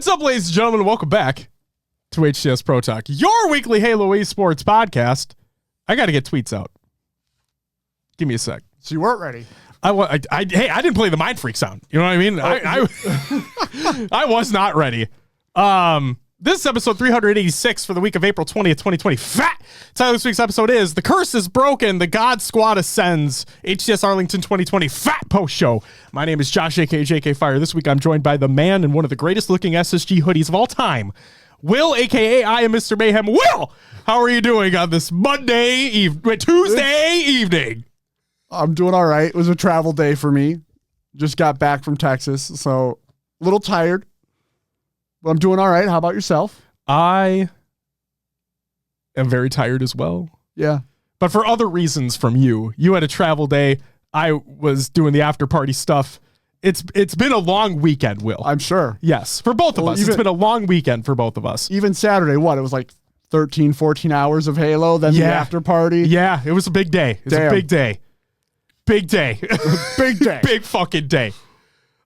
What's up, ladies and gentlemen? Welcome back to HCS Pro Talk, your weekly Halo esports podcast. I got to get tweets out. Give me a sec. So you weren't ready. I didn't play the Mind Freak sound. You know what I mean? I was not ready. This is episode 386 for the week of April 20th, 2020. Fat! Title of this week's episode is The Curse is Broken, The God Squad Ascends, HCS Arlington 2020 Fat Post Show. My name is Josh, aka JK Fire. This week I'm joined by the man in one of the greatest looking SSG hoodies of all time, Will, aka I am Mr. Mayhem. Will, how are you doing on this Tuesday evening? I'm doing all right. It was a travel day for me. Just got back from Texas, so a little tired. But I'm doing all right. How about yourself? I am very tired as well. Yeah. But for other reasons from you. You had a travel day. I was doing the after party stuff. It's been a long weekend, Will. I'm sure. Yes, for both of us. It's been a long weekend for both of us. Even Saturday, what? It was like 13, 14 hours of Halo, then the after party. Yeah, it was a big day. It was a big day. Big day. Big day. Big fucking day.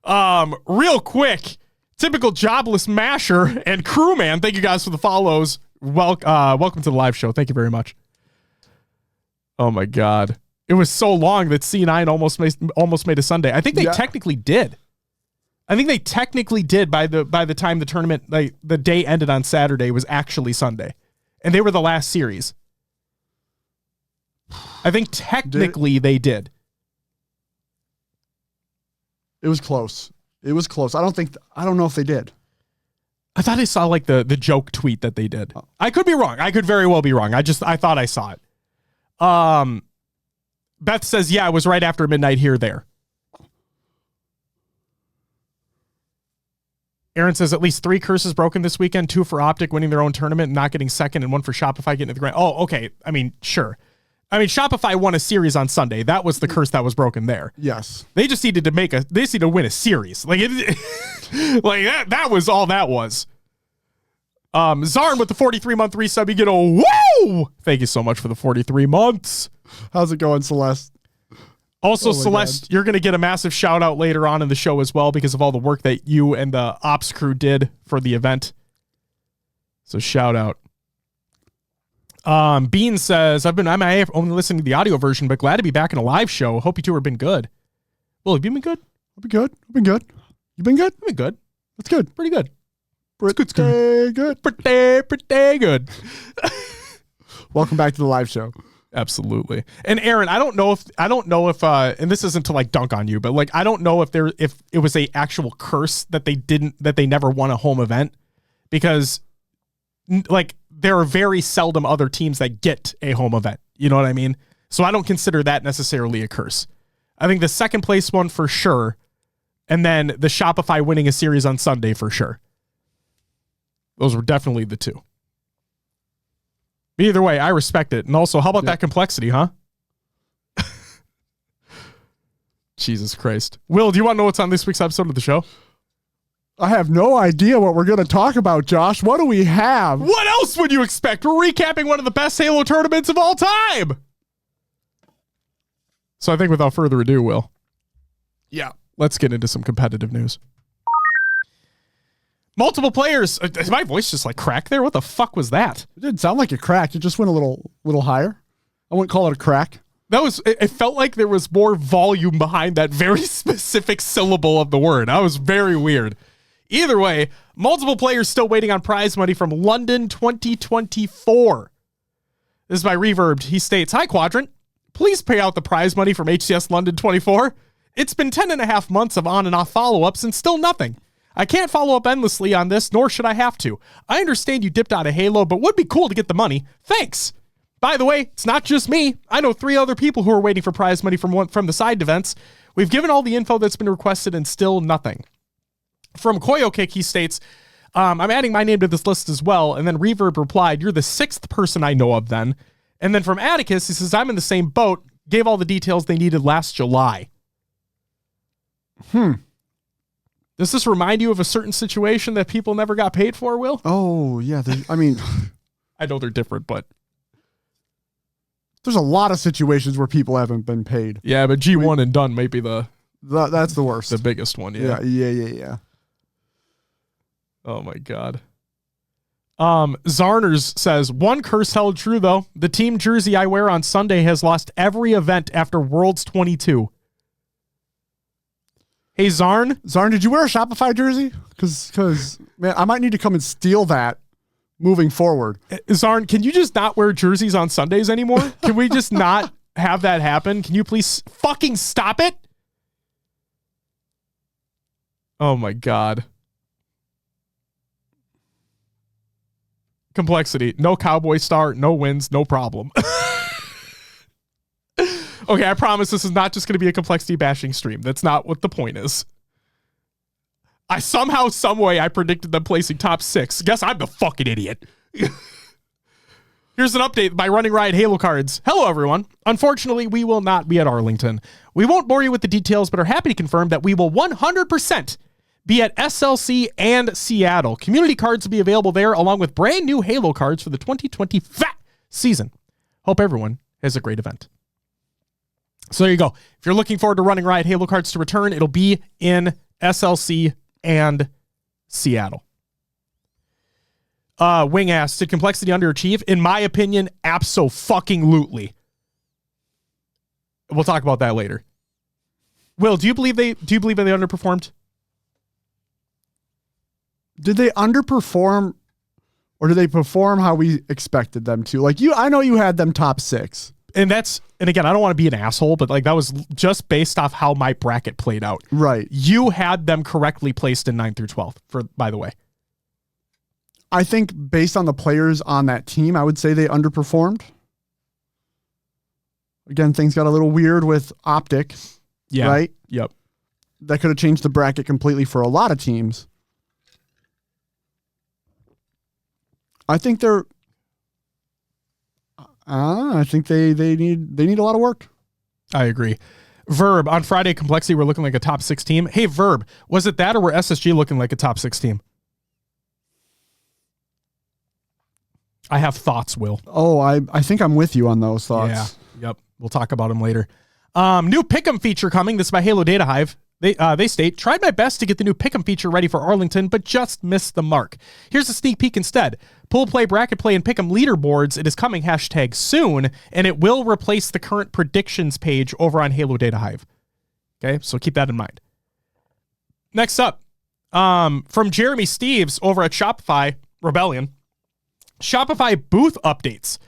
Real quick, typical jobless masher and crewman, thank you guys for the follows. Welcome to the live show. Thank you very much. Oh my God. It was so long that C9 almost made a Sunday. I think they technically did. I think they technically did by the time the tournament, like the day ended on Saturday, was actually Sunday. And they were the last series. I think technically they did. It was close. It was close. I don't know if they did. I thought I saw like the joke tweet that they did. I could be wrong. I could very well be wrong. I thought I saw it. Beth says, yeah, it was right after midnight here, there. Aaron says at least 3 curses broken this weekend, 2 for Optic winning their own tournament and not getting second, and 1 for Shopify getting to the grand. Oh, okay. I mean, sure. I mean, Shopify won a series on Sunday. That was the curse that was broken there. Yes. They just needed to win a series. Like that was all that was. Zarn with the 43-month resub. You get a whoa! Thank you so much for the 43 months. How's it going, Celeste? Also, Celeste, you're going to get a massive shout out later on in the show as well because of all the work that you and the ops crew did for the event. So shout out. Bean says, I'm only listening to the audio version, but glad to be back in a live show. Hope you two have been good. Well, have you been good? I've been good. I've been good. You been good? I've been good. That's good. Pretty good. Pretty good. Pretty good. Welcome back to the live show. Absolutely. And Aaron, I don't know if, and this isn't to like dunk on you, but like, I don't know if it was a actual curse that they never won a home event, because like there are very seldom other teams that get a home event. You know what I mean? So I don't consider that necessarily a curse. I think the second place one for sure. And then the Shopify winning a series on Sunday for sure. Those were definitely the two. But either way, I respect it. And also, how about that complexity, huh? Jesus Christ. Will, do you want to know what's on this week's episode of the show? I have no idea what we're going to talk about, Josh. What do we have? What else would you expect? We're recapping one of the best Halo tournaments of all time. So I think without further ado, Will. Yeah. Let's get into some competitive news. Multiple players. Did my voice just like crack there? What the fuck was that? It didn't sound like a crack. It just went a little higher. I wouldn't call it a crack. It felt like there was more volume behind that very specific syllable of the word. That was very weird. Either way, multiple players still waiting on prize money from London 2024. This is by Reverbed. He states, "Hi, Quadrant. Please pay out the prize money from HCS London 24. It's been 10.5 months of on and off follow-ups and still nothing. I can't follow up endlessly on this, nor should I have to. I understand you dipped out of Halo, but would be cool to get the money. Thanks. By the way, it's not just me. I know 3 other people who are waiting for prize money from the side events. We've given all the info that's been requested and still nothing." From Koyo Kick, he states, I'm adding my name to this list as well. And then Reverb replied, "You're the 6th person I know of then." And then from Atticus, he says, "I'm in the same boat. Gave all the details they needed last July." Does this remind you of a certain situation that people never got paid for, Will? Oh, yeah. I mean, I know they're different, but there's a lot of situations where people haven't been paid. Yeah, but G1 and done might be that's the worst. The biggest one, yeah. Oh my God. Zarners says, one curse held true though. The team jersey I wear on Sunday has lost every event after Worlds 22. Hey, Zarn, did you wear a Shopify jersey? Because man, I might need to come and steal that moving forward. Zarn, can you just not wear jerseys on Sundays anymore? Can we just not have that happen? Can you please fucking stop it? Oh my God. Complexity. No Cowboy star, no wins, no problem. Okay, I promise this is not just going to be a complexity bashing stream. That's not what the point is. I somehow, some way, I predicted them placing top 6. Guess I'm the fucking idiot. Here's an update by Running Riot Halo cards. Hello, everyone. Unfortunately, we will not be at Arlington. We won't bore you with the details, but are happy to confirm that we will 100% be at SLC and Seattle. Community cards will be available there, along with brand new Halo cards for the 2020 season. Hope everyone has a great event. So there you go. If you're looking forward to Running Riot Halo cards to return, it'll be in SLC and Seattle. Wing asks, did complexity underachieve? In my opinion, abso-fucking-lutely. We'll talk about that later. Will, do you believe they underperformed? Did they underperform, or did they perform how we expected them to? Like I know you had them top 6. And again, I don't want to be an asshole, but like that was just based off how my bracket played out. Right. You had them correctly placed in 9 through 12, by the way. I think based on the players on that team, I would say they underperformed. Again, things got a little weird with Optic. Yeah. Right? Yep. That could have changed the bracket completely for a lot of teams. I think I think they need a lot of work. I agree. Verb, on Friday, Complexity were looking like a top 6 team. Hey, Verb, was it that or were SSG looking like a top 6 team? I have thoughts, Will. Oh, I think I'm with you on those thoughts. Yeah. Yep. We'll talk about them later. New Pick'em feature coming. This is by Halo Data Hive. They state, tried my best to get the new Pick'em feature ready for Arlington, but just missed the mark. Here's a sneak peek instead. Pool play, bracket play, and Pick'em leaderboards. It is coming #soon, and it will replace the current predictions page over on Halo Data Hive. Okay, so keep that in mind. Next up, from Jeremy Steves over at Shopify Rebellion. Shopify booth updates.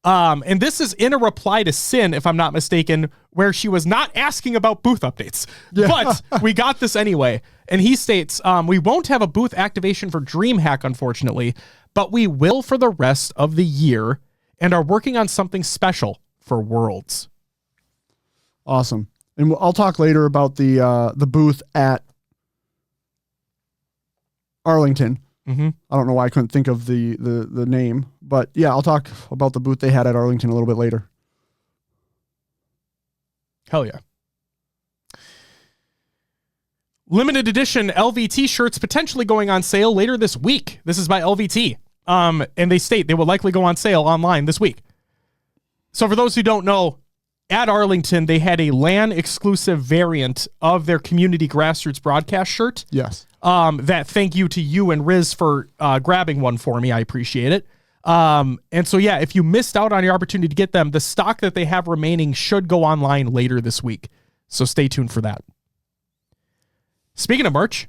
And this is in a reply to Sin, if I'm not mistaken, where she was not asking about booth updates. Yeah. But we got this anyway. And he states, we won't have a booth activation for DreamHack, unfortunately, but we will for the rest of the year and are working on something special for Worlds. Awesome. And I'll talk later about the booth at Arlington. Mm-hmm. I don't know why I couldn't think of the name, but yeah, I'll talk about the booth they had at Arlington a little bit later. Hell yeah. Limited edition LVT shirts potentially going on sale later this week. This is by LVT. And they state they will likely go on sale online this week. So for those who don't know, at Arlington, they had a LAN exclusive variant of their community grassroots broadcast shirt. Yes. That thank you to you and Riz for grabbing one for me. I appreciate it. And so, yeah, if you missed out on your opportunity to get them, the stock that they have remaining should go online later this week. So stay tuned for that. Speaking of merch,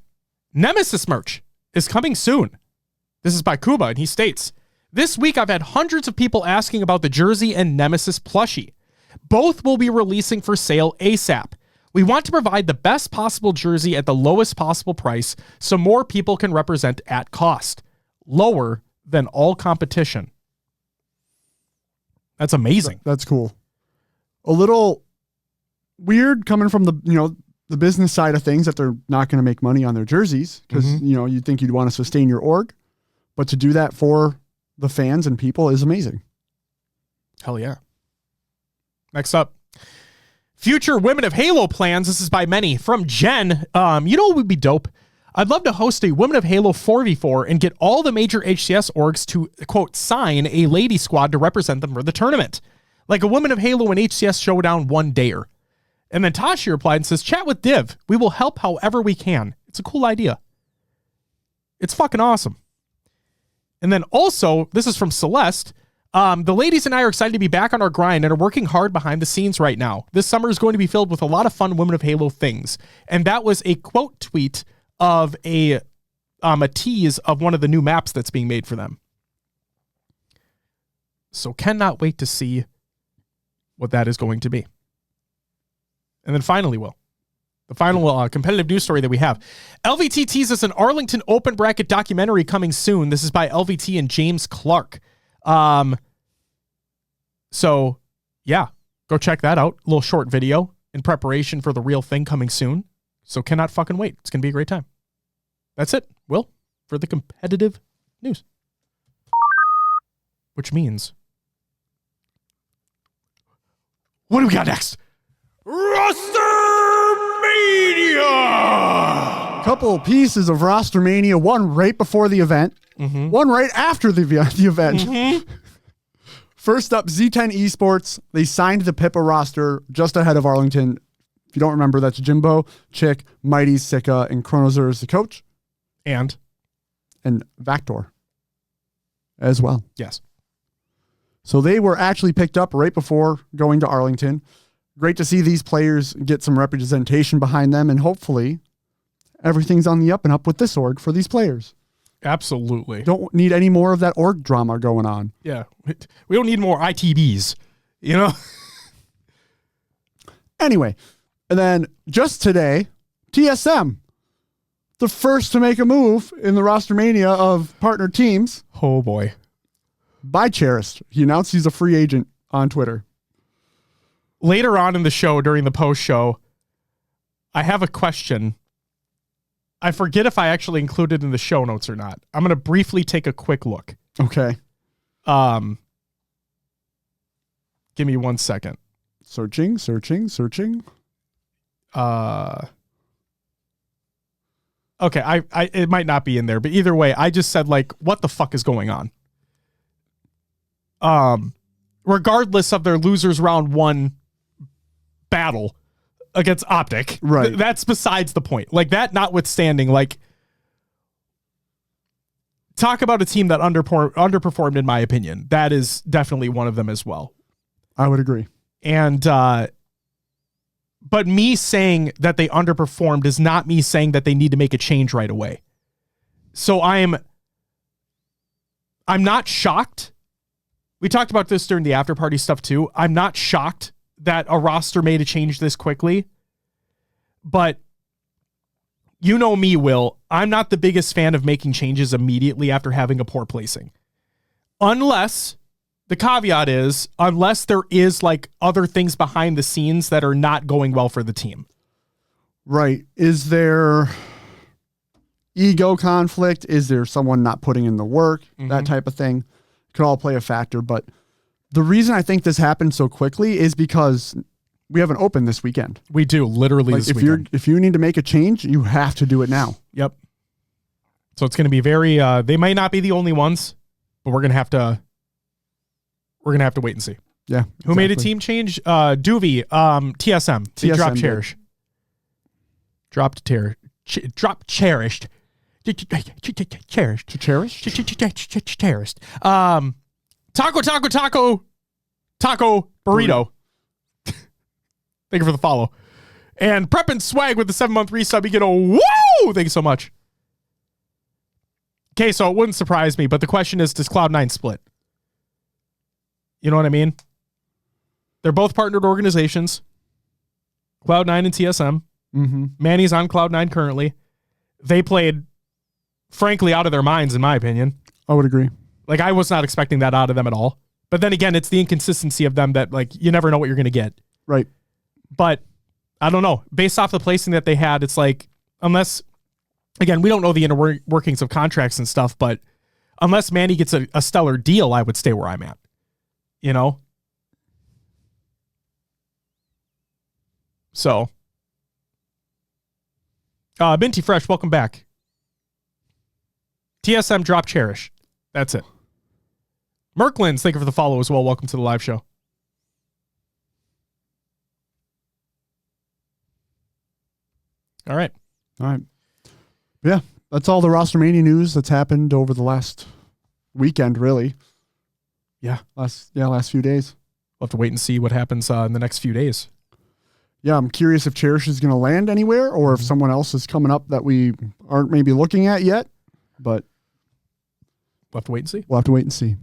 Nemesis merch is coming soon. This is by Kuba, and he states, this week I've had hundreds of people asking about the jersey and Nemesis plushie. Both will be releasing for sale ASAP. We want to provide the best possible jersey at the lowest possible price so more people can represent at cost. Lower than all competition. That's amazing. That's cool. A little weird coming from the business side of things that they're not going to make money on their jerseys because, you'd think you'd want to sustain your org. But to do that for the fans and people is amazing. Hell yeah. Next up. Future Women of Halo plans. This is by many. From Jen. What would be dope? I'd love to host a Women of Halo 4v4 and get all the major HCS orgs to, quote, sign a lady squad to represent them for the tournament. Like a Women of Halo and HCS Showdown one-dayer. And then Tashi replied and says, chat with Div. We will help however we can. It's a cool idea. It's fucking awesome. And then also, this is from Celeste. The ladies and I are excited to be back on our grind and are working hard behind the scenes right now. This summer is going to be filled with a lot of fun Women of Halo things. And that was a quote tweet of a tease of one of the new maps that's being made for them. So cannot wait to see what that is going to be. And then finally, the final competitive news story that we have. LVT teases an Arlington open bracket documentary coming soon. This is by LVT and James Clark. So yeah, go check that out. A little short video in preparation for the real thing coming soon. So cannot fucking wait. It's going to be a great time. That's it, Will, for the competitive news. Which means, what do we got next? Rostermania! Couple pieces of Rostermania, one right before the event, one right after the event. First up, Z10 Esports. They signed the Pippa roster just ahead of Arlington. If you don't remember, that's Jimbo, Chick, Mighty, Sika, and Chronozer is the coach. And Vactor as well. Yes. So they were actually picked up right before going to Arlington. Great to see these players get some representation behind them, and hopefully everything's on the up and up with this org for these players. Absolutely. Don't need any more of that org drama going on. Yeah. We don't need more ITBs, you know? Anyway, and then just today, TSM, the first to make a move in the Rostermania of partner teams. Oh, boy. By Cherished. He announced he's a free agent on Twitter. Later on in the show, during the post show, I have a question. I forget if I actually included in the show notes or not. I'm going to briefly take a quick look. Okay. Give me 1 second. Searching. Okay, I it might not be in there, but either way, I just said, like, what the fuck is going on? Regardless of their losers round 1 battle against Optic, right? That's besides the point. Like, that notwithstanding, like, talk about a team that underperformed, in my opinion. That is definitely one of them as well. I would agree. And but me saying that they underperformed is not me saying that they need to make a change right away. So I'm not shocked. We talked about this during the after party stuff too. I'm not shocked that a roster made a change this quickly. But you know me, Will. I'm not the biggest fan of making changes immediately after having a poor placing. Unless, the caveat is, unless there is like other things behind the scenes that are not going well for the team. Right. Is there ego conflict? Is there someone not putting in the work? That type of thing could all play a factor. But the reason I think this happened so quickly is because we have an open this weekend. We do, literally, like this weekend. If you need to make a change, you have to do it now. Yep. So it's going to be very, they might not be the only ones, but we're going to have to wait and see. Yeah. Exactly. Who made a team change? Doovie, TSM. They dropped Cherish. Dropped Cherished. Cherished. Cherished. Taco Burrito. Thank you for the follow. And Prep and Swag with the 7-month resub. You get a woo! Thank you so much. Okay, so it wouldn't surprise me, but the question is, does Cloud9 split? You know what I mean? They're both partnered organizations. Cloud9 and TSM. Manny's on Cloud9 currently. They played, frankly, out of their minds, in my opinion. I would agree. Like, I was not expecting that out of them at all. But then again, it's the inconsistency of them that, like, you never know what you're going to get. Right. But I don't know. Based off the placing that they had, it's like, unless, again, we don't know the inner workings of contracts and stuff, but unless Manny gets a stellar deal, I would stay where I'm at. You know? So. Minty Fresh, welcome back. TSM drop Cherish. That's it. Merklins, thank you for the follow as well. Welcome to the live show. All right. Yeah. That's all the Rostermania news that's happened over the last weekend, really. Yeah. Last few days. We'll have to wait and see what happens in the next few days. Yeah, I'm curious if Cherish is going to land anywhere or if someone else is coming up that we aren't maybe looking at yet. But we'll have to wait and see. We'll have to wait and see.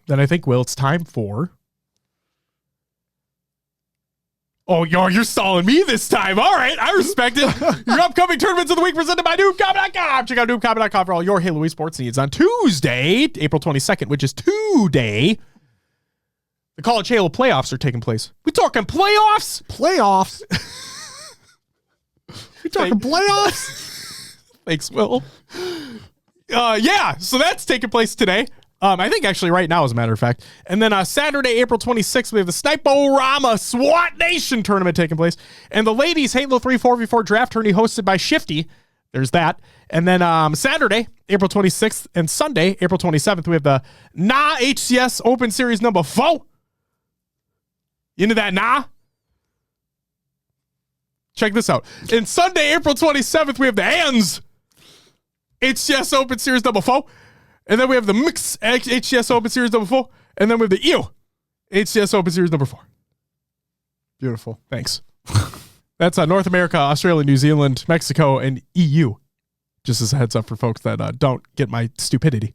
Then I think, Will, it's time for... Oh, you're stalling me this time. All right, I respect it. Your upcoming tournaments of the week presented by NoobCombat.com. Check out NoobCombat.com for all your Halo esports needs. On Tuesday, April 22nd, which is today, the College Halo playoffs are taking place. We talking playoffs? Playoffs? We talking playoffs? Thanks, Will. Yeah, so that's taking place today. I think actually right now, as a matter of fact. And then Saturday, April 26th, we have the Snipe-O-Rama SWAT Nation tournament taking place. And the ladies Halo 3 4v4 draft tourney hosted by Shifty. There's that. And then Saturday, April 26th, and Sunday, April 27th, we have the HCS Open Series number 4. You into that, Check this out. And Sunday, April 27th, we have the HCS Open Series number 4. And then we have the Mix HCS Open Series number 4. And then we have the EO HCS Open Series number 4. Beautiful. Thanks. That's North America, Australia, New Zealand, Mexico, and EU. Just as a heads up for folks that don't get my stupidity.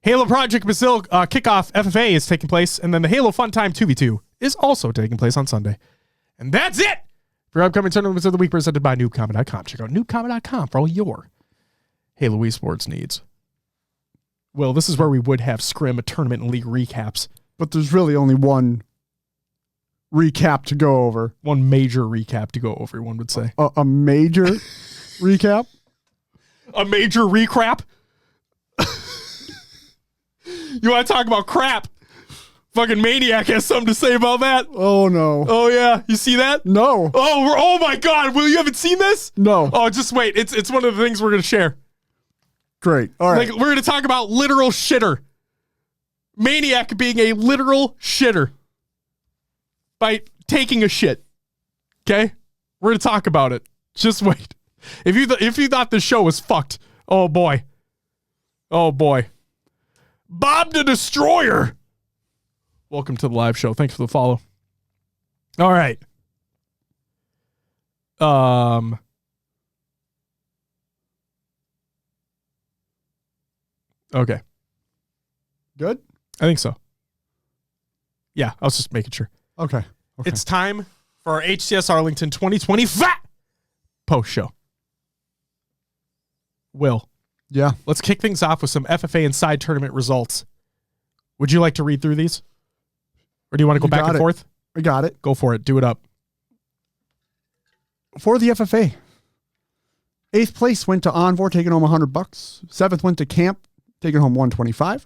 Halo Project Brazil kickoff FFA is taking place. And then the Halo Fun Time 2v2 is also taking place on Sunday. And that's it for upcoming tournaments of the week presented by NoobCombat.com. Check out NoobCombat.com for all your Halo esports needs. Well, this is where we would have scrim, tournament, and league recaps. But there's really only one recap to go over. One major recap to go over, one would say. A major recap? A major recrap? You want to talk about crap? Fucking Maniac has something to say about that. Oh, no. Oh, yeah. You see that? No. Oh my God. Will, you haven't seen this? No. Oh, just wait. It's one of the things we're going to share. Great. All right. Like, we're going to talk about literal shitter. Maniac being a literal shitter by taking a shit. Okay? We're going to talk about it. Just wait. If you thought this show was fucked, oh boy. Oh boy. Bob the Destroyer. Welcome to the live show. Thanks for the follow. All right. Okay. Good? I think so. Yeah, I was just making sure. Okay. It's time for our HCS Arlington 2025 post show. Will. Yeah. Let's kick things off with some FFA and side tournament results. Would you like to read through these? Or do you want to go back and forth? I got it. Go for it. Do it up. For the FFA, 8th place went to Envor, taking home $100. 7th went to Camp, taking home $125.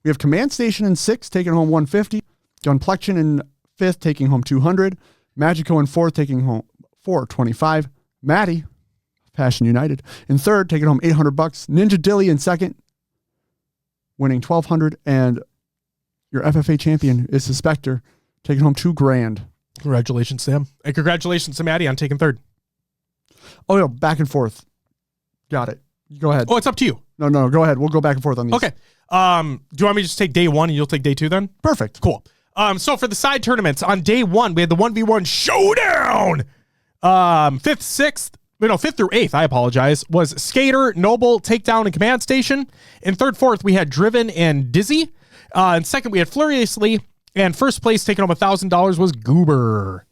We have Command Station in 6th, taking home $150. Gunplexion in 5th, taking home $200. Magico in 4th, taking home $425. Maddie, Passion United, in 3rd, taking home $800. Ninja Dilly in 2nd, winning $1,200. And your FFA champion is the Spectre, taking home $2,000. Congratulations to him. And congratulations to Maddie on taking 3rd. Oh, no, back and forth. Got it. Go ahead. Oh, it's up to you. No, go ahead. We'll go back and forth on these. Okay. Do you want me to just take day 1 and you'll take day 2 then? Perfect. Cool. So for the side tournaments, on day 1, we had the 1v1 showdown. 5th through 8th, I apologize, was Skater, Noble, Takedown, and Command Station. In 3rd, 4th, we had Driven and Dizzy. In 2nd, we had Furiously. And 1st place, taking home $1,000, was Goober.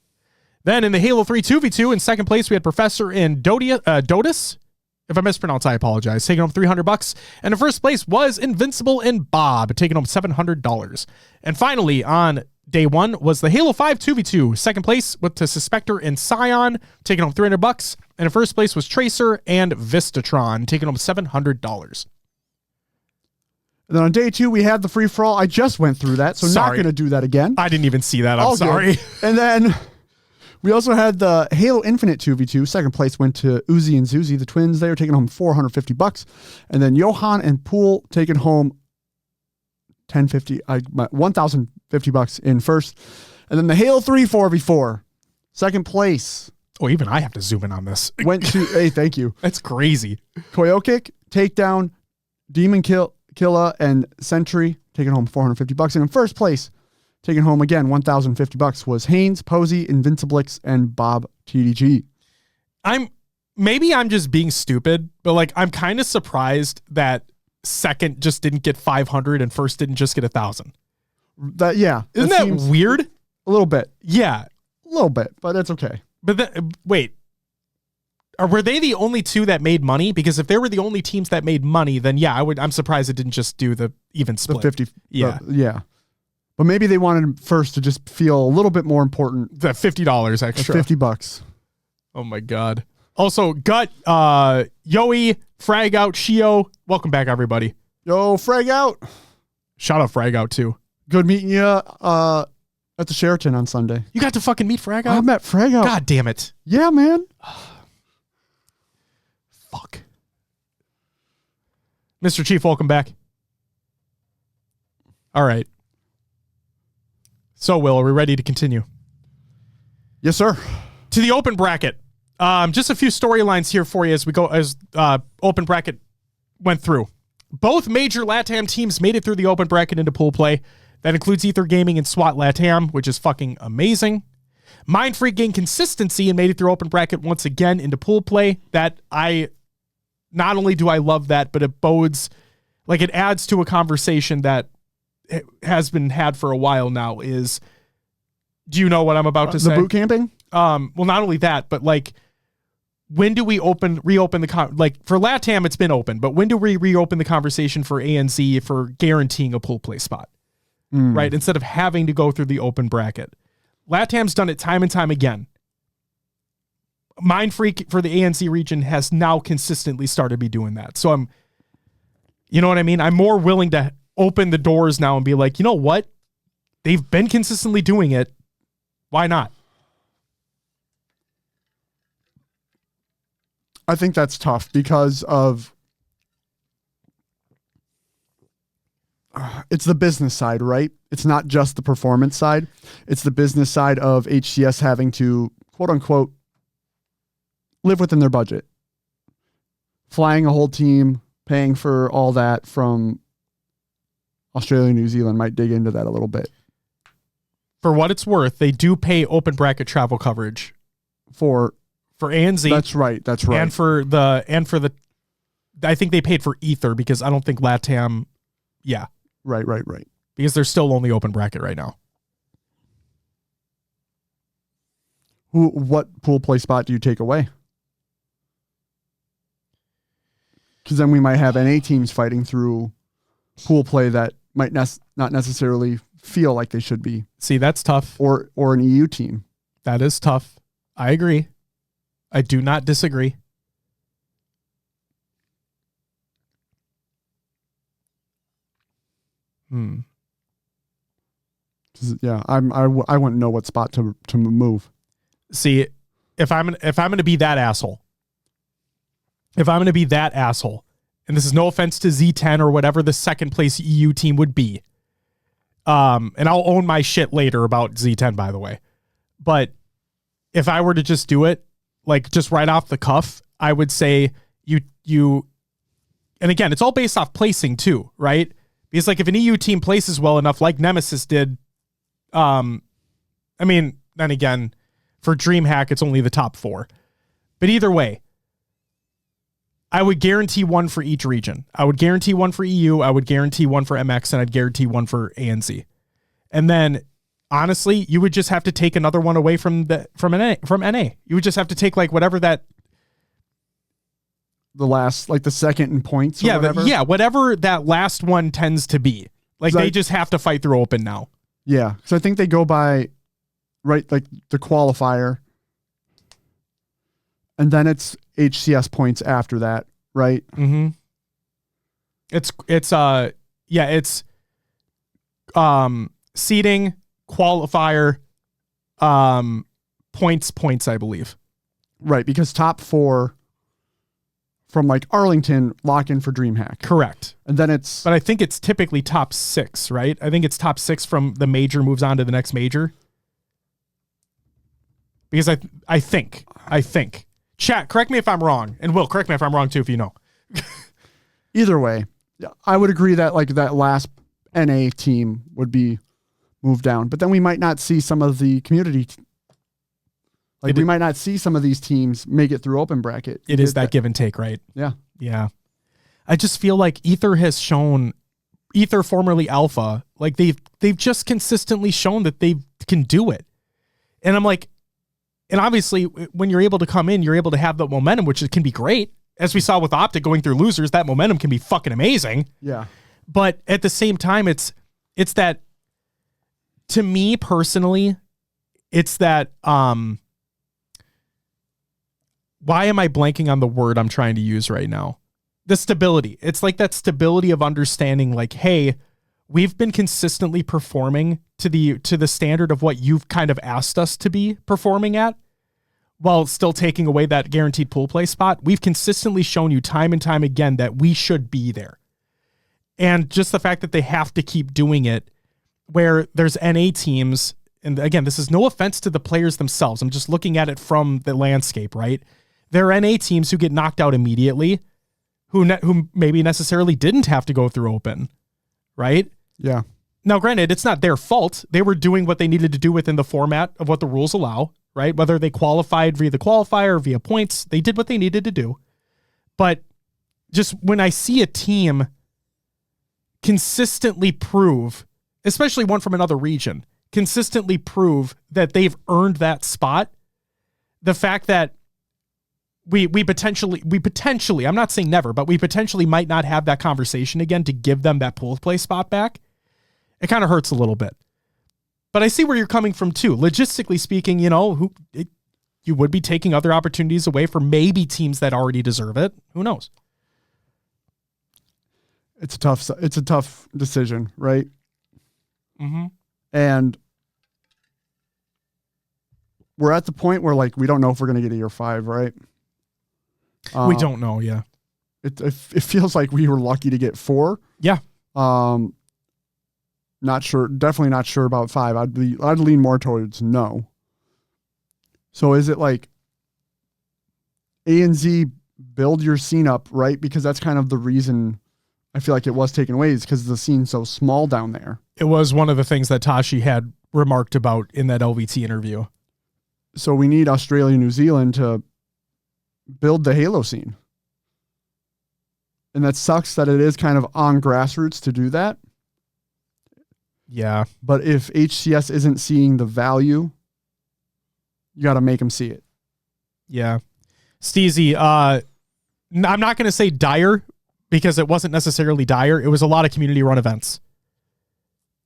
Then in the Halo 3 2v2, in 2nd place, we had Professor and Dotus. If I mispronounce, I apologize. Taking home $300. And in 1st place was Invincible and Bob, taking home $700. And finally, on day 1 was the Halo 5 2v2. 2nd place went to Suspector and Scion, taking home $300. And in 1st place was Tracer and Vistatron, taking home $700. And then on day 2, we had the free-for-all. I just went through that, so not going to do that again. I didn't even see that. I'm sorry. And then we also had the Halo Infinite 2v2. 2nd place went to Uzi and Zuzi, the twins. They were taking home $450. And then Johan and Poole taking home $1,050 in 1st. And then the Halo 3 4v4. 2nd place, Oh, even I have to zoom in on this. Hey, thank you. That's crazy. Koyokic, Takedown, Demon Killa, and Sentry taking home $450. And in first place, taking home again $1,050 was Haynes, Posey, Invinciblix, and Bob TDG. Maybe I'm just being stupid, but like I'm kind of surprised that second just didn't get 500 and first didn't just get 1,000. Isn't that weird? A little bit. Yeah, a little bit, but that's okay. But wait, were they the only two that made money? Because if they were the only teams that made money, then yeah, I'm surprised it didn't just do the even split. The 50. Yeah. Yeah. But maybe they wanted first to just feel a little bit more important. That $50 extra. $50. Oh my God. Also, Gut, Yoey, Frag Out, Shio. Welcome back, everybody. Yo, Frag Out. Shout out Frag Out too. Good meeting you at the Sheraton on Sunday. You got to fucking meet Frag Out? I met Frag Out. God damn it. Yeah, man. Fuck. Mr. Chief, welcome back. All right. So, Will, are we ready to continue? Yes, sir. To the open bracket. Just a few storylines here for you as we go, as open bracket went through. Both major LATAM teams made it through the open bracket into pool play. That includes Ether Gaming and SWAT LATAM, which is fucking amazing. Mind Freak gained consistency and made it through open bracket once again into pool play. Not only do I love that, but it bodes, like it adds to a conversation that has been had for a while now is, do you know what I'm about to say? The boot camping? Well, not only that, but like, when do we reopen like for LATAM, it's been open, but when do we reopen the conversation for ANZ for guaranteeing a pool play spot, right? Instead of having to go through the open bracket. LATAM's done it time and time again. Mind Freak for the ANZ region has now consistently started me doing that. So you know what I mean? I'm more willing to open the doors now and be like, you know what? They've been consistently doing it. Why not? I think that's tough because of it's the business side, right? It's not just the performance side. It's the business side of HCS having to, quote unquote, live within their budget. Flying a whole team, paying for all that from Australia and New Zealand might dig into that a little bit. For what it's worth, they do pay open bracket travel coverage for ANZ. That's right. And for the I think they paid for Ether because I don't think LATAM. Yeah. Right. Because they're still only open bracket right now. What pool play spot do you take away? Because then we might have NA teams fighting through pool play that might not necessarily feel like they should be. See, that's tough. Or an EU team. That is tough. I agree. I do not disagree. Yeah, I wouldn't know what spot to move. See, if I'm going to be that asshole, and this is no offense to Z10 or whatever the second place EU team would be, and I'll own my shit later about Z10, by the way, but if I were to just do it, like just right off the cuff, I would say you, and again, it's all based off placing too, right? Because like if an EU team places well enough, like Nemesis did, I mean, then again, for DreamHack, it's only the top 4. But either way, I would guarantee one for each region. I would guarantee one for EU. I would guarantee one for MX, and I'd guarantee one for ANZ. And then, honestly, you would just have to take another one away from NA. You would just have to take like whatever that. The last, like the second in points. Or whatever. Whatever that last one tends to be. Like they just have to fight through open now. Yeah, so I think they go by, right, like the qualifier, and then it's HCS points after that, right? Mm-hmm. It's seeding, qualifier, points, I believe. Right, because top 4 from like Arlington lock in for DreamHack. Correct. And then it's... But I think it's typically top 6, right? I think it's top 6 from the major moves on to the next major. Because I think. Chat, correct me if I'm wrong. And Will, correct me if I'm wrong too, if you know. Either way, I would agree that like that last NA team would be moved down. But then we might not see some of the community. We might not see some of these teams make it through open bracket. It is that give and take, right? Yeah. Yeah. I just feel like Ether has shown, Ether formerly Alpha, like they've just consistently shown that they can do it. And I'm like, and obviously when you're able to come in, you're able to have that momentum, which can be great. As we saw with Optic going through losers, that momentum can be fucking amazing. Yeah. But at the same time, it's that, to me personally, it's that, why am I blanking on the word I'm trying to use right now? The stability. It's like that stability of understanding, like, hey, we've been consistently performing to the standard of what you've kind of asked us to be performing at, while still taking away that guaranteed pool play spot. We've consistently shown you time and time again that we should be there. And just the fact that they have to keep doing it, where there's NA teams, and again, this is no offense to the players themselves. I'm just looking at it from the landscape, right? There are NA teams who get knocked out immediately, who maybe necessarily didn't have to go through open, right? Yeah. Now, granted, it's not their fault. They were doing what they needed to do within the format of what the rules allow, right? Whether they qualified via the qualifier or via points, they did what they needed to do. But just when I see a team consistently prove, especially one from another region, consistently prove that they've earned that spot, the fact that we potentially, I'm not saying never, but we potentially might not have that conversation again to give them that pool play spot back, it kind of hurts a little bit. But I see where you're coming from too. Logistically speaking, you would be taking other opportunities away for maybe teams that already deserve it. Who knows? It's a tough decision, right? Mm-hmm. And we're at the point where like we don't know if we're going to get a year 5, right? We don't know. Yeah. It feels like we were lucky to get 4. Yeah. Not sure. Definitely not sure about 5. I'd lean more towards no. So is it like A and Z build your scene up, right? Because that's kind of the reason I feel like it was taken away, is because the scene's so small down there. It was one of the things that Tashi had remarked about in that LVT interview. So we need Australia, New Zealand to build the Halo scene. And that sucks that it is kind of on grassroots to do that. Yeah. But if HCS isn't seeing the value, you got to make them see it. Yeah. Steezy, I'm not going to say dire, because it wasn't necessarily dire. It was a lot of community run events.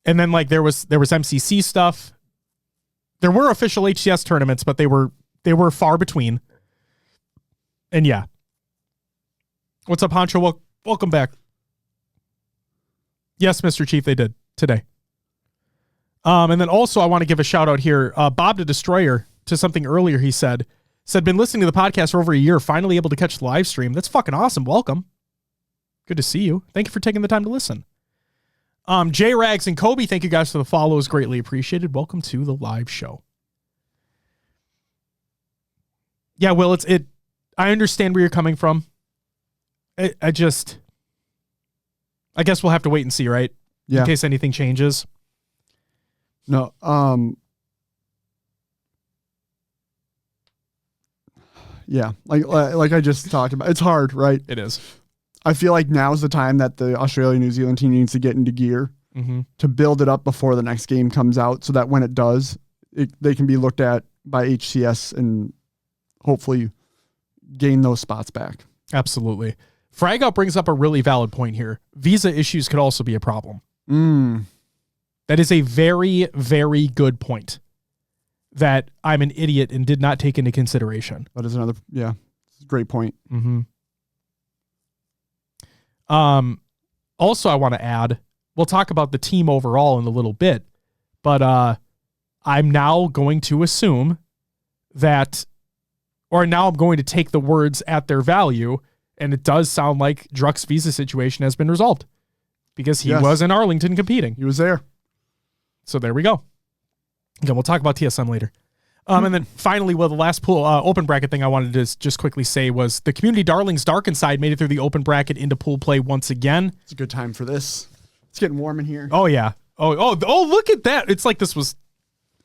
And then like there was MCC stuff. There were official HCS tournaments, but they were far between. And yeah. What's up, Honcho? Welcome back. Yes, Mr. Chief, they did today. And then also I want to give a shout out here. Bob the Destroyer, to something earlier he said, been listening to the podcast for over a year, finally able to catch the live stream. That's fucking awesome. Welcome. Good to see you. Thank you for taking the time to listen. J Rags and Kobe, thank you guys for the follows. Greatly appreciated. Welcome to the live show. Yeah, Will, I understand where you're coming from. I guess we'll have to wait and see, right? Yeah. In case anything changes. No. Yeah. Like I just talked about, it's hard, right? It is. I feel like now's the time that the Australia, New Zealand team needs to get into gear to build it up before the next game comes out, so that when it does, they can be looked at by HCS and hopefully gain those spots back. Absolutely. Fragout brings up a really valid point here. Visa issues could also be a problem. That is a very, very good point that I'm an idiot and did not take into consideration. That is another, yeah, great point. Also, I want to add, we'll talk about the team overall in a little bit, but I'm now going to assume that, or now I'm going to take the words at their value, and it does sound like Druck's visa situation has been resolved because he was in Arlington competing. He was there. So there we go. Again, we'll talk about TSM later. And then finally, the last pool open bracket thing I wanted to just quickly say was the community darlings Dark Inside made it through the open bracket into pool play once again. It's a good time for this. It's getting warm in here. Oh yeah. Oh, look at that. It's like this was,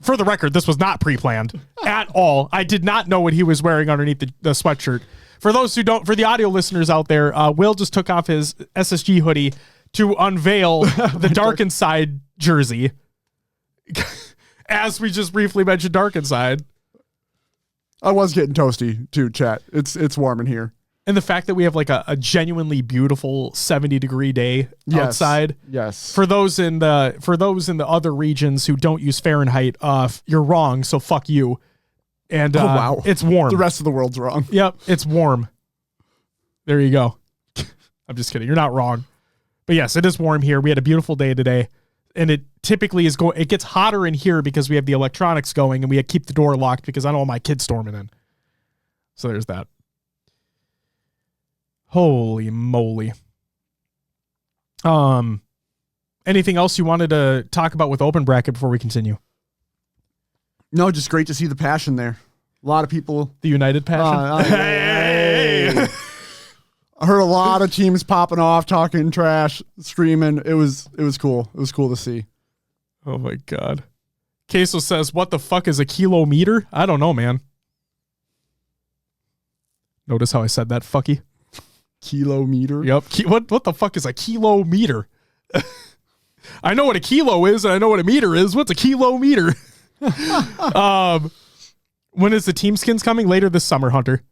for the record, this was not pre-planned at all. I did not know what he was wearing underneath the sweatshirt. For those who don't, for the audio listeners out there, Will just took off his SSG hoodie to unveil the Dark Inside jersey. As we just briefly mentioned Dark Inside. I was getting toasty too, chat. It's warm in here. And the fact that we have like a genuinely beautiful 70-degree day outside. Yes. For those in the other regions who don't use Fahrenheit, you're wrong, so fuck you. And wow. It's warm. The rest of the world's wrong. Yep, it's warm. There you go. I'm just kidding. You're not wrong. But yes, it is warm here. We had a beautiful day today. And it typically it gets hotter in here because we have the electronics going and we keep the door locked because I don't want my kids storming in. So there's that. Holy moly. Anything else you wanted to talk about with open bracket before we continue? No, just great to see the passion there. A lot of people. The united passion? Hey! I heard a lot of teams popping off, talking trash, screaming. It was cool. It was cool to see. Oh my God. Queso says, what the fuck is a kilometer? I don't know, man. Notice how I said that, fucky? Kilometer? Yep. What the fuck is a kilometer? I know what a kilo is and I know what a meter is. What's a kilometer? When is the team skins coming? Later this summer, Hunter.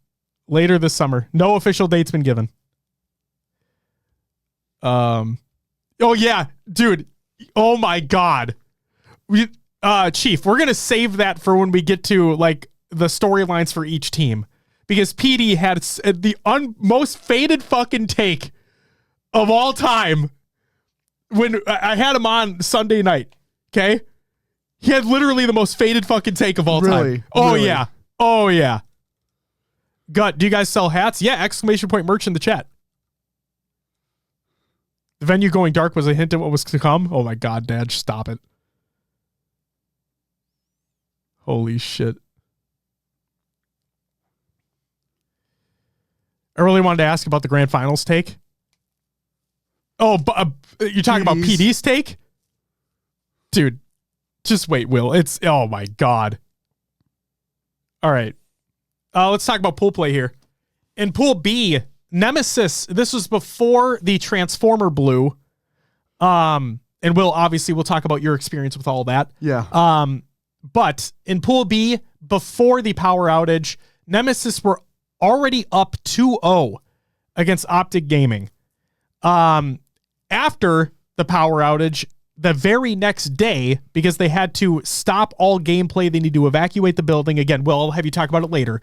Later this summer. No official date's been given. Oh yeah, dude. Oh my God. Chief, we're going to save that for when we get to like the storylines for each team because PD had the most faded fucking take of all time when I had him on Sunday night. Okay. He had literally the most faded fucking take of all time. Oh really? Yeah. Oh yeah. Gut, do you guys sell hats? Yeah, exclamation point merch in the chat. The venue going dark was a hint at what was to come. Oh my God, Dad, stop it. Holy shit. I really wanted to ask about the grand finals take. Oh, you're talking about PD's take? Dude, just wait, Will. Oh my God. All right. Let's talk about pool play here. In Pool B, Nemesis, this was before the Transformer Blue. And we'll talk about your experience with all that. Yeah. But in Pool B, before the power outage, Nemesis were already up 2-0 against Optic Gaming. After the power outage, the very next day, because they had to stop all gameplay, they need to evacuate the building. Again, I'll have you talk about it later.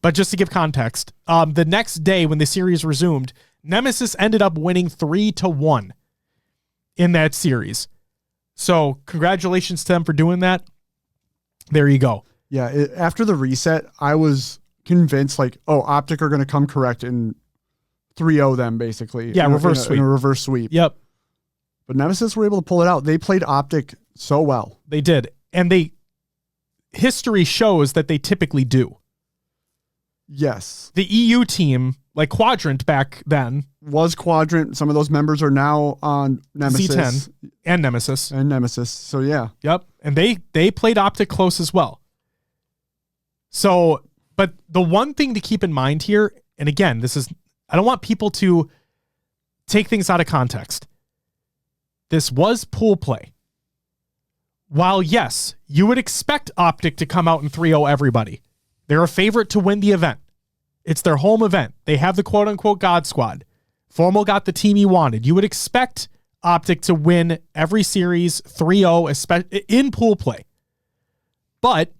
But just to give context, the next day when the series resumed, Nemesis ended up winning 3-1 in that series. So congratulations to them for doing that. There you go. Yeah, after the reset, I was convinced Optic are going to come correct and 3-0 them basically. Yeah, reverse sweep. In a reverse sweep. Yep. But Nemesis were able to pull it out. They played Optic so well. They did. And history shows that they typically do. Yes. The EU team, like Quadrant back then. Was Quadrant. Some of those members are now on Nemesis. Z10 and Nemesis. So yeah. Yep. And they played Optic close as well. So, but the one thing to keep in mind here, and again, I don't want people to take things out of context. This was pool play. While yes, you would expect Optic to come out and 3-0 everybody. They're a favorite to win the event. It's their home event. They have the quote-unquote God Squad. Formal got the team he wanted. You would expect Optic to win every series 3-0 in pool play. But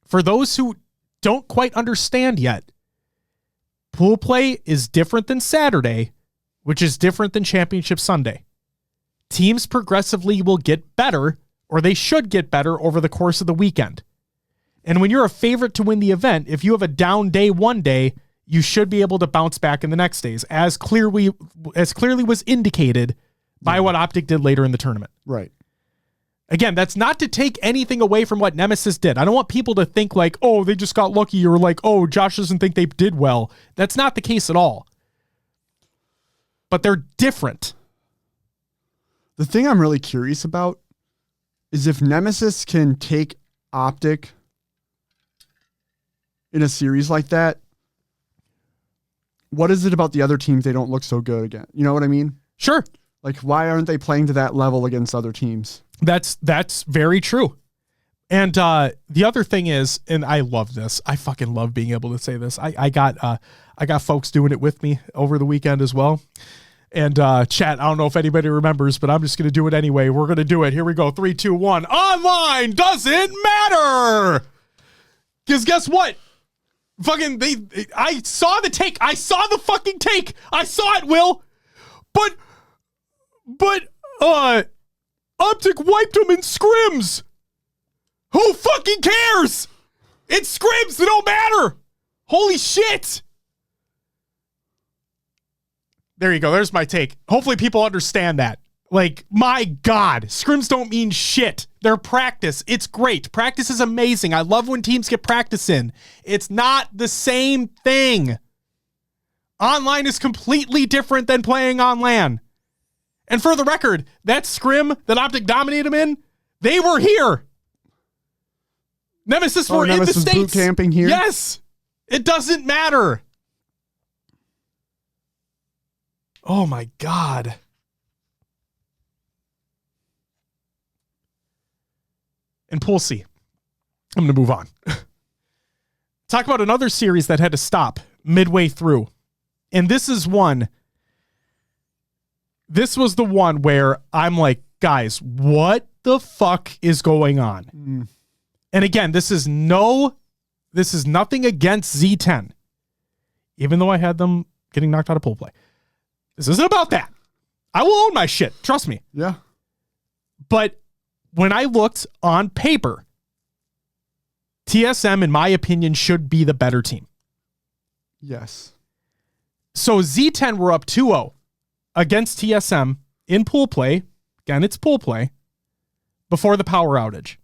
for those who don't quite understand yet, pool play is different than Saturday, which is different than Championship Sunday. Teams progressively will get better, or they should get better over the course of the weekend. And when you're a favorite to win the event, if you have a down day one day, you should be able to bounce back in the next days, as clearly was indicated by what Optic did later in the tournament. Right. Again, that's not to take anything away from what Nemesis did. I don't want people to think like, oh, they just got lucky, or like, oh, Josh doesn't think they did well. That's not the case at all. But they're different. The thing I'm really curious about is if Nemesis can take Optic in a series like that, what is it about the other teams they don't look so good again? You know what I mean? Sure. Like, why aren't they playing to that level against other teams? That's very true. And the other thing is, and I love this. I fucking love being able to say this. I got folks doing it with me over the weekend as well. And chat, I don't know if anybody remembers, but I'm just going to do it anyway. We're going to do it. Here we go. 3, 2, 1. Online doesn't matter. Because guess what? Fucking I saw the take. I saw the fucking take. I saw it, Will. But Optic wiped them in scrims. Who fucking cares? It's scrims. They don't matter. Holy shit. There you go. There's my take. Hopefully people understand that. Like, my God, scrims don't mean shit. They're practice. It's great. Practice is amazing. I love when teams get practice in. It's not the same thing. Online is completely different than playing on LAN. And for the record, that scrim that Optic dominated them in, they were here. Nemesis were in the States. Boot camping here? Yes. It doesn't matter. Oh my God. And Pool C. I'm going to move on. Talk about another series that had to stop midway through. And this is one. This was the one where I'm like, guys, what the fuck is going on? And again, this is nothing against Z10. Even though I had them getting knocked out of pool play. This isn't about that. I will own my shit. Trust me. Yeah. But when I looked on paper, TSM, in my opinion, should be the better team. Yes. So Z10 were up 2-0 against TSM in pool play. Again, it's pool play before the power outage.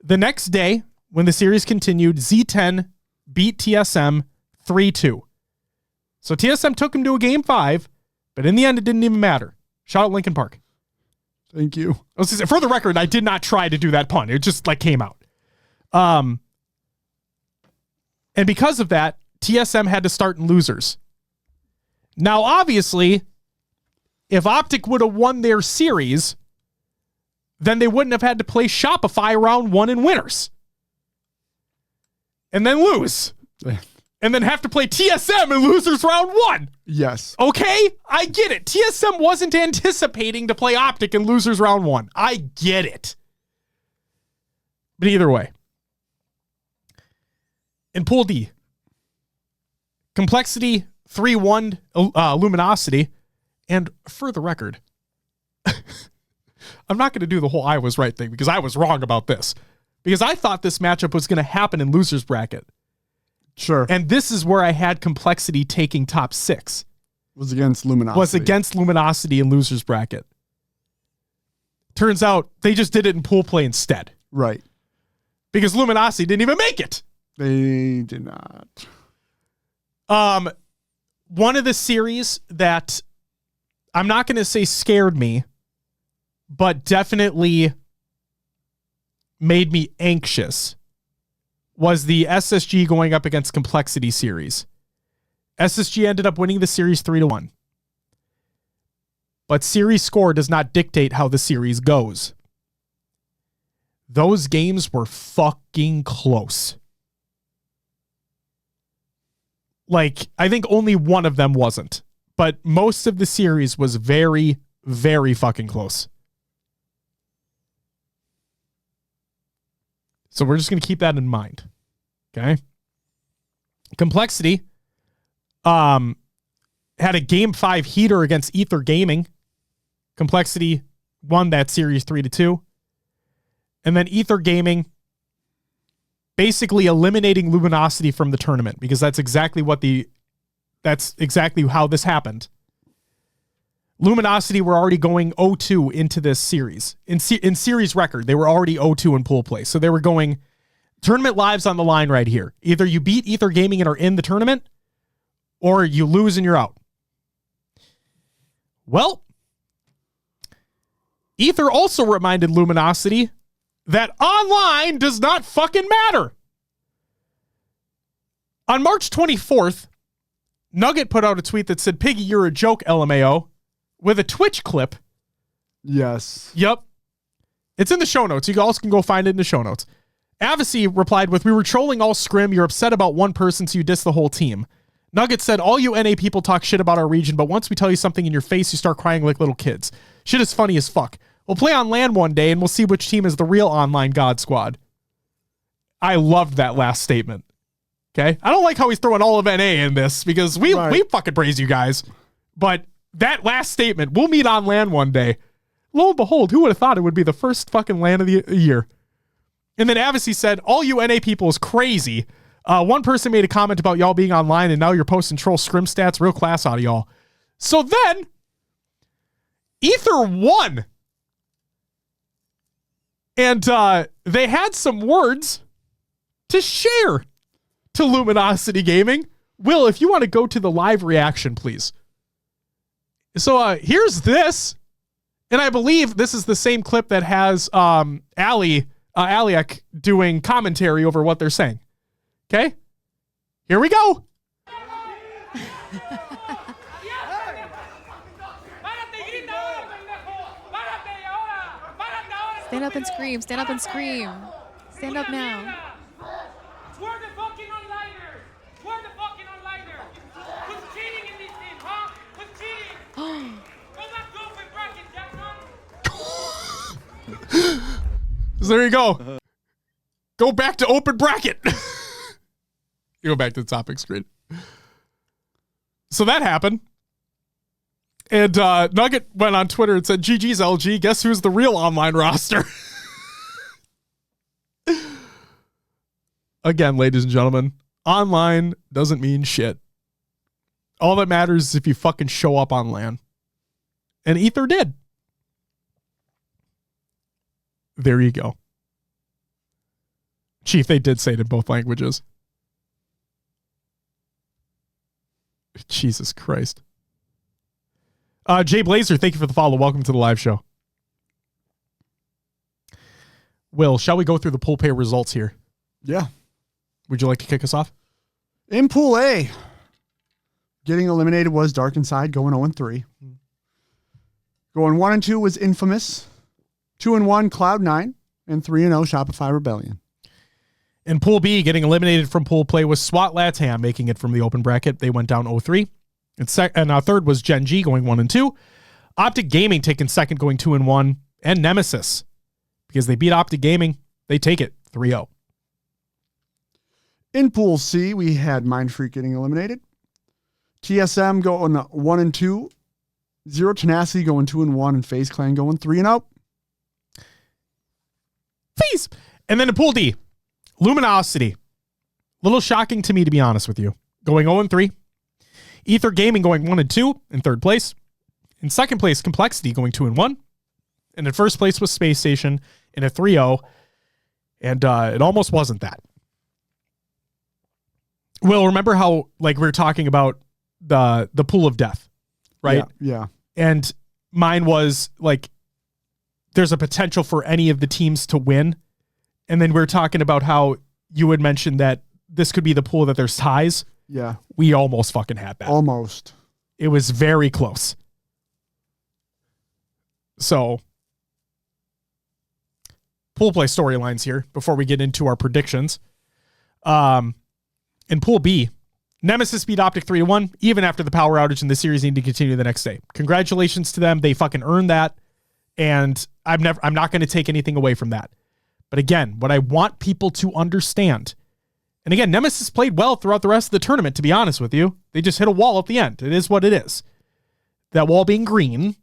The next day, when the series continued, Z10 beat TSM 3-2. So TSM took him to a game 5, but in the end, it didn't even matter. Shout out Lincoln Park. Thank you. For the record, I did not try to do that pun. It just like came out. And because of that, TSM had to start in losers. Now, obviously, if Optic would have won their series, then they wouldn't have had to play Shopify round 1 in winners. And then lose. And then have to play TSM in losers round 1. Yes. Okay? I get it. TSM wasn't anticipating to play Optic in losers round 1. I get it. But either way. In Pool D, Complexity 3-1 Luminosity. And for the record, I'm not going to do the whole I was right thing because I was wrong about this. Because I thought this matchup was going to happen in losers bracket. Sure. And this is where I had Complexity taking top 6. Was against Luminosity. Was against Luminosity in losers bracket. Turns out they just did it in pool play instead. Right. Because Luminosity didn't even make it. They did not. One of the series that I'm not going to say scared me, but definitely made me anxious was the SSG going up against Complexity series. SSG ended up winning the series 3-1. But series score does not dictate how the series goes. Those games were fucking close. Like, I think only one of them wasn't. But most of the series was very, very fucking close. So we're just going to keep that in mind. Okay? Complexity had a game 5 heater against Ether Gaming. Complexity won that series 3-2. And then Ether Gaming basically eliminating Luminosity from the tournament because that's exactly how this happened. Luminosity were already going 0-2 into this series. In series record, they were already 0-2 in pool play. So they were going tournament lives on the line right here. Either you beat Ether Gaming and are in the tournament, or you lose and you're out. Well, Ether also reminded Luminosity that online does not fucking matter. On March 24th, Nugget put out a tweet that said, "Piggy, you're a joke, LMAO," with a Twitch clip. Yes. Yep. It's in the show notes. You also can go find it in the show notes. Avicii replied with, "We were trolling all scrim. You're upset about one person, so you diss the whole team." Nugget said, "All you NA people talk shit about our region, but once we tell you something in your face, you start crying like little kids. Shit is funny as fuck. We'll play on LAN one day, and we'll see which team is the real online God Squad." I loved that last statement. Okay? I don't like how he's throwing all of NA in this, because we fucking praise you guys. But that last statement, "We'll meet on LAN one day." Lo and behold, who would have thought it would be the first fucking LAN of the year? And then Avicii said, "All you NA people is crazy. One person made a comment about y'all being online, and now you're posting troll scrim stats. Real class out of y'all." So then, Ether won. And they had some words to share to Luminosity Gaming. Will, if you want to go to the live reaction, please. So here's this. And I believe this is the same clip that has Aliak doing commentary over what they're saying. Okay? Here we go. Stand up and scream. Stand up and scream. Stand up now. We're the fucking onliners. We're the fucking onliners. Who's cheating in this team, huh? Who's cheating? Go back to open bracket, Jackson. So there you go. Go back to open bracket. You go back to the topic screen. So that happened. And Nugget went on Twitter and said, "GG's LG, guess who's the real online roster?" Again, ladies and gentlemen, online doesn't mean shit. All that matters is if you fucking show up on LAN. And Ether did. There you go. Chief, they did say it in both languages. Jesus Christ. Jay Blazer, thank you for the follow. Welcome to the live show. Will, shall we go through the pool pay results here? Yeah. Would you like to kick us off? In Pool A, getting eliminated was Dark Inside, going 0-3. Going 1-2 was Infamous. 2-1, Cloud9. And 3-0, Shopify Rebellion. In Pool B, getting eliminated from pool play was SWAT Latam, making it from the open bracket. They went down 0-3. And third was Gen G, going 1-2. Optic Gaming taking second, going 2-1. And Nemesis, because they beat Optic Gaming, they take it 3-0. In Pool C, we had Mind Freak getting eliminated. TSM going 1-2. Zero Tenacity going 2-1. And FaZe Clan going 3-0. FaZe! And then in Pool D, Luminosity. A little shocking to me, to be honest with you. Going 0-3. Ether Gaming going 1-2 in third place. In second place, Complexity going 2-1. And in first place was Space Station in a 3-0. And it almost wasn't that. Will, remember how we were talking about the pool of death, right? Yeah. And mine was there's a potential for any of the teams to win. And then we were talking about how you had mentioned that this could be the pool that there's ties. Yeah. We almost fucking had that. Almost. It was very close. So, pool play storylines here before we get into our predictions. In Pool B, Nemesis beat Optic 3-1, even after the power outage in the series needed to continue the next day. Congratulations to them. They fucking earned that. And I'm not going to take anything away from that. But again, what I want people to understand, and again, Nemesis played well throughout the rest of the tournament, to be honest with you. They just hit a wall at the end. It is what it is. That wall being green,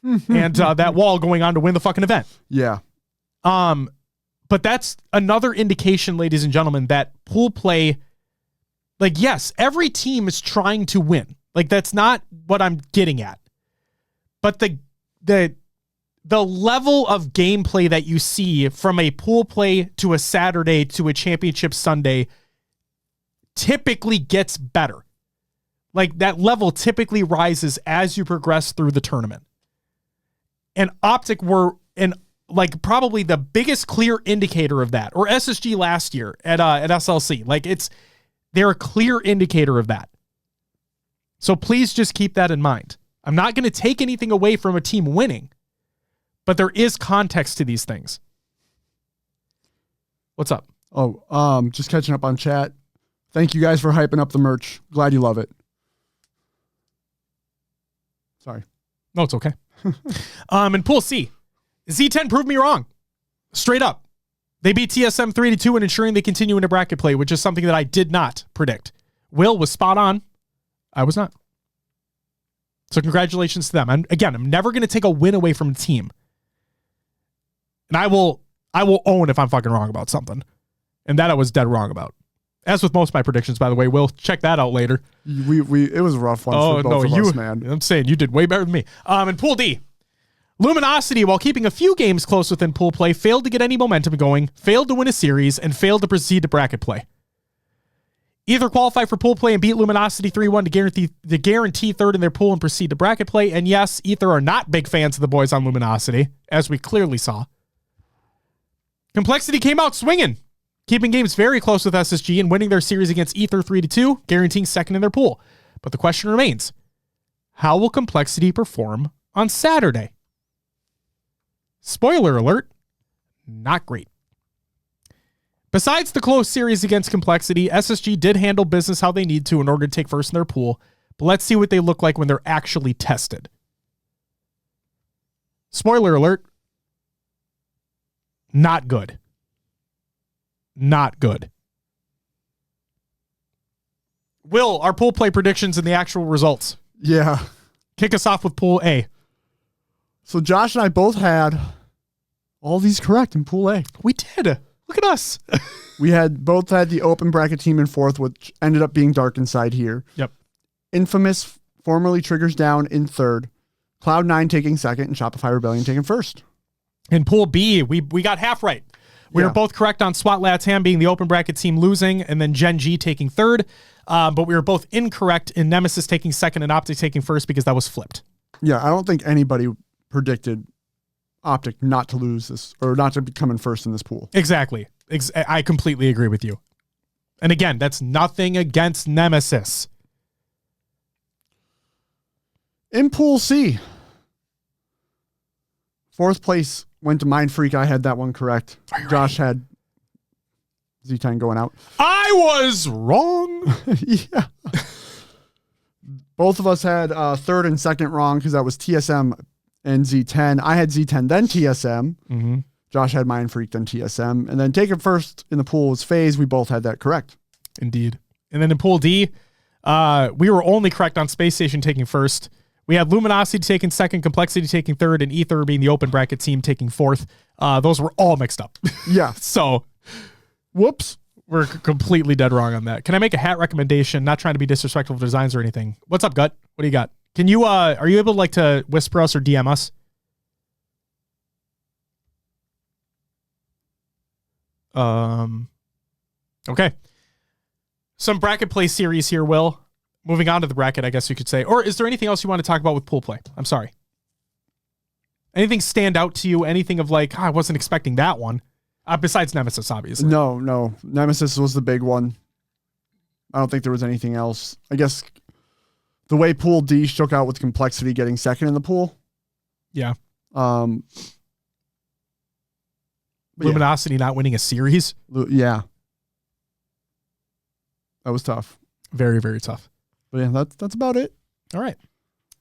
and that wall going on to win the fucking event. Yeah. But that's another indication, ladies and gentlemen, that pool play, yes, every team is trying to win. That's not what I'm getting at. but the level of gameplay that you see from a pool play to a Saturday to a championship Sunday typically gets better. Like that level typically rises as you progress through the tournament. And Optic were like probably the biggest clear indicator of that, or SSG last year at SLC. Like they're a clear indicator of that. So please just keep that in mind. I'm not going to take anything away from a team winning, but there is context to these things. What's up? Oh, just catching up on chat. Thank you guys for hyping up the merch. Glad you love it. Sorry. No, it's okay. In Pool C, Z10 proved me wrong. Straight up. They beat TSM 3-2 and ensuring they continue into bracket play, which is something that I did not predict. Will was spot on. I was not. So congratulations to them. I'm never going to take a win away from a team. And I will own if I'm fucking wrong about something. And that I was dead wrong about. As with most of my predictions, by the way. Will, check that out later. It was a rough one for both of us, man. I'm saying you did way better than me. In Pool D, Luminosity, while keeping a few games close within pool play, failed to get any momentum going, failed to win a series, and failed to proceed to bracket play. Either qualify for pool play and beat Luminosity 3-1 to guarantee third in their pool and proceed to bracket play. And yes, Ether are not big fans of the boys on Luminosity, as we clearly saw. Complexity came out swinging, keeping games very close with SSG and winning their series against Ether 3-2, guaranteeing second in their pool. But the question remains, how will Complexity perform on Saturday? Spoiler alert, not great. Besides the close series against Complexity, SSG did handle business how they need to in order to take first in their pool, but let's see what they look like when they're actually tested. Spoiler alert, not good. Not good. Will, our pool play predictions and the actual results. Yeah. Kick us off with Pool A. So Josh and I both had all these correct in Pool A. We did. Look at us. We both had the open bracket team in fourth, which ended up being Dark Inside here. Yep. Infamous, formerly Triggers Down in third. Cloud9 taking second, and Shopify Rebellion taking first. In Pool B, we got half right. We were both correct on SWAT Latam being the open bracket team losing, and then Gen G taking third. But we were both incorrect in Nemesis taking second and Optic taking first because that was flipped. Yeah, I don't think anybody predicted Optic not to lose this or not to be coming first in this pool. Exactly. I completely agree with you. And again, that's nothing against Nemesis. In Pool C, fourth place went to Mind Freak. I had that one correct. Josh had Z10 going out. I was wrong. Yeah. Both of us had third and second wrong because that was TSM and Z10. I had Z10, then TSM. Mm-hmm. Josh had Mind Freak, then TSM. And then taking first in the pool was FaZe. We both had that correct. Indeed. And then in Pool D, we were only correct on Space Station taking first. We had Luminosity taking second, Complexity taking third, and Ether being the open bracket team taking fourth. Those were all mixed up. Yeah. So, whoops. We're completely dead wrong on that. Can I make a hat recommendation? Not trying to be disrespectful of designs or anything. What's up, Gut? What do you got? Can you, are you able to to whisper us or DM us? Okay. Some bracket play series here, Will. Moving on to the bracket, I guess you could say. Or is there anything else you want to talk about with pool play? I'm sorry. Anything stand out to you? Anything of I wasn't expecting that one. Besides Nemesis, obviously. No. Nemesis was the big one. I don't think there was anything else. I guess the way Pool D shook out with Complexity getting second in the pool. Yeah. Luminosity not winning a series. Yeah. That was tough. Very, very tough. But yeah, that's about it. All right.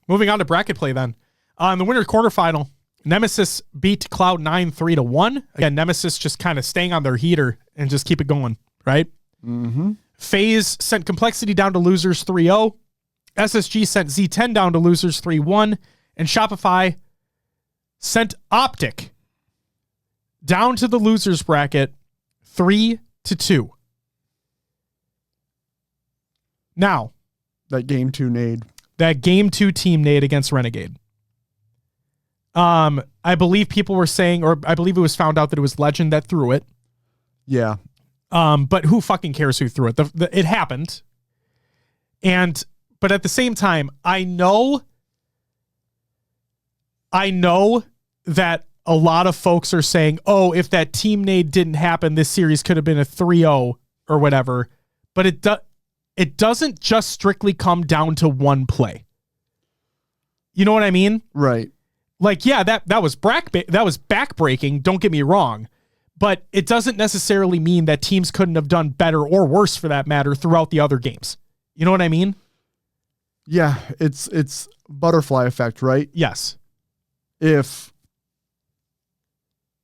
Moving on to bracket play then. In the winner's quarterfinal, Nemesis beat Cloud9 3-1. Again, Nemesis just kind of staying on their heater and just keep it going, right? Mm-hmm. FaZe sent Complexity down to losers 3-0. SSG sent Z10 down to losers 3-1. And Shopify sent Optic down to the losers bracket 3-2. Now, that game 2 nade team nade against Renegade. I believe people were saying, or I believe it was found out that it was Legend that threw it. Yeah. But who fucking cares who threw it? It happened. But at the same time, I know that a lot of folks are saying, oh, if that team nade didn't happen, this series could have been a 3-0 or whatever. But it doesn't just strictly come down to one play. You know what I mean? Right. Like, yeah, that was backbreaking. Don't get me wrong. But it doesn't necessarily mean that teams couldn't have done better or worse, for that matter, throughout the other games. You know what I mean? Yeah, it's butterfly effect, right? Yes. If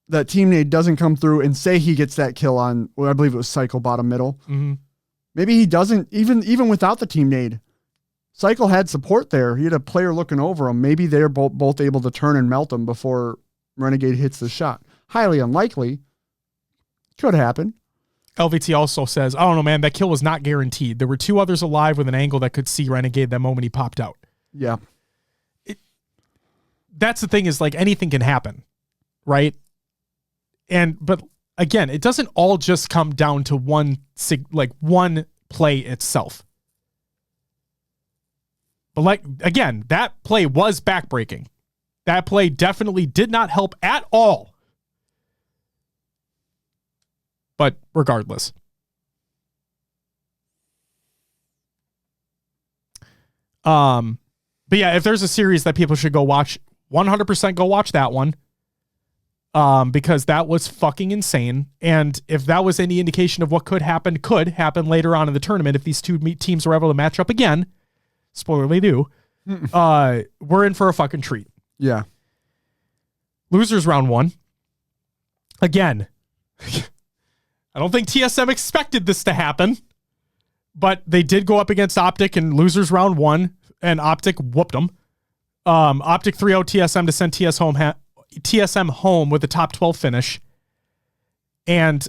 that team nade doesn't come through and say he gets that kill on, well, I believe it was Cycle bottom middle. Mm-hmm. Maybe he doesn't, even without the team nade. Cycle had support there. He had a player looking over him. Maybe they're both able to turn and melt him before Renegade hits the shot. Highly unlikely. Could happen. LVT also says, I don't know, man, that kill was not guaranteed. There were 2 others alive with an angle that could see Renegade that moment he popped out. Yeah. That's the thing, is like anything can happen, right? But again, it doesn't all just come down to one play itself. But like, again, that play was backbreaking. That play definitely did not help at all. But regardless. But yeah, if there's a series that people should go watch, 100% go watch that one. Because that was fucking insane. And if that was any indication of what could happen later on in the tournament, if these two teams were able to match up again, spoiler, they do, we're in for a fucking treat. Yeah. Losers round 1. Again, I don't think TSM expected this to happen, but they did go up against Optic in losers round 1, and Optic whooped them. Optic 3-0 TSM to send TSM home with a top 12 finish. And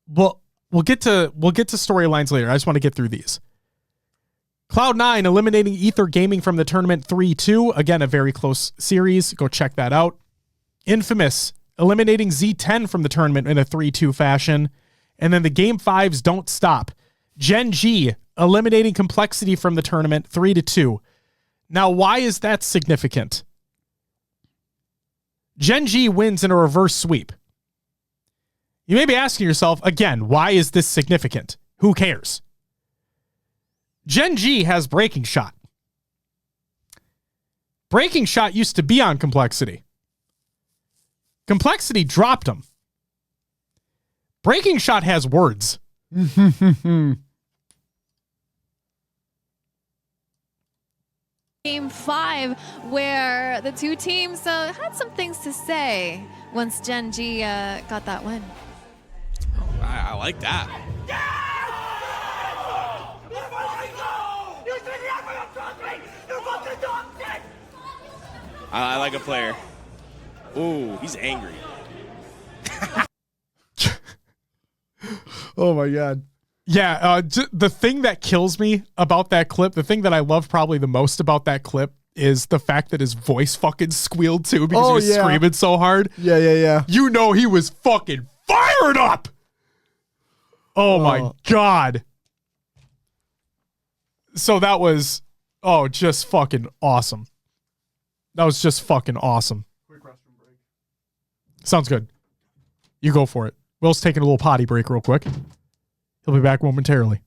we'll get to storylines later. I just want to get through these. Cloud9 eliminating Ether Gaming from the tournament 3-2. Again, a very close series. Go check that out. Infamous eliminating Z10 from the tournament in a 3-2 fashion. And then the Game 5s don't stop. Gen G eliminating Complexity from the tournament 3-2. Now, why is that significant? Gen G wins in a reverse sweep. You may be asking yourself, again, why is this significant? Who cares? Gen G has Breaking Shot. Breaking Shot used to be on Complexity. Complexity dropped him. Breaking Shot has words. Game 5, where the two teams had some things to say once Gen G got that win. I like that. I like a player. Ooh, he's angry. Oh my God. Yeah, the thing that kills me about that clip, the thing that I love probably the most about that clip, is the fact that his voice fucking squealed too because he was screaming so hard. Yeah. You know he was fucking fired up. Oh my God. So that was, just fucking awesome. That was just fucking awesome. Quick restroom break. Sounds good. You go for it. Will's taking a little potty break real quick. He'll be back momentarily.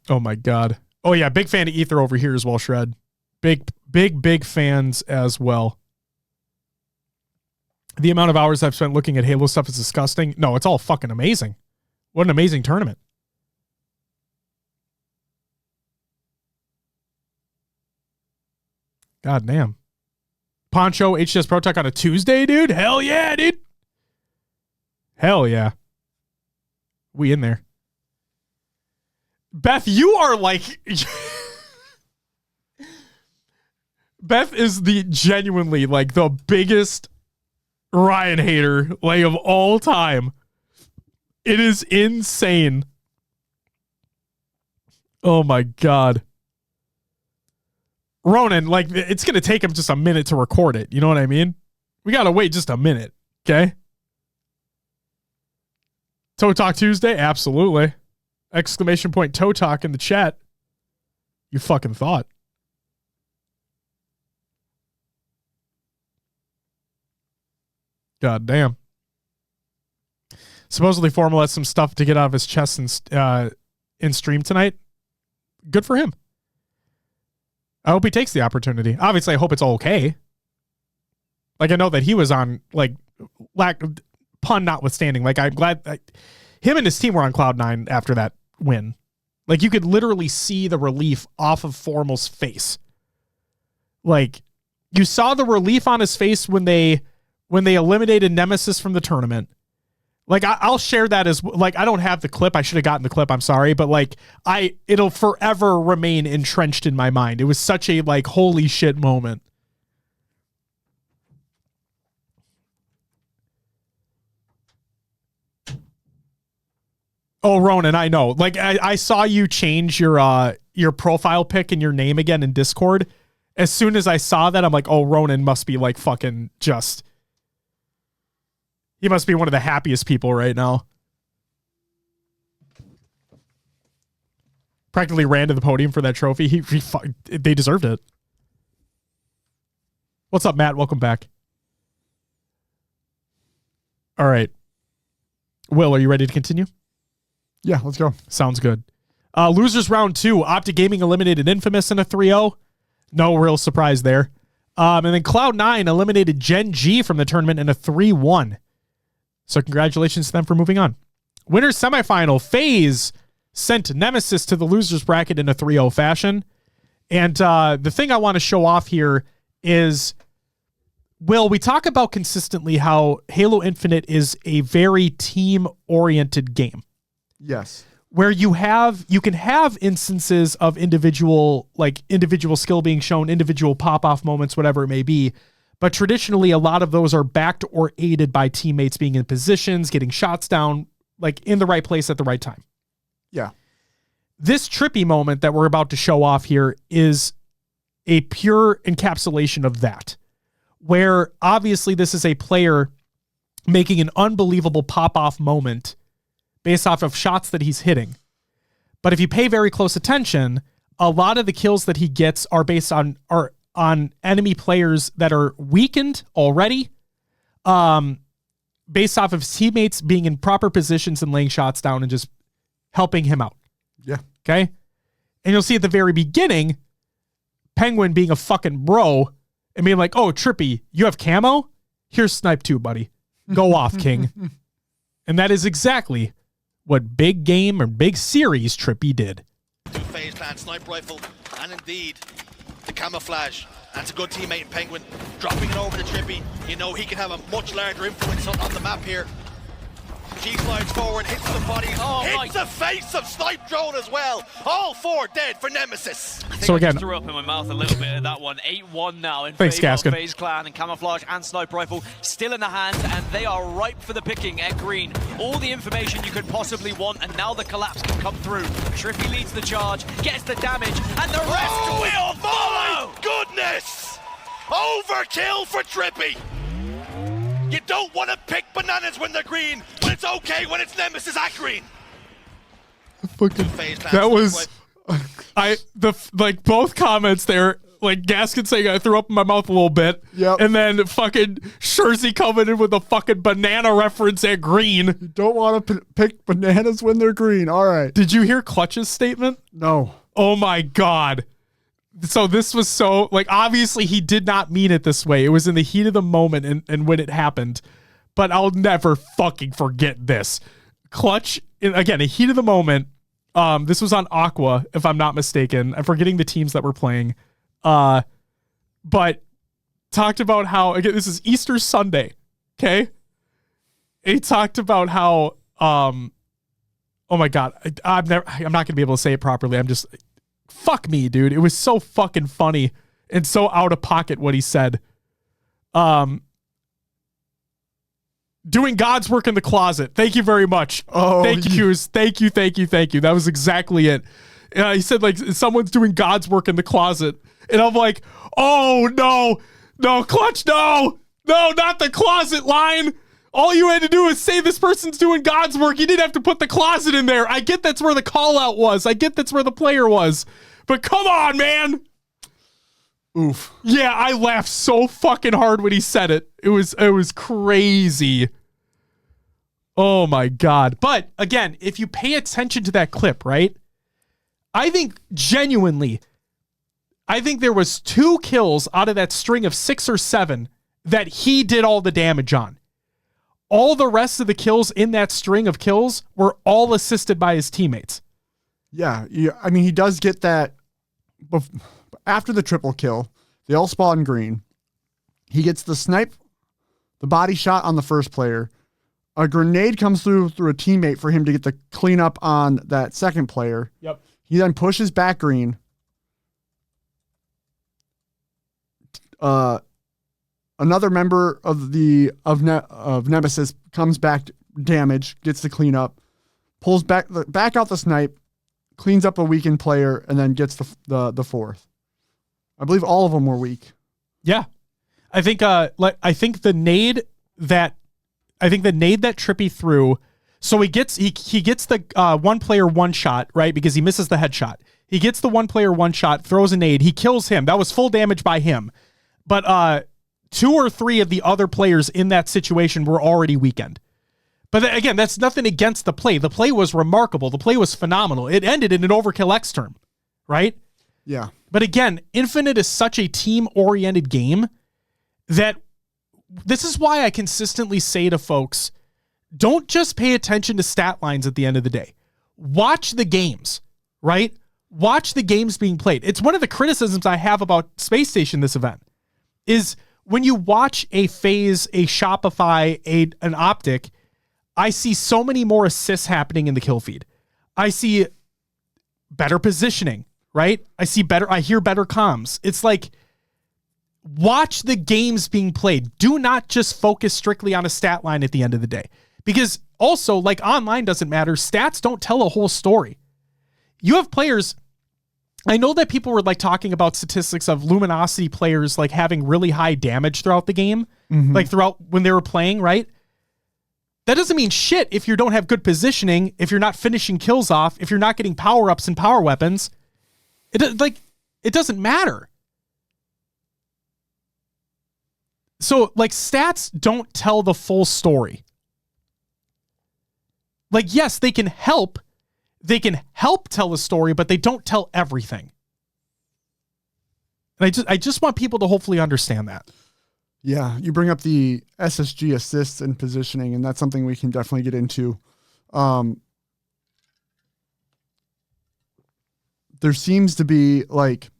Oh my God. Oh yeah, big fan of Ether over here as well, Shred. Big fans as well. The amount of hours I've spent looking at Halo stuff is disgusting. No, it's all fucking amazing. What an amazing tournament. God damn. Poncho, HCS Pro Talk on a Tuesday, dude? Hell yeah, dude. Hell yeah. We in there. Beth, you are like... Beth is genuinely like the biggest Ryan hater like of all time. It is insane. Oh my God. Ronan, like, it's going to take him just a minute to record it. You know what I mean? We got to wait just a minute. Okay. Toe Talk Tuesday? Absolutely. Exclamation point Toe Talk in the chat. You fucking thought. God damn. Supposedly Formal has some stuff to get out of his chest in stream tonight. Good for him. I hope he takes the opportunity. Obviously, I hope it's all okay. Like, I know that he was on, like, pun notwithstanding. Like, I'm glad him and his team were on cloud nine after that win. Like, you could literally see the relief off of Formal's face. Like, you saw the relief on his face when they eliminated Nemesis from the tournament. Like, I'll share that as, like, I don't have the clip. I should have gotten the clip. I'm sorry. But, like, it'll forever remain entrenched in my mind. It was such a, like, holy shit moment. Oh, Ronan, I know. Like, I saw you change your profile pic and your name again in Discord. As soon as I saw that, I'm like, oh, Ronan must be, like, fucking just... He must be one of the happiest people right now. Practically ran to the podium for that trophy. They deserved it. What's up, Matt? Welcome back. All right. Will, are you ready to continue? Yeah, let's go. Sounds good. Losers round 2. Optic Gaming eliminated Infamous in a 3-0. No real surprise there. And then Cloud9 eliminated Gen G from the tournament in a 3-1. So congratulations to them for moving on. Winners semifinal. FaZe sent Nemesis to the losers bracket in a 3-0 fashion. And the thing I want to show off here is, Will, we talk about consistently how Halo Infinite is a very team-oriented game. Yes. Where you can have instances of individual skill being shown, individual pop-off moments, whatever it may be. But traditionally, a lot of those are backed or aided by teammates being in positions, getting shots down, like in the right place at the right time. Yeah. This trippy moment that we're about to show off here is a pure encapsulation of that, where obviously this is a player making an unbelievable pop-off moment based off of shots that he's hitting. But if you pay very close attention, a lot of the kills that he gets are based on enemy players that are weakened already, based off of his teammates being in proper positions and laying shots down and just helping him out. Yeah. Okay? And you'll see at the very beginning, Penguin being a fucking bro and being like, oh, Trippy, you have camo? Here's Snipe 2, buddy. Go off, King. And that is exactly what big game or big series Trippy did. Two phase plan, snipe rifle, and indeed the camouflage. That's a good teammate in Penguin. Dropping it over to Trippy. You know he can have a much larger influence on the map here. G slides forward, hits the body, hits the face of Snipe Drone as well. All 4 dead for Nemesis. So again, I threw up in my mouth a little bit of that one. 8-1 now in thanks, favor of Gaskin. FaZe Clan, and Camouflage and Snipe Rifle still in the hands, and they are ripe for the picking at green. All the information you could possibly want, and now the collapse can come through. Trippy leads the charge, gets the damage, and the rest will follow! My goodness! Overkill for Trippy! You don't want to pick bananas when they're green, but it's okay when it's Nemesis at green. That was both comments there, like Gaskin saying I threw up in my mouth a little bit. Yep. And then fucking Schurzy coming in with a fucking banana reference at green. You don't want to pick bananas when they're green. All right. Did you hear Clutch's statement? No. Oh my God. So this was so, like, obviously he did not mean it this way. It was in the heat of the moment and when it happened. But I'll never fucking forget this. Clutch, again, a heat of the moment. This was on Aqua, if I'm not mistaken. I'm forgetting the teams that were playing. But talked about how, again, this is Easter Sunday. Okay. He talked about how, oh my God, I'm not going to be able to say it properly. Fuck me, dude. It was so fucking funny and so out of pocket what he said. Doing God's work in the closet. Thank you very much. Oh, thank you, Hughes. Thank you. That was exactly it. He said like someone's doing God's work in the closet, and I'm like, oh no, Clutch, no, not the closet line. All you had to do is say this person's doing God's work. You didn't have to put the closet in there. I get that's where the call out was. I get that's where the player was. But come on, man. Oof. Yeah, I laughed so fucking hard when he said it. It was crazy. Oh my God. But again, if you pay attention to that clip, right? I think genuinely, there was 2 kills out of that string of 6 or 7 that he did all the damage on. All the rest of the kills in that string of kills were all assisted by his teammates. Yeah. I mean, he does get that after the triple kill. They all spawn green. He gets the snipe, the body shot on the first player. A grenade comes through a teammate for him to get the cleanup on that second player. Yep. He then pushes back green. Another member of Nemesis comes back, damage, gets the cleanup, pulls back out the snipe, cleans up a weakened player, and then gets the fourth. I believe all of them were weak. Yeah, I think the nade that Trippy threw. So he gets the 1 player 1 shot, right? Because he misses the headshot. He gets the 1 player 1 shot, throws a nade. He kills him. That was full damage by him. But 2 or 3 of the other players in that situation were already weakened. But again, that's nothing against the play. The play was remarkable. The play was phenomenal. It ended in an overkill X term, right? Yeah. But again, Infinite is such a team-oriented game that this is why I consistently say to folks, don't just pay attention to stat lines at the end of the day. Watch the games, right? Watch the games being played. It's one of the criticisms I have about Space Station this event is when you watch a FaZe, a Shopify, an Optic, I see so many more assists happening in the kill feed. I see better positioning, right? I hear better comms. It's like, watch the games being played. Do not just focus strictly on a stat line at the end of the day. Because also, like, online doesn't matter. Stats don't tell a whole story. You have players... I know that people were like talking about statistics of Luminosity players like having really high damage throughout the game, like throughout when they were playing, right? That doesn't mean shit if you don't have good positioning, if you're not finishing kills off, if you're not getting power-ups and power weapons. It doesn't matter. So, like, stats don't tell the full story. Like, yes, they can help. They can help tell a story, but they don't tell everything. And I just want people to hopefully understand that. Yeah, you bring up the SSG assists and positioning, and that's something we can definitely get into. There seems to be like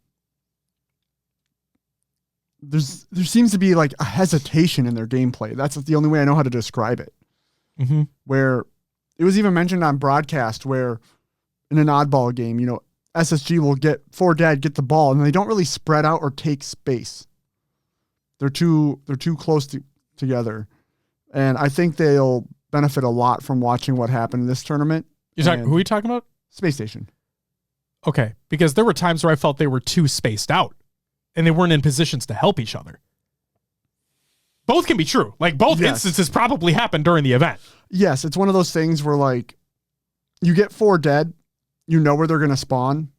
there seems to be like a hesitation in their gameplay. That's the only way I know how to describe it. Mm-hmm. Where it was even mentioned on broadcast where in an oddball game, SSG will get 4 dead, get the ball, and they don't really spread out or take space. They're too close together. And I think they'll benefit a lot from watching what happened in this tournament. Who are you talking about? Space Station. Okay, because there were times where I felt they were too spaced out and they weren't in positions to help each other. Both can be true. Like, both instances probably happened during the event. Yes, it's one of those things where, like, you get 4 dead, you know where they're going to spawn,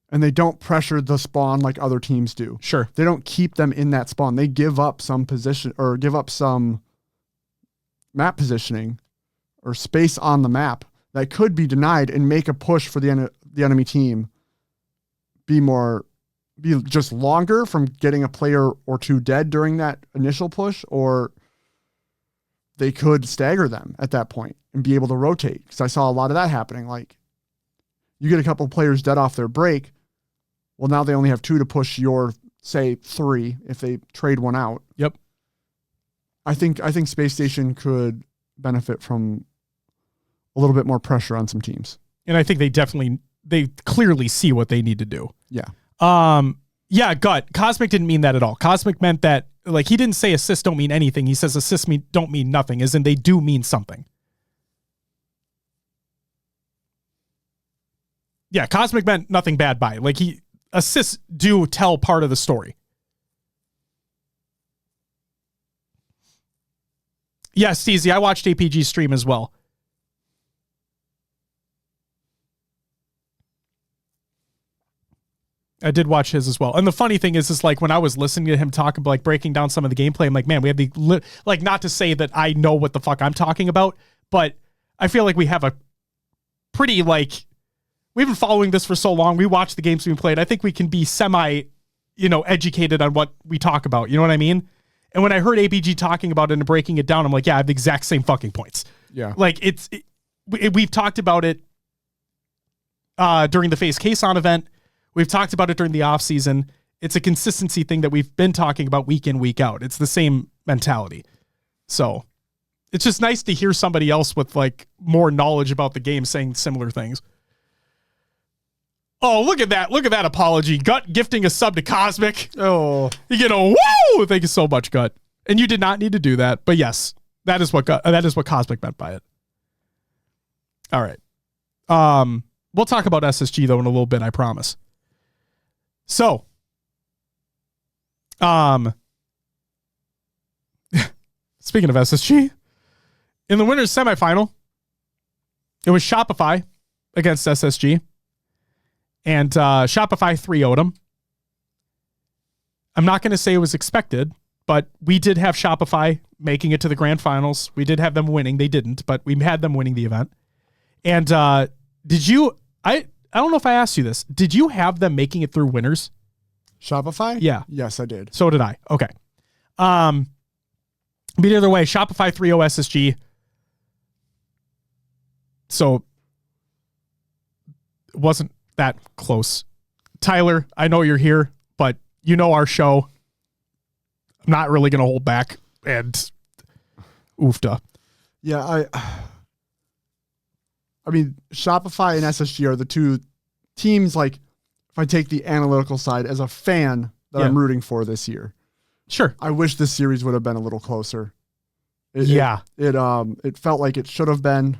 and they don't pressure the spawn like other teams do. Sure. They don't keep them in that spawn. They give up some position or give up some map positioning or space on the map that could be denied and make a push for the enemy team be just longer from getting a player or 2 dead during that initial push, or they could stagger them at that point and be able to rotate. Because I saw a lot of that happening. Like, you get a couple players dead off their break. Well, now they only have 2 to push your, say, 3 if they trade 1 out. Yep. I think Space Station could benefit from a little bit more pressure on some teams. And I think they clearly see what they need to do. Yeah. Yeah, Gut. Cosmic didn't mean that at all. Cosmic meant that, like, he didn't say assists don't mean anything. He says assists don't mean nothing, as in they do mean something. Yeah, Cosmic meant nothing bad by it. Like, assists do tell part of the story. Yeah, Steezy, I watched APG stream as well. I did watch his as well. And the funny thing is like when I was listening to him talk about like breaking down some of the gameplay, I'm like, man, we have the, like, not to say that I know what the fuck I'm talking about, but I feel like we have a pretty, like, we've been following this for so long. We watch the games we played. I think we can be semi, educated on what we talk about. You know what I mean? And when I heard APG talking about it and breaking it down, I'm like, yeah, I have the exact same fucking points. Yeah. Like we've talked about it during the FaZe Kason event. We've talked about it during the off season. It's a consistency thing that we've been talking about week in, week out. It's the same mentality. So it's just nice to hear somebody else with like more knowledge about the game saying similar things. Oh, look at that. Look at that apology. Gut gifting a sub to Cosmic. Oh, You get a woo! Thank you so much, Gut. And you did not need to do that. But yes, that is what Cosmic meant by it. All right. We'll talk about SSG though in a little bit, I promise. So, speaking of SSG, in the winners semifinal, it was Shopify against SSG, and Shopify 3-0'd them. I'm not going to say it was expected, but we did have Shopify making it to the grand finals. We did have them winning. They didn't, but we had them winning the event. And did you? I don't know if I asked you this. Did you have them making it through winners? Shopify? Yeah. Yes, I did. So did I. Okay. But either way, Shopify 3-0 SSG. So it wasn't that close. Tyler, I know you're here, but you know our show. I'm not really going to hold back. And oofda. Yeah, I mean, Shopify and SSG are the two teams, like, if I take the analytical side as a fan that I'm rooting for this year. Sure. I wish this series would have been a little closer. It felt like it should have been,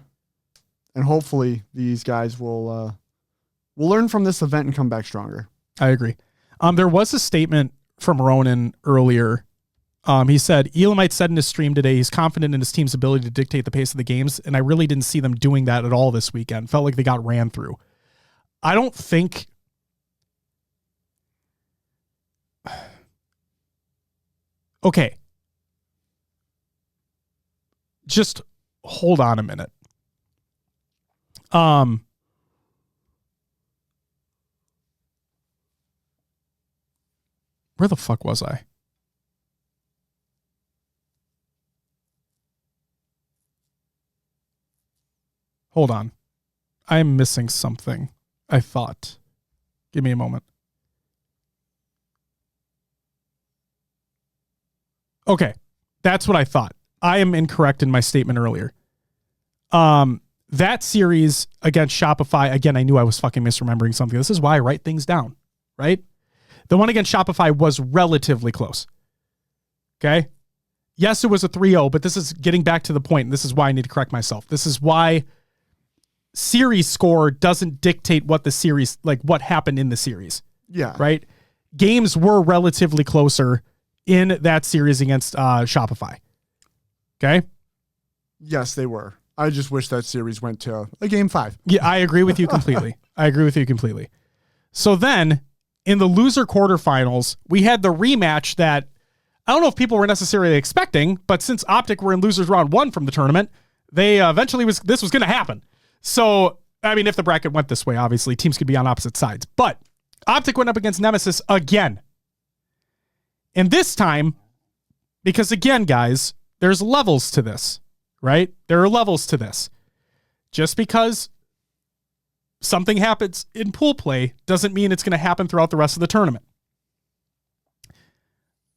and hopefully these guys will learn from this event and come back stronger. I agree. There was a statement from Ronan earlier. He said, Elamite said in his stream today, he's confident in his team's ability to dictate the pace of the games, and I really didn't see them doing that at all this weekend. Felt like they got ran through. I don't think... Okay. Just hold on a minute. Where the fuck was I? Hold on. I'm missing something, I thought. Give me a moment. Okay. That's what I thought. I am incorrect in my statement earlier. That series against Shopify, again, I knew I was fucking misremembering something. This is why I write things down, right? The one against Shopify was relatively close. Okay? Yes, it was a 3-0, but this is getting back to the point, and this is why I need to correct myself. This is why series score doesn't dictate what the series, like what happened in the series. Yeah. Right? Games were relatively closer in that series against Shopify. Okay? Yes, they were. I just wish that series went to a game 5. Yeah, I agree with you completely. So then, in the loser quarterfinals, we had the rematch that I don't know if people were necessarily expecting, but since Optic were in losers round 1 from the tournament, they eventually this was going to happen. So, I mean, if the bracket went this way, obviously, teams could be on opposite sides. But Optic went up against Nemesis again. And this time, because again, guys, there's levels to this, right? There are levels to this. Just because something happens in pool play doesn't mean it's going to happen throughout the rest of the tournament.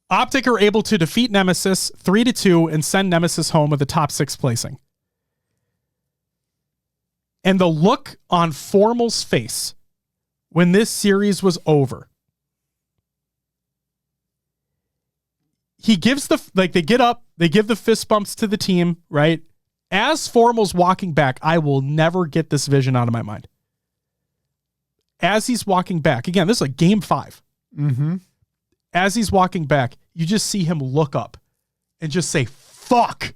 Optic are able to defeat Nemesis 3-2 and send Nemesis home with a top 6 placing. And the look on Formal's face when this series was over, he gives they get up, they give the fist bumps to the team, right? As Formal's walking back, I will never get this vision out of my mind. as he's walking back, again, this is like game 5. Mm-hmm. As he's walking back, you just see him look up and just say, fuck.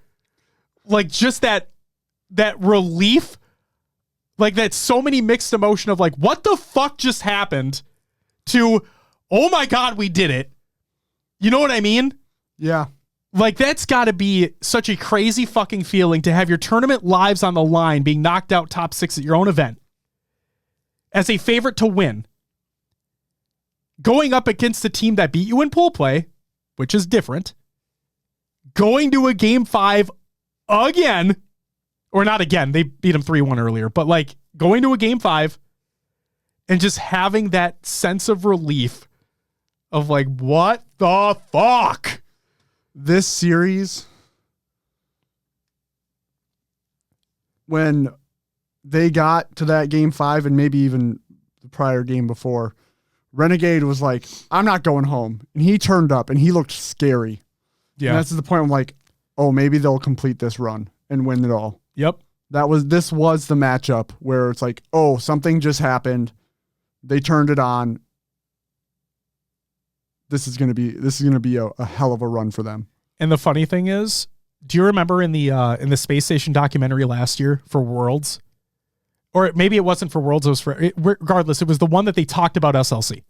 Like just that relief, like that so many mixed emotion of like, what the fuck just happened to, oh my God, we did it. You know what I mean? Yeah. Like that's got to be such a crazy fucking feeling to have your tournament lives on the line, being knocked out top 6 at your own event as a favorite to win, going up against a team that beat you in pool play, which is different, going to a game 5 again, or not again, they beat them 3-1 earlier, but like going to a game 5 and just having that sense of relief of like, what the fuck? This series, when they got to that game 5 and maybe even the prior game before, Renegade was like, I'm not going home. And he turned up and he looked scary. Yeah. And that's the point I'm like, oh, maybe they'll complete this run and win it all. Yep. This was the matchup where it's like, oh, something just happened. They turned it on. This is going to be a hell of a run for them. And the funny thing is, do you remember in the space station documentary last year for Worlds, or maybe it wasn't for Worlds, it was for, regardless, it was the one that they talked about SLC.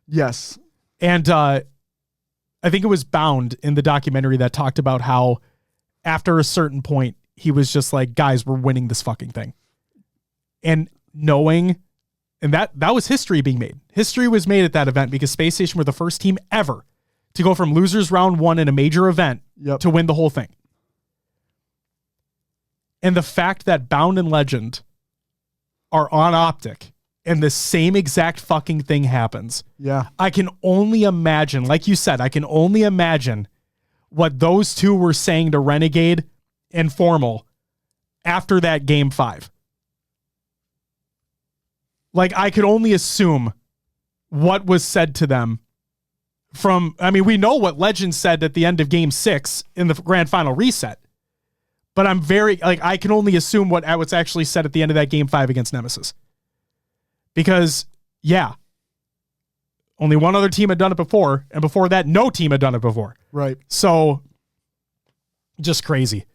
Yes. And I think it was Bound in the documentary that talked about how after a certain point, he was just like, guys, we're winning this fucking thing. And knowing, and that was history being made. History was made at that event because Space Station were the first team ever to go from losers round 1 in a major event to win the whole thing. And the fact that Bound and Legend are on Optic and the same exact fucking thing happens. Yeah. I can only imagine, like you said, I can only imagine what those two were saying to Renegade and Formal after that game 5. Like, I could only assume what was said to them we know what Legend said at the end of game 6 in the grand final reset, but I can only assume what's actually said at the end of that game 5 against Nemesis. Because, yeah, only one other team had done it before, and before that, no team had done it before. Right. So, just crazy.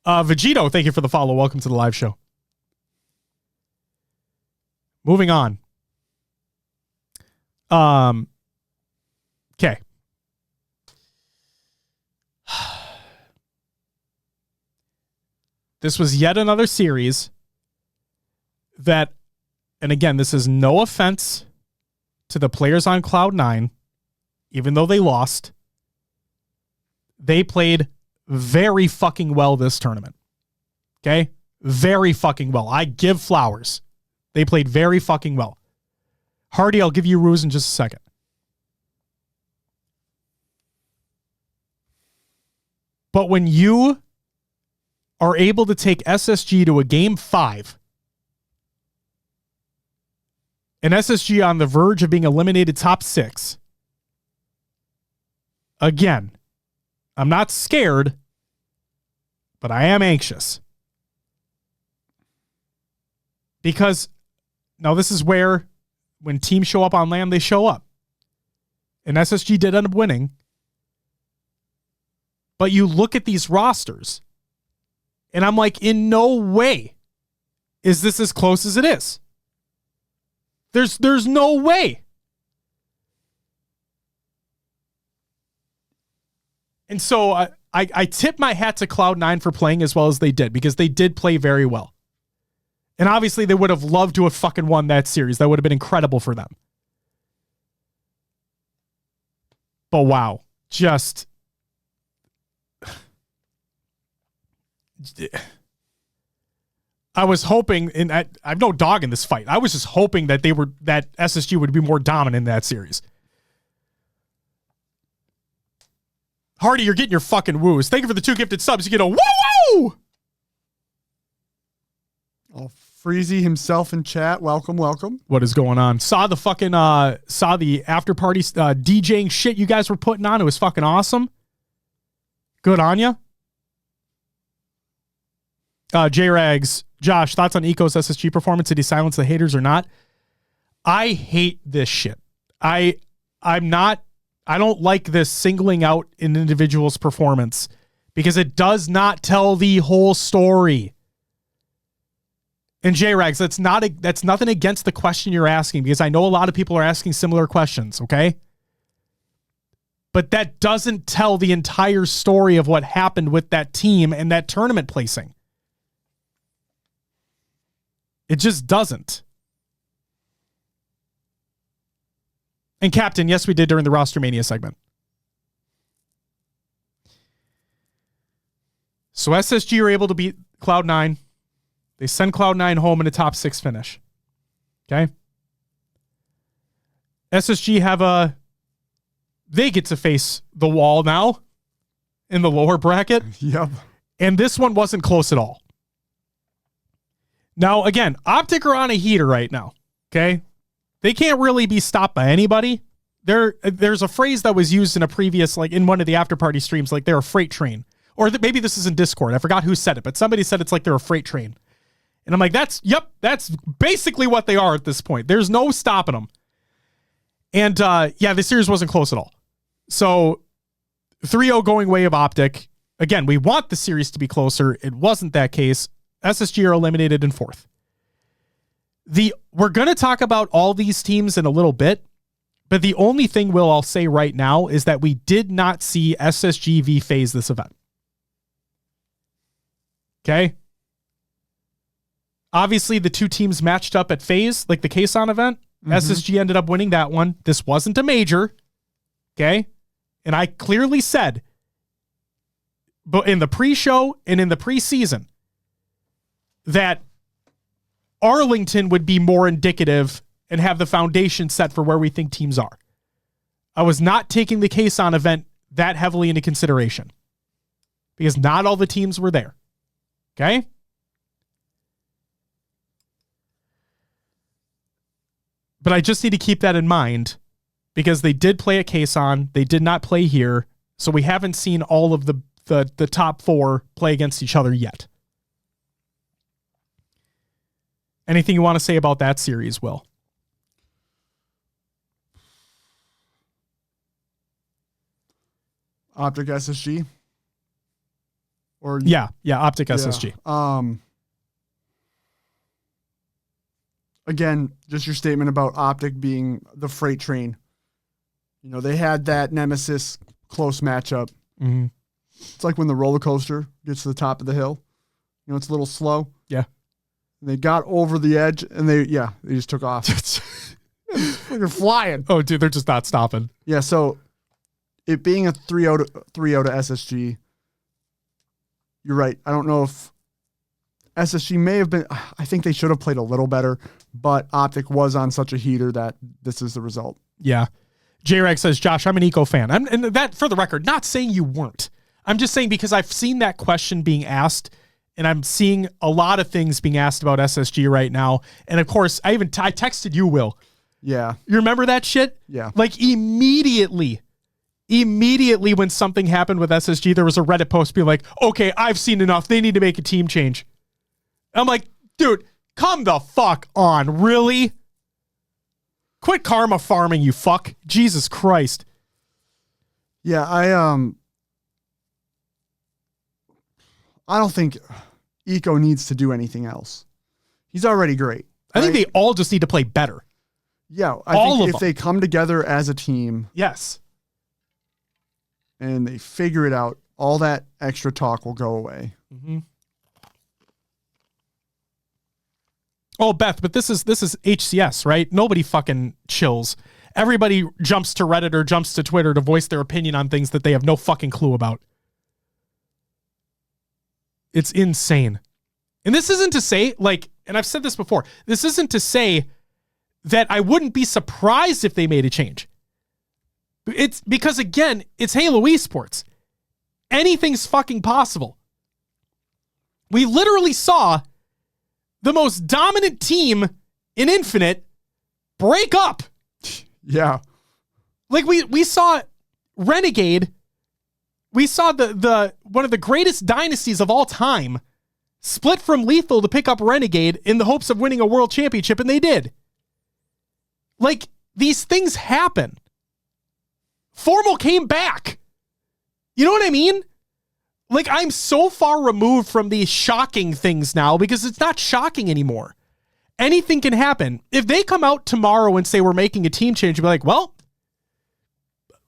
Vegito, thank you for the follow. Welcome to the live show. Moving on. Okay. This was yet another series that, and again, this is no offense to the players on Cloud9, even though they lost. They played very fucking well this tournament. Okay? Very fucking well. I give flowers. They played very fucking well. Hardy, I'll give you Ruse in just a second. But when you are able to take SSG to a game 5, and SSG on the verge of being eliminated top 6, again, I'm not scared, but I am anxious. Because now this is where when teams show up on LAN, they show up. And SSG did end up winning. But you look at these rosters, and I'm like, in no way is this as close as it is. There's no way. And so I tip my hat to Cloud9 for playing as well as they did, because they did play very well. And obviously they would have loved to have fucking won that series. That would have been incredible for them. But wow, just... I was hoping, and I've no dog in this fight. I was just hoping that that SSG would be more dominant in that series. Hardy, you're getting your fucking woos. Thank you for the 2 gifted subs. You get a woo-woo! Oh, Freezy himself in chat. Welcome, welcome. What is going on? Saw the after party DJing shit you guys were putting on. It was fucking awesome. Good on ya. J-Rags, Josh, thoughts on Eco's SSG performance? Did he silence the haters or not? I hate this shit. I don't like this singling out an individual's performance because it does not tell the whole story. And J-Rags, that's nothing against the question you're asking, because I know a lot of people are asking similar questions, okay? But that doesn't tell the entire story of what happened with that team and that tournament placing. It just doesn't. And Captain, yes, we did during the Rostermania segment. So SSG are able to beat Cloud9. They send Cloud9 home in a top 6 finish. Okay? SSG they get to face the wall now in the lower bracket. Yep. And this one wasn't close at all. Now, again, Optic are on a heater right now. Okay? They can't really be stopped by anybody. There's a phrase that was used in a previous, like in one of the after party streams, like they're a freight train. Or maybe this is in Discord. I forgot who said it, but somebody said it's like they're a freight train. And I'm like, that's basically what they are at this point. There's no stopping them. And the series wasn't close at all. So 3-0 going way of Optic. Again, we want the series to be closer. It wasn't that case. SSG are eliminated in 4th. We're going to talk about all these teams in a little bit, but the only thing I'll say right now is that we did not see SSG v FaZe this event. Okay? Obviously, the two teams matched up at FaZe, like the Kason event. Mm-hmm. SSG ended up winning that one. This wasn't a major. Okay? And I clearly said, but in the pre-show and in the preseason, that Arlington would be more indicative and have the foundation set for where we think teams are. I was not taking the Kason event that heavily into consideration because not all the teams were there. Okay? But I just need to keep that in mind because they did play at Kason. They did not play here. So we haven't seen all of the top 4 play against each other yet. Anything you want to say about that series, Will? Optic SSG? Or Yeah, Optic SSG. Again, just your statement about Optic being the freight train. You know, they had that nemesis close matchup. Mm-hmm. It's like when the roller coaster gets to the top of the hill. You know, it's a little slow. Yeah. And they got over the edge, and they just took off. They're flying. Oh, dude, they're just not stopping. Yeah, so it being a 3-0 to SSG, you're right. I don't know if SSG may have been, I think they should have played a little better, but Optic was on such a heater that this is the result. Yeah. J-Rag says, Josh, I'm an Eco fan. And that, for the record, not saying you weren't. I'm just saying because I've seen that question being asked, and I'm seeing a lot of things being asked about SSG right now. And of course, I texted you, Will. Yeah. You remember that shit? Yeah. Like immediately when something happened with SSG, there was a Reddit post being like, okay, I've seen enough. They need to make a team change. I'm like, dude, come the fuck on. Really? Quit karma farming, you fuck. Jesus Christ. Yeah, I don't think Eco needs to do anything else. He's already great. I think they all just need to play better. Yeah, I think if they come together as a team. Yes. And they figure it out, all that extra talk will go away. Mm-hmm. Oh, Beth, but this is HCS, right? Nobody fucking chills. Everybody jumps to Reddit or jumps to Twitter to voice their opinion on things that they have no fucking clue about. It's insane. And this isn't to say, like, and I've said this before, this isn't to say that I wouldn't be surprised if they made a change. It's because, again, it's Halo Esports. Anything's fucking possible. We literally saw the most dominant team in Infinite break up. Yeah. Like we saw Renegade. We saw the one of the greatest dynasties of all time split from Lethal to pick up Renegade in the hopes of winning a world championship, and they did. Like, these things happen. Formal came back. You know what I mean? Like, I'm so far removed from these shocking things now because it's not shocking anymore. Anything can happen. If they come out tomorrow and say we're making a team change, you'll be like, well,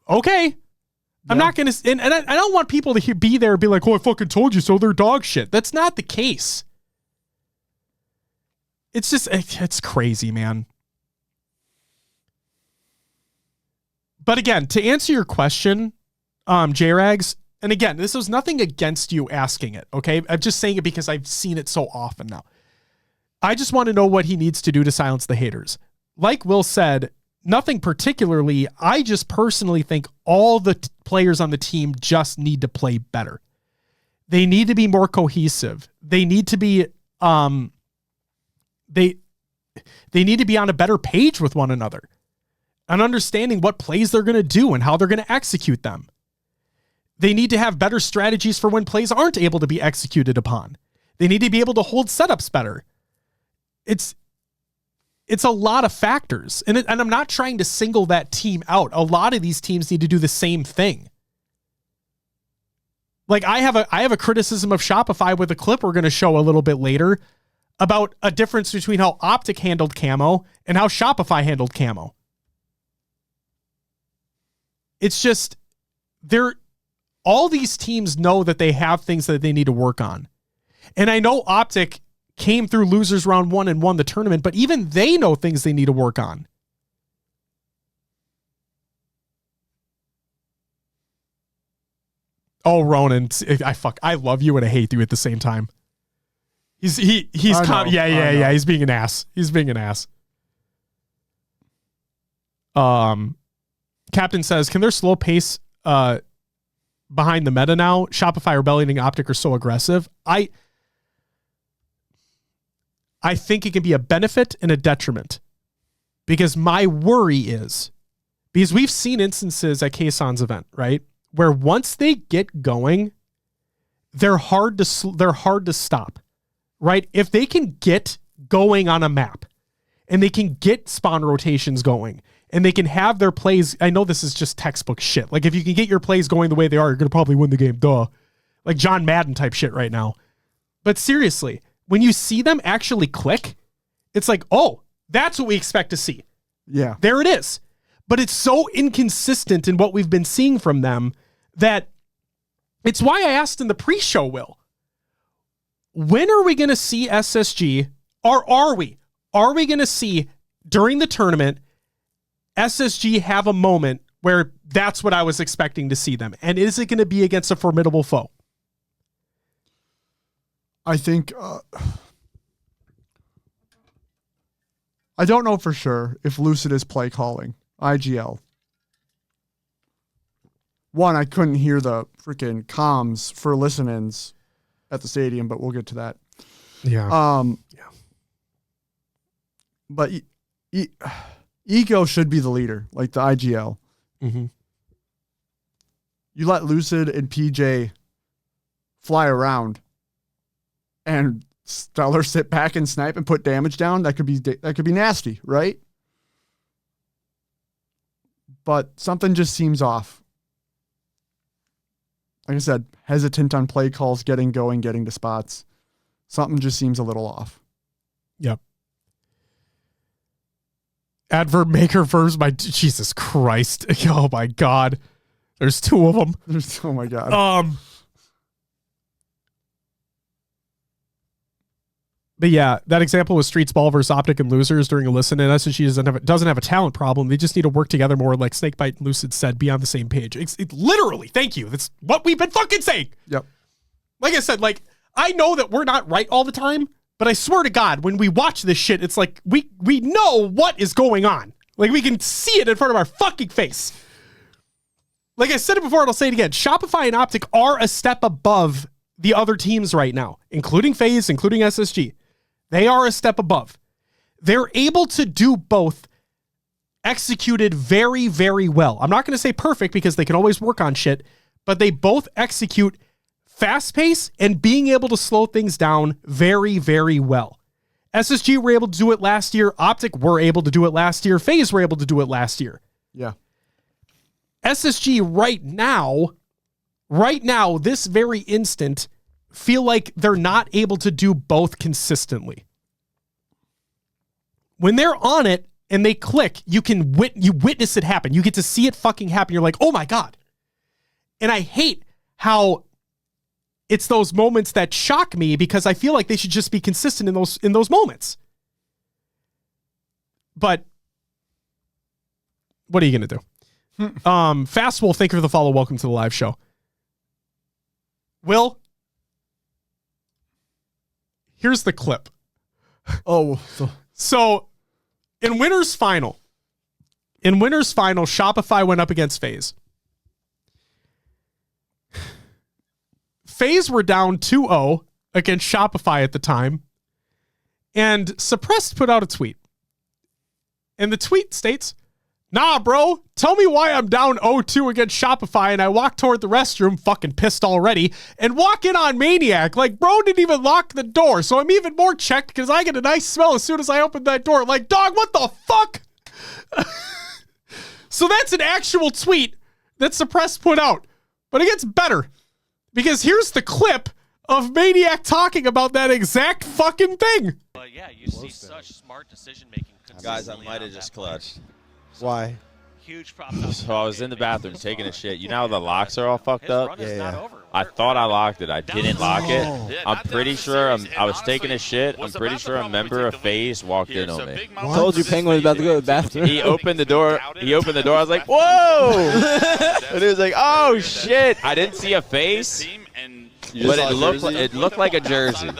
okay. I'm not going to, and I don't want people to be there and be like, oh, I fucking told you so, they're dog shit. That's not the case. It's just, it's crazy, man. But again, to answer your question, J-Rags, and again, this was nothing against you asking it, okay? I'm just saying it because I've seen it so often now. I just want to know what he needs to do to silence the haters. Like Will said, nothing particularly. I just personally think all the players on the team just need to play better. They need to be more cohesive. They need to be they need to be on a better page with one another and understanding what plays they're going to do and how they're going to execute them. They need to have better strategies for when plays aren't able to be executed upon. They need to be able to hold setups better. It's a lot of factors. And I'm not trying to single that team out. A lot of these teams need to do the same thing. Like I have a criticism of Shopify with a clip we're going to show a little bit later about a difference between how Optic handled camo and how Shopify handled camo. It's just, all these teams know that they have things that they need to work on. And I know Optic came through losers round 1 and won the tournament, but even they know things they need to work on. Oh, Ronan, I love you and I hate you at the same time. He's being an ass. He's being an ass. Captain says, can their slow pace behind the meta now? Shopify, Rebellion, and Optic are so aggressive. I think it can be a benefit and a detriment, because my worry is, because we've seen instances at Kayson's event, right, where once they get going, they're hard to stop, right? If they can get going on a map and they can get spawn rotations going and they can have their plays, I know this is just textbook shit. Like if you can get your plays going the way they are, you're going to probably win the game. Duh. Like John Madden type shit right now. But seriously, when you see them actually click, it's like, oh, that's what we expect to see. Yeah. There it is. But it's so inconsistent in what we've been seeing from them that it's why I asked in the pre-show, Will, when are we going to see SSG, or are we going to see during the tournament SSG have a moment where that's what I was expecting to see them? And is it going to be against a formidable foe? I think I don't know for sure if Lucid is play calling IGL. One, I couldn't hear the freaking comms for listen-ins at the stadium, but we'll get to that. Yeah. But Eco should be the leader, like the IGL. Mm-hmm. You let Lucid and PJ fly around and Stellar sit back and snipe and put damage down. That could be nasty, right? But something just seems off. Like I said, hesitant on play calls, getting going, getting to spots. Something just seems a little off. Yep. Adverb maker verbs, Jesus Christ. Oh my God. There's two of them. Oh my God. But yeah, that example was Streets Ball versus Optic and Losers during a listen, and SSG doesn't have a talent problem. They just need to work together more, like Snakebite and Lucid said, be on the same page. It literally, thank you. That's what we've been fucking saying. Yep. Like I said, like, I know that we're not right all the time, but I swear to God, when we watch this shit, it's like we know what is going on. Like, we can see it in front of our fucking face. Like I said it before, and I'll say it again. Shopify and Optic are a step above the other teams right now, including FaZe, including SSG. They are a step above. They're able to do both executed very, very well. I'm not going to say perfect because they can always work on shit, but they both execute fast pace and being able to slow things down very, very well. SSG were able to do it last year. Optic were able to do it last year. FaZe were able to do it last year. Yeah. SSG right now, this very instant, feel like they're not able to do both consistently. When they're on it and they click, you witness it happen. You get to see it fucking happen. You're like, oh my God. And I hate how it's those moments that shock me because I feel like they should just be consistent in those moments. But what are you going to do? Fast Wolf, thank you for the follow. Welcome to the live show. Will, here's the clip. Oh, So in winner's final, Shopify went up against FaZe. FaZe were down 2-0 against Shopify at the time, and Suppressed put out a tweet. And the tweet states, "Nah, bro, tell me why I'm down 0-2 against Shopify and I walk toward the restroom, fucking pissed already, and walk in on Maniac. Like, bro didn't even lock the door, so I'm even more checked because I get a nice smell as soon as I open that door. Like, dog, what the fuck?" So that's an actual tweet that Suppressed put out. But it gets better. Because here's the clip of Maniac talking about that exact fucking thing. Yeah, you see such smart decision making. Guys, I might have just clutched. Why? Huge props. So I was in the bathroom taking a shit. You know how the locks are all fucked up? Yeah. I thought I locked it. I didn't lock it. I'm pretty sure I was taking a shit. I'm pretty sure a member of FaZe walked in on me. I told you Penguin was about to go to the bathroom. He opened the door. I was like, whoa! And he was like, oh, shit. I didn't see a face, but it looked like a jersey.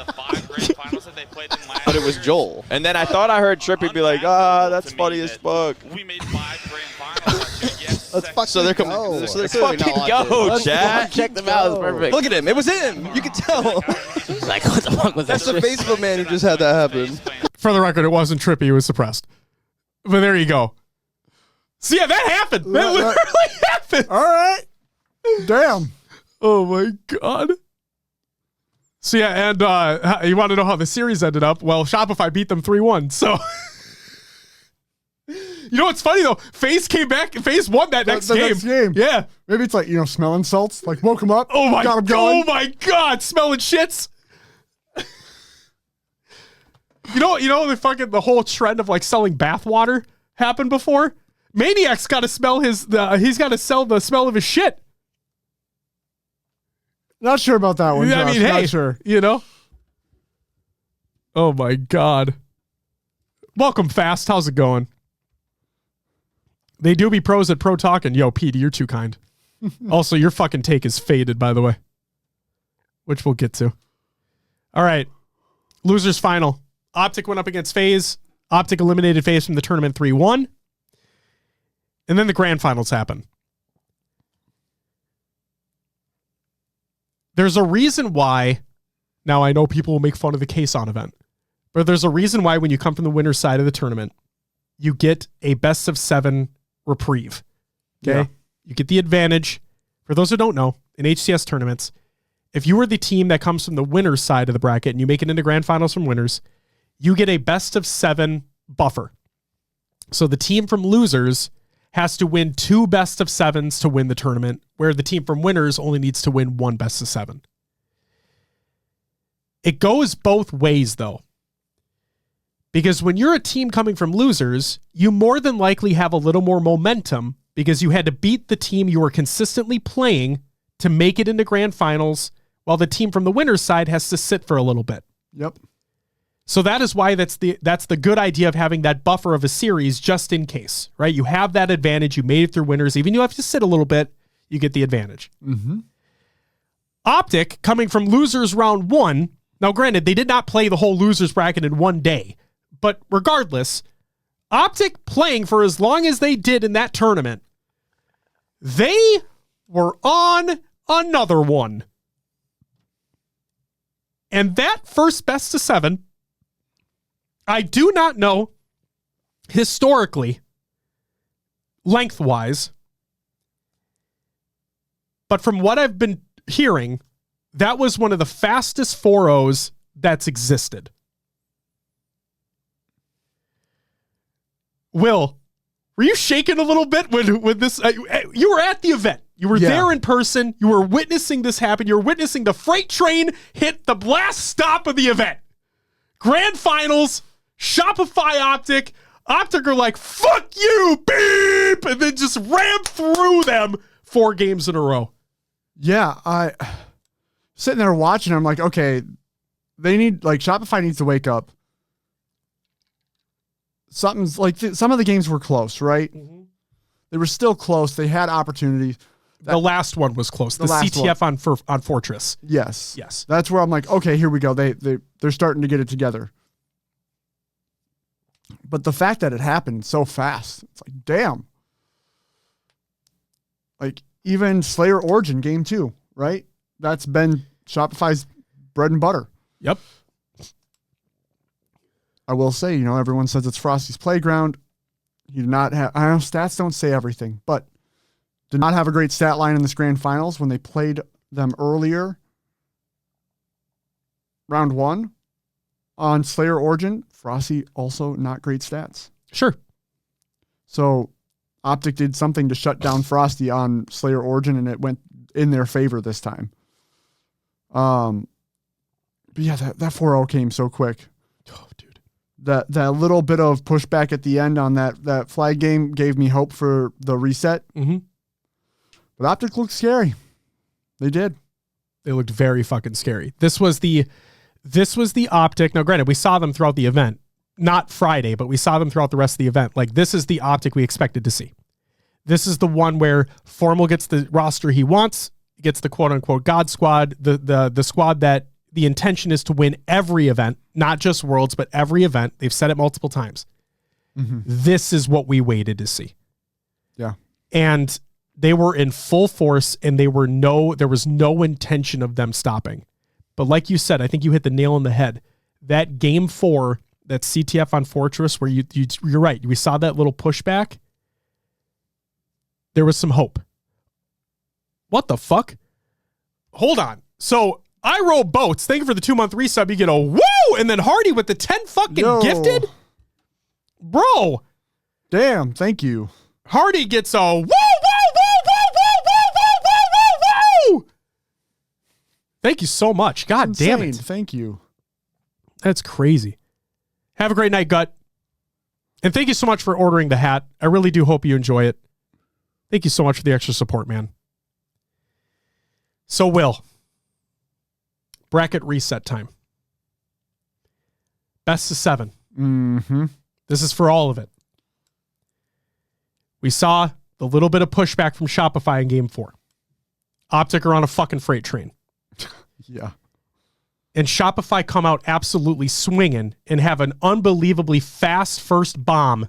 But it was Joel. And then I thought I heard Trippy be like, that's funny as fuck. We made 5 grand finals last year. Yes. Let's fucking go. Let's fucking go, Chad. Check them out. It's perfect. Look at him. It was him. You can tell. Like, what the fuck was that? That's the Facebook man who just had that happen. For the record, it wasn't Trippy, it was Suppressed. But there you go. So yeah, that happened. That literally happened. all right. Damn. Oh my God. So yeah, and you want to know how the series ended up? Well, Shopify beat them 3-1. So you know what's funny though? FaZe came back. FaZe won that next game. Yeah. Maybe it's like, smelling salts. Like, woke him up. Oh my got him going. Oh my God, smelling shits. You know the whole trend of like selling bathwater happened before? Maniac's got to smell he's got to sell the smell of his shit. Not sure about that one. I Josh. mean, hey, not sure. Oh my God. Welcome, Fast. How's it going? They do be pros at Pro Talk, and yo, Pete, you're too kind. Also, your fucking take is faded, by the way, which we'll get to. All right. Losers final. Optic went up against FaZe. Optic eliminated FaZe from the tournament 3-1. And then the grand finals happen. There's a reason why, now I know people will make fun of the Kason event, but there's a reason why when you come from the winner's side of the tournament, you get a best of 7 reprieve. Okay? Yeah. You get the advantage. For those who don't know, in HCS tournaments, if you are the team that comes from the winner's side of the bracket and you make it into grand finals from winners, you get a best of 7 buffer. So the team from losers has to win 2 best of 7s to win the tournament, where the team from winners only needs to win 1 best of 7. It goes both ways, though. Because when you're a team coming from losers, you more than likely have a little more momentum because you had to beat the team you were consistently playing to make it into grand finals, while the team from the winner's side has to sit for a little bit. Yep. So that is why that's the good idea of having that buffer of a series just in case, right? You have that advantage. You made it through winners. Even you have to sit a little bit, you get the advantage. Mm-hmm. Optic, coming from losers round 1. Now, granted, they did not play the whole losers bracket in one day. But regardless, Optic playing for as long as they did in that tournament, they were on another one. And that first best of 7, I do not know historically, lengthwise, but from what I've been hearing, that was one of the fastest 4-0s that's existed. Will, were you shaking a little bit when this? You were at the event. You were there in person. You were witnessing this happen. You were witnessing the freight train hit the last stop of the event. Grand finals, Shopify Optic. Optic are like, fuck you, beep, and then just ran through them 4 games in a row. Yeah, I sitting there watching. I'm like, okay, they need, like, Shopify needs to wake up. Something's like, some of the games were close, right? Mm-hmm. They were still close. They had opportunities. The last one was close. The CTF on Fortress. Yes. That's where I'm like, okay, here we go. They're starting to get it together. But the fact that it happened so fast, it's like, damn. Like, even Slayer Origin Game 2, right? That's been Shopify's bread and butter. Yep. I will say, everyone says it's Frosty's playground. He did not have, I know stats don't say everything, but did not have a great stat line in this grand finals when they played them earlier. Round 1 on Slayer Origin, Frosty also not great stats. Sure. So Optic did something to shut down Frosty on Slayer Origin, and it went in their favor this time. But yeah, that 4-0 came so quick. Oh, dude. That little bit of pushback at the end on that flag game gave me hope for the reset. Mm-hmm. But Optic looked scary. They did. They looked very fucking scary. This was the Optic. Now, granted, we saw them throughout the event. Not Friday, but we saw them throughout the rest of the event. Like, this is the Optic we expected to see. This is the one where Formal gets the roster he wants, gets the quote-unquote God Squad, the squad that the intention is to win every event, not just Worlds, but every event. They've said it multiple times. Mm-hmm. This is what we waited to see. Yeah. And they were in full force, and there was no intention of them stopping. But like you said, I think you hit the nail on the head. That game 4, that CTF on Fortress, where you're right. We saw that little pushback. There was some hope. What the fuck? Hold on. So I roll boats. Thank you for the 2-month resub. You get a woo, and then Hardy with the 10 fucking gifted. Bro. Damn, thank you. Hardy gets a woo, woo, woo, woo, woo, woo, woo, woo, woo. Thank you so much. God damn it. Thank you. That's crazy. Have a great night, Gut. And thank you so much for ordering the hat. I really do hope you enjoy it. Thank you so much for the extra support, man. So, Will, bracket reset time. Best of 7. Mm-hmm. This is for all of it. We saw the little bit of pushback from Shopify in game 4. Optic are on a fucking freight train. Yeah. And Shopify come out absolutely swinging and have an unbelievably fast first bomb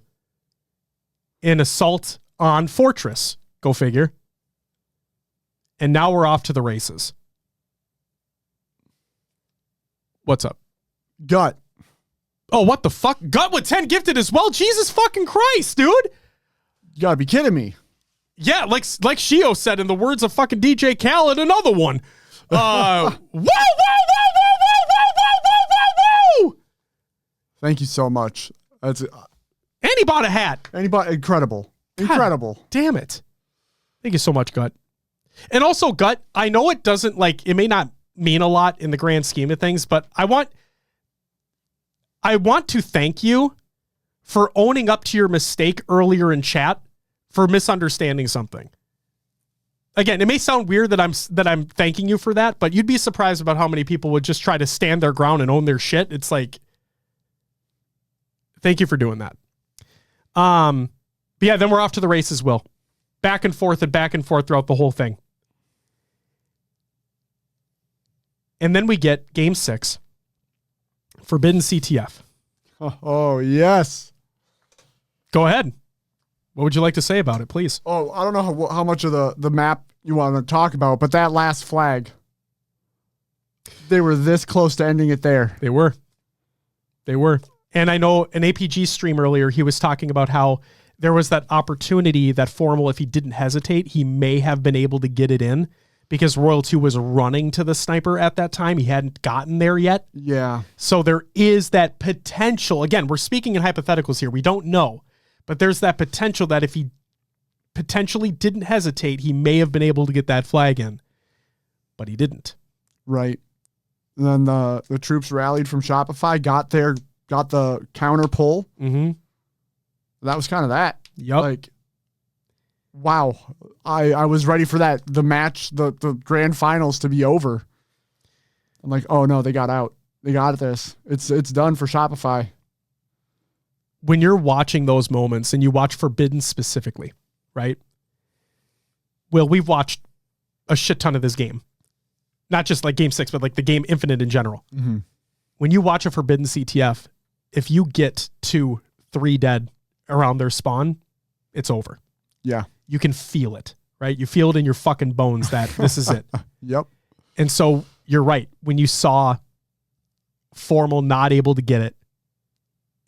in assault on Fortress. Go figure. And now we're off to the races. What's up? Gut. Oh, what the fuck? Gut with 10 gifted as well? Jesus fucking Christ, dude. You gotta be kidding me. Yeah, like Shio said, in the words of fucking DJ Khaled, another one. Woo, woo, woo, woo, woo, woo, woo, woo, woo. Thank you so much. And he bought a hat. Incredible. Incredible. God damn it. Thank you so much, Gut. And also, Gut, I know it doesn't, it may not mean a lot in the grand scheme of things, but I want to thank you for owning up to your mistake earlier in chat for misunderstanding something. Again, it may sound weird that I'm thanking you for that, but you'd be surprised about how many people would just try to stand their ground and own their shit. It's like, thank you for doing that. But yeah, then we're off to the races, Will. Back and forth throughout the whole thing. And then we get game 6. Forbidden CTF. Oh, yes. Go ahead. What would you like to say about it, please? Oh, I don't know how much of the map you want to talk about, but that last flag, they were this close to ending it there. They were. And I know an APG stream earlier, he was talking about how there was that opportunity that Formal, if he didn't hesitate, he may have been able to get it in because Royal 2 was running to the sniper at that time. He hadn't gotten there yet. Yeah. So there is that potential. Again, we're speaking in hypotheticals here. We don't know. But there's that potential that if he potentially didn't hesitate, he may have been able to get that flag in. But he didn't. Right. And then the troops rallied from Shopify, got the counter pull. Mm-hmm. That was kind of that. Yep. Like, wow. I was ready for that. The match, the grand finals to be over. I'm like, oh no, they got out. They got this. It's done for Shopify. When you're watching those moments, and you watch Forbidden specifically, right? Well, we've watched a shit ton of this game. Not just like Game 6, but like the game Infinite in general. Mm-hmm. When you watch a Forbidden CTF, if you get 2-3 dead around their spawn, it's over. Yeah. You can feel it, right? You feel it in your fucking bones that this is it. Yep. And so you're right. When you saw Formal not able to get it,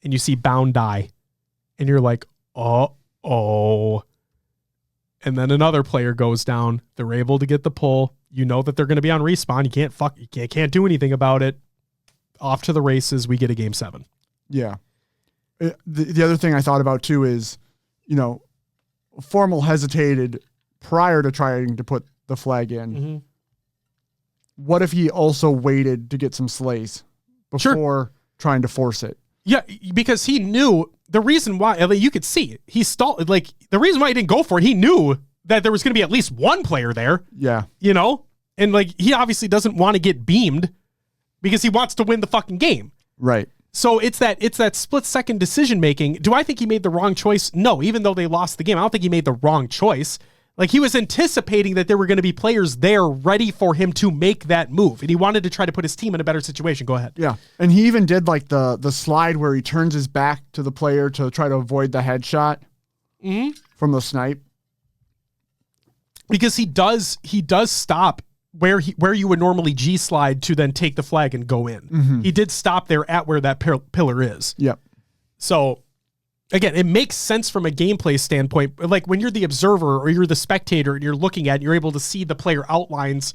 and you see Bound die, and you're like, oh. And then another player goes down. They're able to get the pull. You know that they're going to be on respawn. You can't do anything about it. Off to the races. We get a game 7. Yeah. The other thing I thought about too is, Formal hesitated prior to trying to put the flag in. Mm-hmm. What if he also waited to get some slays before trying to force it? Yeah, because he knew the reason why. You could see it. He stalled. Like, the reason why he didn't go for it, he knew that there was going to be at least one player there. Yeah. And like, he obviously doesn't want to get beamed because he wants to win the fucking game. Right. So it's that split second decision making. Do I think he made the wrong choice? No, even though they lost the game, I don't think he made the wrong choice. Like, he was anticipating that there were going to be players there ready for him to make that move. And he wanted to try to put his team in a better situation. Go ahead. Yeah. And he even did like the slide where he turns his back to the player to try to avoid the headshot from the snipe. Because he does stop where you would normally G slide to then take the flag and go in. Mm-hmm. He did stop there at where that pillar is. Yep. So again, it makes sense from a gameplay standpoint. Like, when you're the observer or you're the spectator and you're looking at it, you're able to see the player outlines.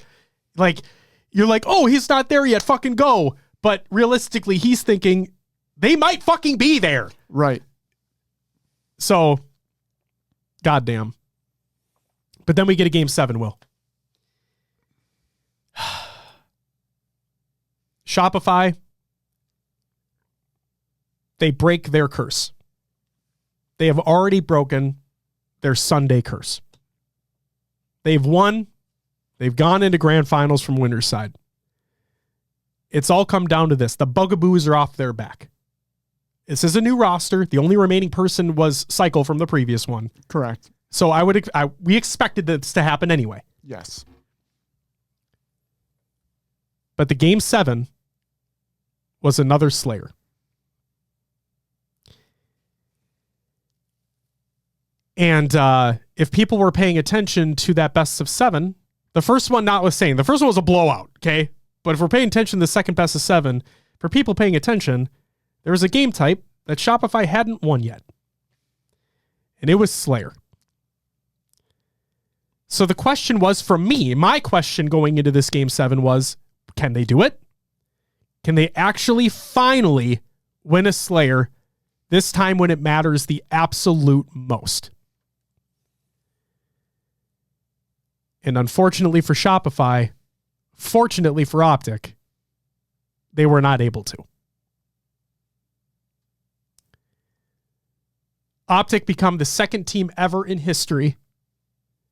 Like, you're like, oh, he's not there yet. Fucking go. But realistically, he's thinking they might fucking be there. Right. So, goddamn. But then we get a game 7, Will. Shopify, they break their curse. They have already broken their Sunday curse. They've won. They've gone into grand finals from winner's side. It's all come down to this. The bugaboos are off their back. This is a new roster. The only remaining person was Cycle from the previous one. Correct. So we expected this to happen anyway. Yes. But the game 7 was another Slayer. And if people were paying attention to that best of 7, the first one notwithstanding, the first one was a blowout, okay? But if we're paying attention to the second best of 7, for people paying attention, there was a game type that Shopify hadn't won yet. And it was Slayer. So the question was, from me, my question going into this game 7 was, can they do it? Can they actually finally win a Slayer, this time when it matters the absolute most? And unfortunately for Shopify, fortunately for Optic, they were not able to. Optic become the second team ever in history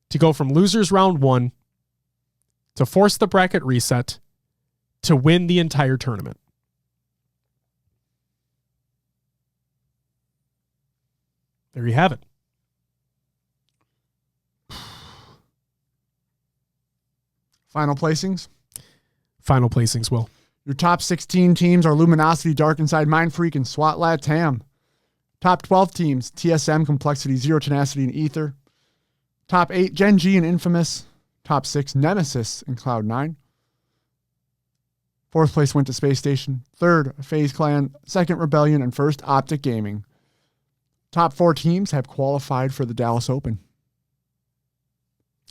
to go from losers round 1 to force the bracket reset to win the entire tournament. There you have it. Final placings? Final placings, Will. Your top 16 teams are Luminosity, Dark Inside, Mindfreak, and SWAT Latam. Top 12 teams, TSM, Complexity, Zero Tenacity, and Ether. Top 8, Gen G and Infamous. Top 6, Nemesis and Cloud9. Fourth place went to Space Station. Third, FaZe Clan. Second, Rebellion. And first, Optic Gaming. Top 4 teams have qualified for the Dallas Open.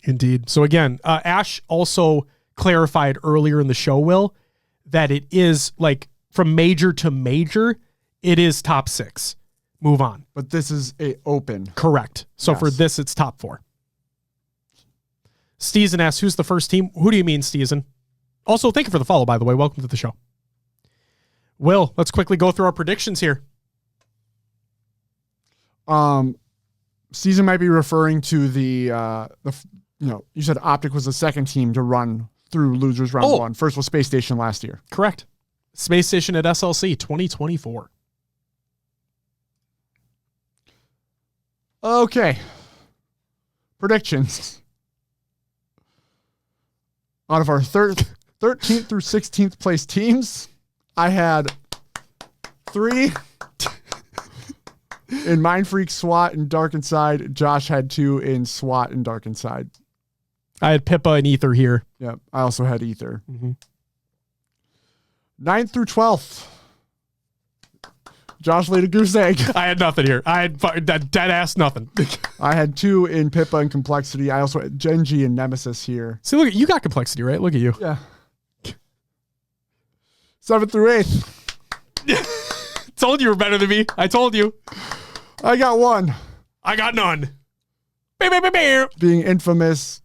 Indeed. So again, Ash also clarified earlier in the show, Will, that it is like from major to major, it is top 6. move on. But this is a open. Correct. So Yes. for this, it's top 4. Steezen asks, who's the first team? Who do you mean, Steezen? Also, thank you for the follow, by the way. Welcome to the show. Will, let's quickly go through our predictions here. Season might be referring to the you said Optic was the second team to run through losers round 1. First was Space Station last year. Correct. Space Station at SLC 2024. Okay. Predictions. Out of our 13th through 16th place teams, I had 3 in Mind Freak, SWAT, and Dark Inside. Josh had 2 in SWAT and Dark Inside. I had Pippa and Ether here. Yep. I also had Ether. Mm-hmm. 9th through 12th. Josh laid a goose egg. I had nothing here. I had dead ass nothing. I had 2 in Pippa and Complexity. I also had Genji and Nemesis here. See, look, you got Complexity, right? Look at you. Yeah. 7th through 8th. Told you were better than me. I told you. I got 1. I got none. Being Infamous.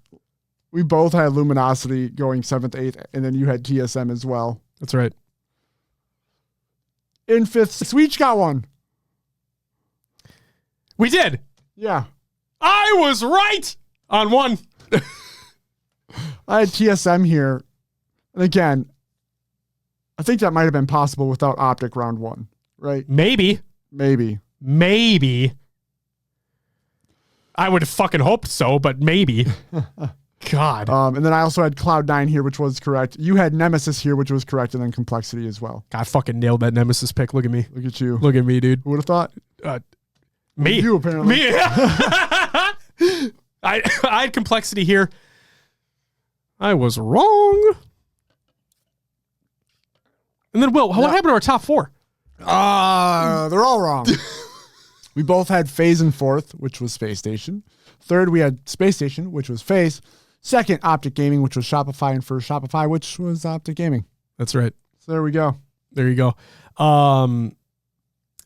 We both had Luminosity going 7th, 8th, and then you had TSM as well. That's right. In 5th, we each got 1. We did. Yeah. I was right on 1. I had TSM here. And again, I think that might have been possible without Optic round 1, right? Maybe. Maybe. I would have fucking hoped so, but maybe. God. And then I also had Cloud9 here, which was correct. You had Nemesis here, which was correct, and then Complexity as well. God, fucking nailed that Nemesis pick. Look at me. Look at you. Look at me, dude. Who would have thought? Me. You, apparently. Me. I had Complexity here. I was wrong. And then, Will, what happened to our top 4? They're all wrong. We both had FaZe in 4th, which was Space Station. 3rd, we had Space Station, which was FaZe. 2nd, Optic Gaming, which was Shopify. And first, Shopify, which was Optic Gaming. That's right. So there we go. There you go.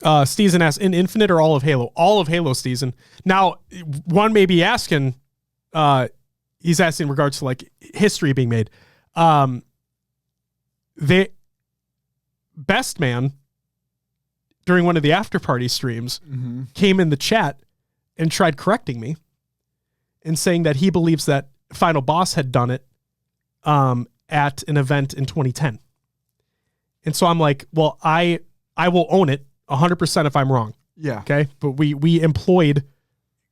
Steezen asks, in Infinite or all of Halo? All of Halo, Steezen. Now, one may be asking, he's asking in regards to like history being made. The Best Man, during one of the after party streams, came in the chat and tried correcting me and saying that he believes that Final Boss had done it at an event in 2010. And so I'm like, well, I will own it 100% if I'm wrong. Yeah. Okay. But we employed,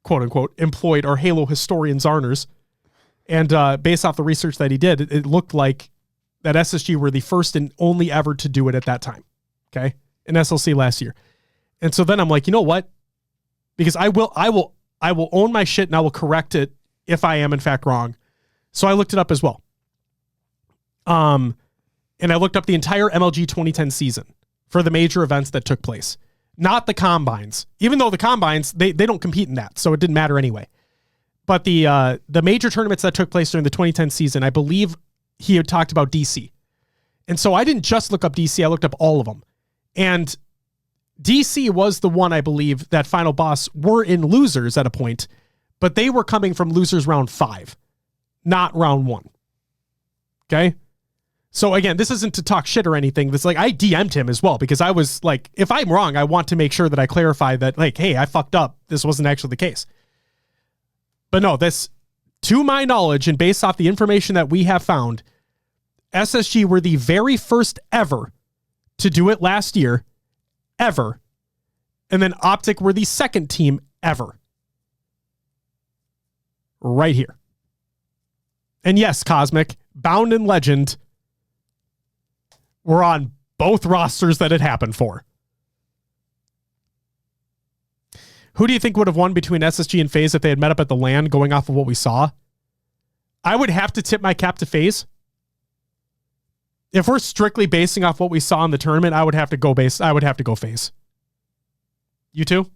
quote unquote, our Halo historian Zarners. And based off the research that he did, it looked like that SSG were the first and only ever to do it at that time. Okay. In SLC last year. And so then I'm like, you know what? Because I will own my shit and I will correct it if I am in fact wrong. So I looked it up as well. And I looked up the entire MLG 2010 season for the major events that took place. Not the combines. Even though the combines, they don't compete in that, so it didn't matter anyway. But the major tournaments that took place during the 2010 season, I believe he had talked about DC. And so I didn't just look up DC, I looked up all of them. And DC was the one, I believe, that Final Boss were in losers at a point, but they were coming from losers round 5, not round 1. Okay? So again, this isn't to talk shit or anything. This like I DM'd him as well because I was like, if I'm wrong, I want to make sure that I clarify that like, hey, I fucked up. This wasn't actually the case. But no, this, to my knowledge and based off the information that we have found, SSG were the very first ever to do it last year, ever. And then Optic were the second team ever. Right here. And yes, Cosmic, Bound and Legend were on both rosters that it happened for. Who do you think would have won between SSG and FaZe if they had met up at the LAN going off of what we saw? I would have to tip my cap to FaZe. If we're strictly basing off what we saw in the tournament, I would have to go FaZe. You too?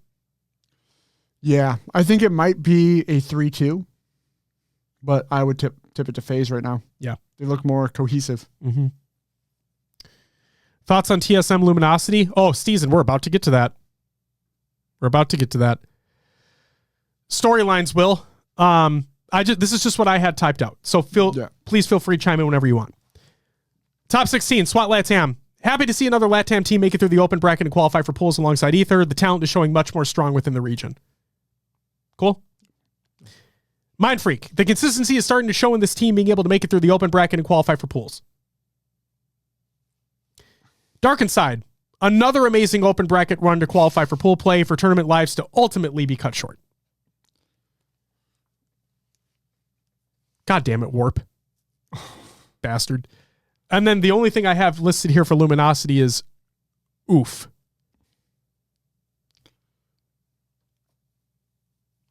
Yeah. I think it might be a 3-2, but I would tip it to FaZe right now. Yeah. They look more cohesive. Mm-hmm. Thoughts on TSM Luminosity? Oh, Steezen, we're about to get to that. We're about to get to that. Storylines, Will. This is just what I had typed out. So please feel free to chime in whenever you want. Top 16, SWAT LATAM. Happy to see another LATAM team make it through the open bracket and qualify for pools alongside Ether. The talent is showing much more strong within the region. Cool. Mind Freak. The consistency is starting to show in this team being able to make it through the open bracket and qualify for pools. Dark Inside. Another amazing open bracket run to qualify for pool play for tournament lives to ultimately be cut short. God damn it, Warp. Bastard. And then the only thing I have listed here for Luminosity is oof.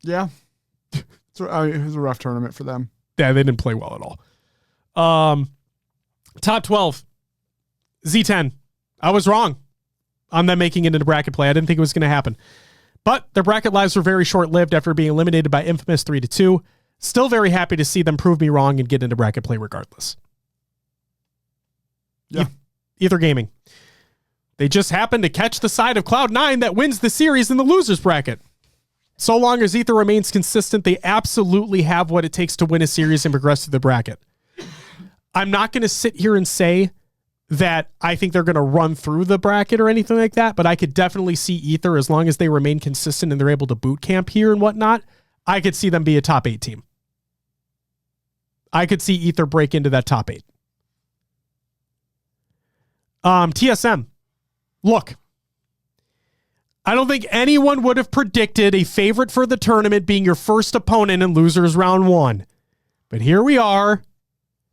Yeah. It was a rough tournament for them. Yeah, they didn't play well at all. Top 12. Z10. I was wrong on them making it into bracket play. I didn't think it was going to happen. But their bracket lives were very short-lived after being eliminated by Infamous 3-2. Still very happy to see them prove me wrong and get into bracket play regardless. Yeah. Ether Gaming. They just happen to catch the side of Cloud9 that wins the series in the losers bracket. So long as Ether remains consistent, they absolutely have what it takes to win a series and progress to the bracket. I'm not going to sit here and say that I think they're going to run through the bracket or anything like that, but I could definitely see Ether, as long as they remain consistent and they're able to boot camp here and whatnot, I could see them be a top 8 team. I could see Ether break into that top 8. TSM. Look, I don't think anyone would have predicted a favorite for the tournament being your first opponent in losers round 1. But here we are,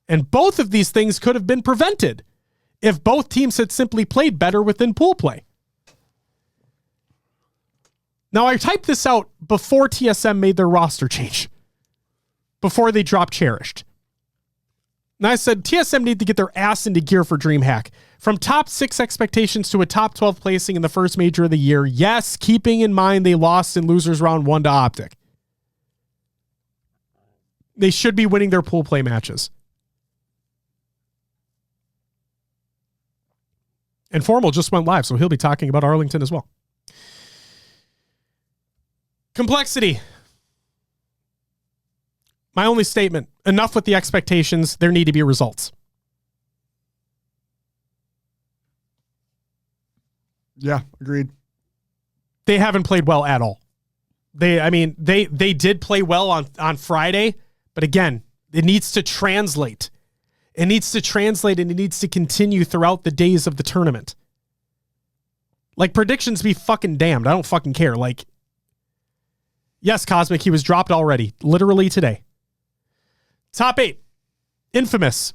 and both of these things could have been prevented if both teams had simply played better within pool play. Now, I typed this out before TSM made their roster change, before they dropped Cherished. And I said, TSM need to get their ass into gear for DreamHack. From top 6 expectations to a top 12 placing in the first major of the year. Yes, keeping in mind they lost in losers round 1 to Optic. They should be winning their pool play matches. And Formal just went live, so he'll be talking about Arlington as well. Complexity. My only statement, enough with the expectations. There need to be results. Yeah, agreed. They haven't played well at all. They did play well on Friday, but again, it needs to translate. It needs to translate, and it needs to continue throughout the days of the tournament. Like, predictions be fucking damned. I don't fucking care. Like, yes, Cosmic, he was dropped already. Literally today. Top 8. Infamous.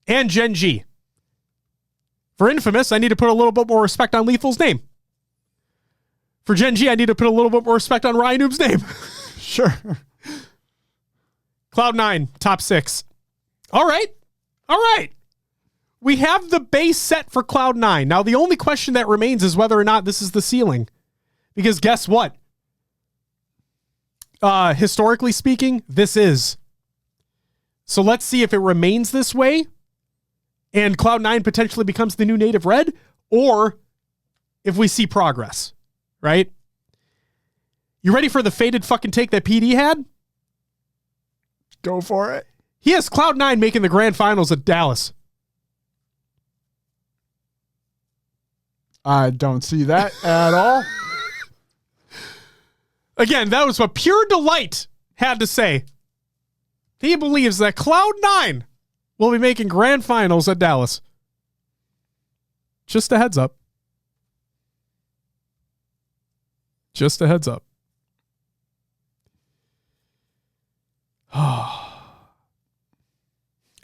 And Gen G. For Infamous, I need to put a little bit more respect on Lethal's name. For Gen G, I need to put a little bit more respect on Ryan Noob's name. Sure. Cloud9, top 6. All right. We have the base set for Cloud9. Now, the only question that remains is whether or not this is the ceiling. Because guess what? Historically speaking, this is. So let's see if it remains this way and Cloud9 potentially becomes the new Native Red, or if we see progress, right? You ready for the faded fucking take that PD had? Go for it. He has Cloud9 making the grand finals at Dallas. I don't see that at all. Again, that was what Pure Delight had to say. He believes that Cloud9 will be making grand finals at Dallas. Just a heads up. Just a heads up.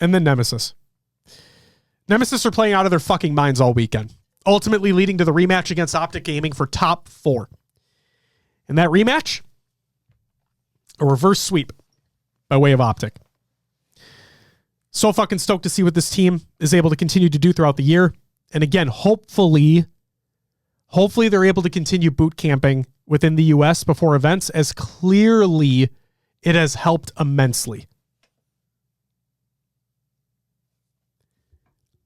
And then Nemesis. Nemesis are playing out of their fucking minds all weekend, ultimately leading to the rematch against Optic Gaming for top 4. In that rematch, a reverse sweep by way of Optic. So fucking stoked to see what this team is able to continue to do throughout the year. And again, hopefully they're able to continue boot camping within the US before events, as clearly it has helped immensely.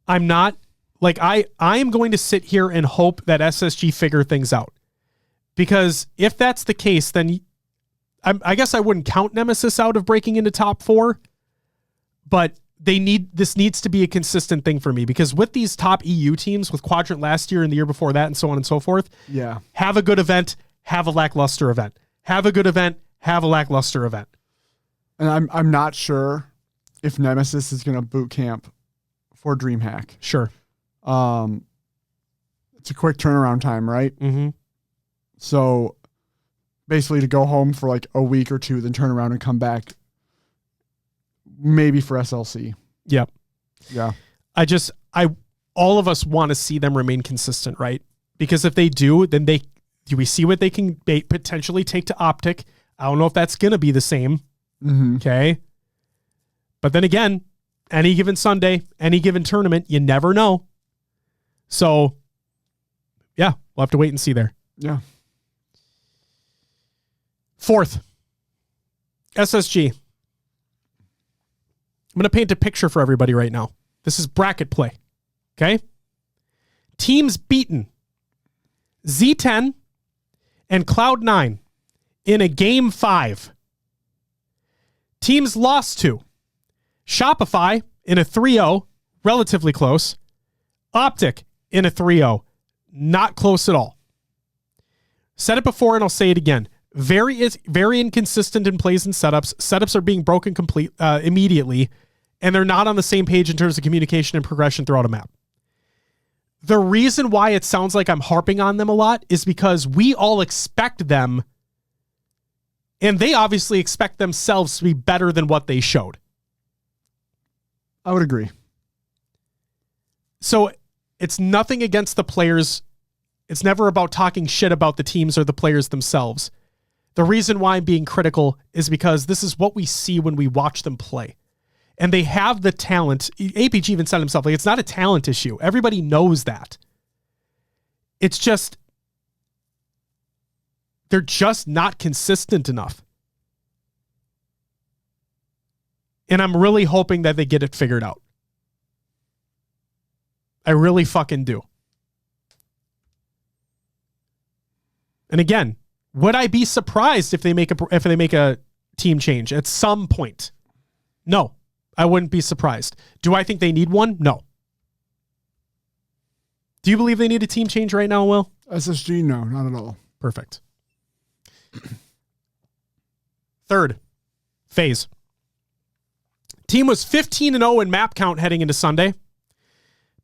I'm not, like, I am going to sit here and hope that SSG figure things out. Because if that's the case, then I guess I wouldn't count Nemesis out of breaking into top 4, but this needs to be a consistent thing for me, because with these top EU teams, with Quadrant last year and the year before that and so on and so forth, have a good event, have a lackluster event. Have a good event, have a lackluster event. And I'm not sure if Nemesis is going to boot camp for DreamHack. Sure. It's a quick turnaround time, right? Mm-hmm. So basically to go home for like a week or two, then turn around and come back maybe for SLC. Yep. Yeah. All of us want to see them remain consistent, right? Because if they do, then we see what they can potentially take to Optic. I don't know if that's going to be the same. Mm-hmm. Okay. But then again, any given Sunday, any given tournament, you never know. So yeah, we'll have to wait and see there. Yeah. 4th, SSG. I'm going to paint a picture for everybody right now. This is bracket play. Okay. Teams beaten: Z10 and Cloud9 in a game 5. Teams lost to Shopify in a 3-0, relatively close. Optic in a 3-0, not close at all. Said it before and I'll say it again. Very inconsistent in plays and setups. Setups are being broken immediately, and they're not on the same page in terms of communication and progression throughout a map. The reason why it sounds like I'm harping on them a lot is because we all expect them, and they obviously expect themselves to be better than what they showed. I would agree. So it's nothing against the players. It's never about talking shit about the teams or the players themselves. The reason why I'm being critical is because this is what we see when we watch them play. And they have the talent. APG even said himself, like, it's not a talent issue. Everybody knows that. It's just, they're just not consistent enough. And I'm really hoping that they get it figured out. I really fucking do. And again, would I be surprised if they make a team change at some point? No, I wouldn't be surprised. Do I think they need one? No. Do you believe they need a team change right now, Will? SSG, no, not at all. Perfect. 3rd, FaZe. Team was 15-0 in map count heading into Sunday.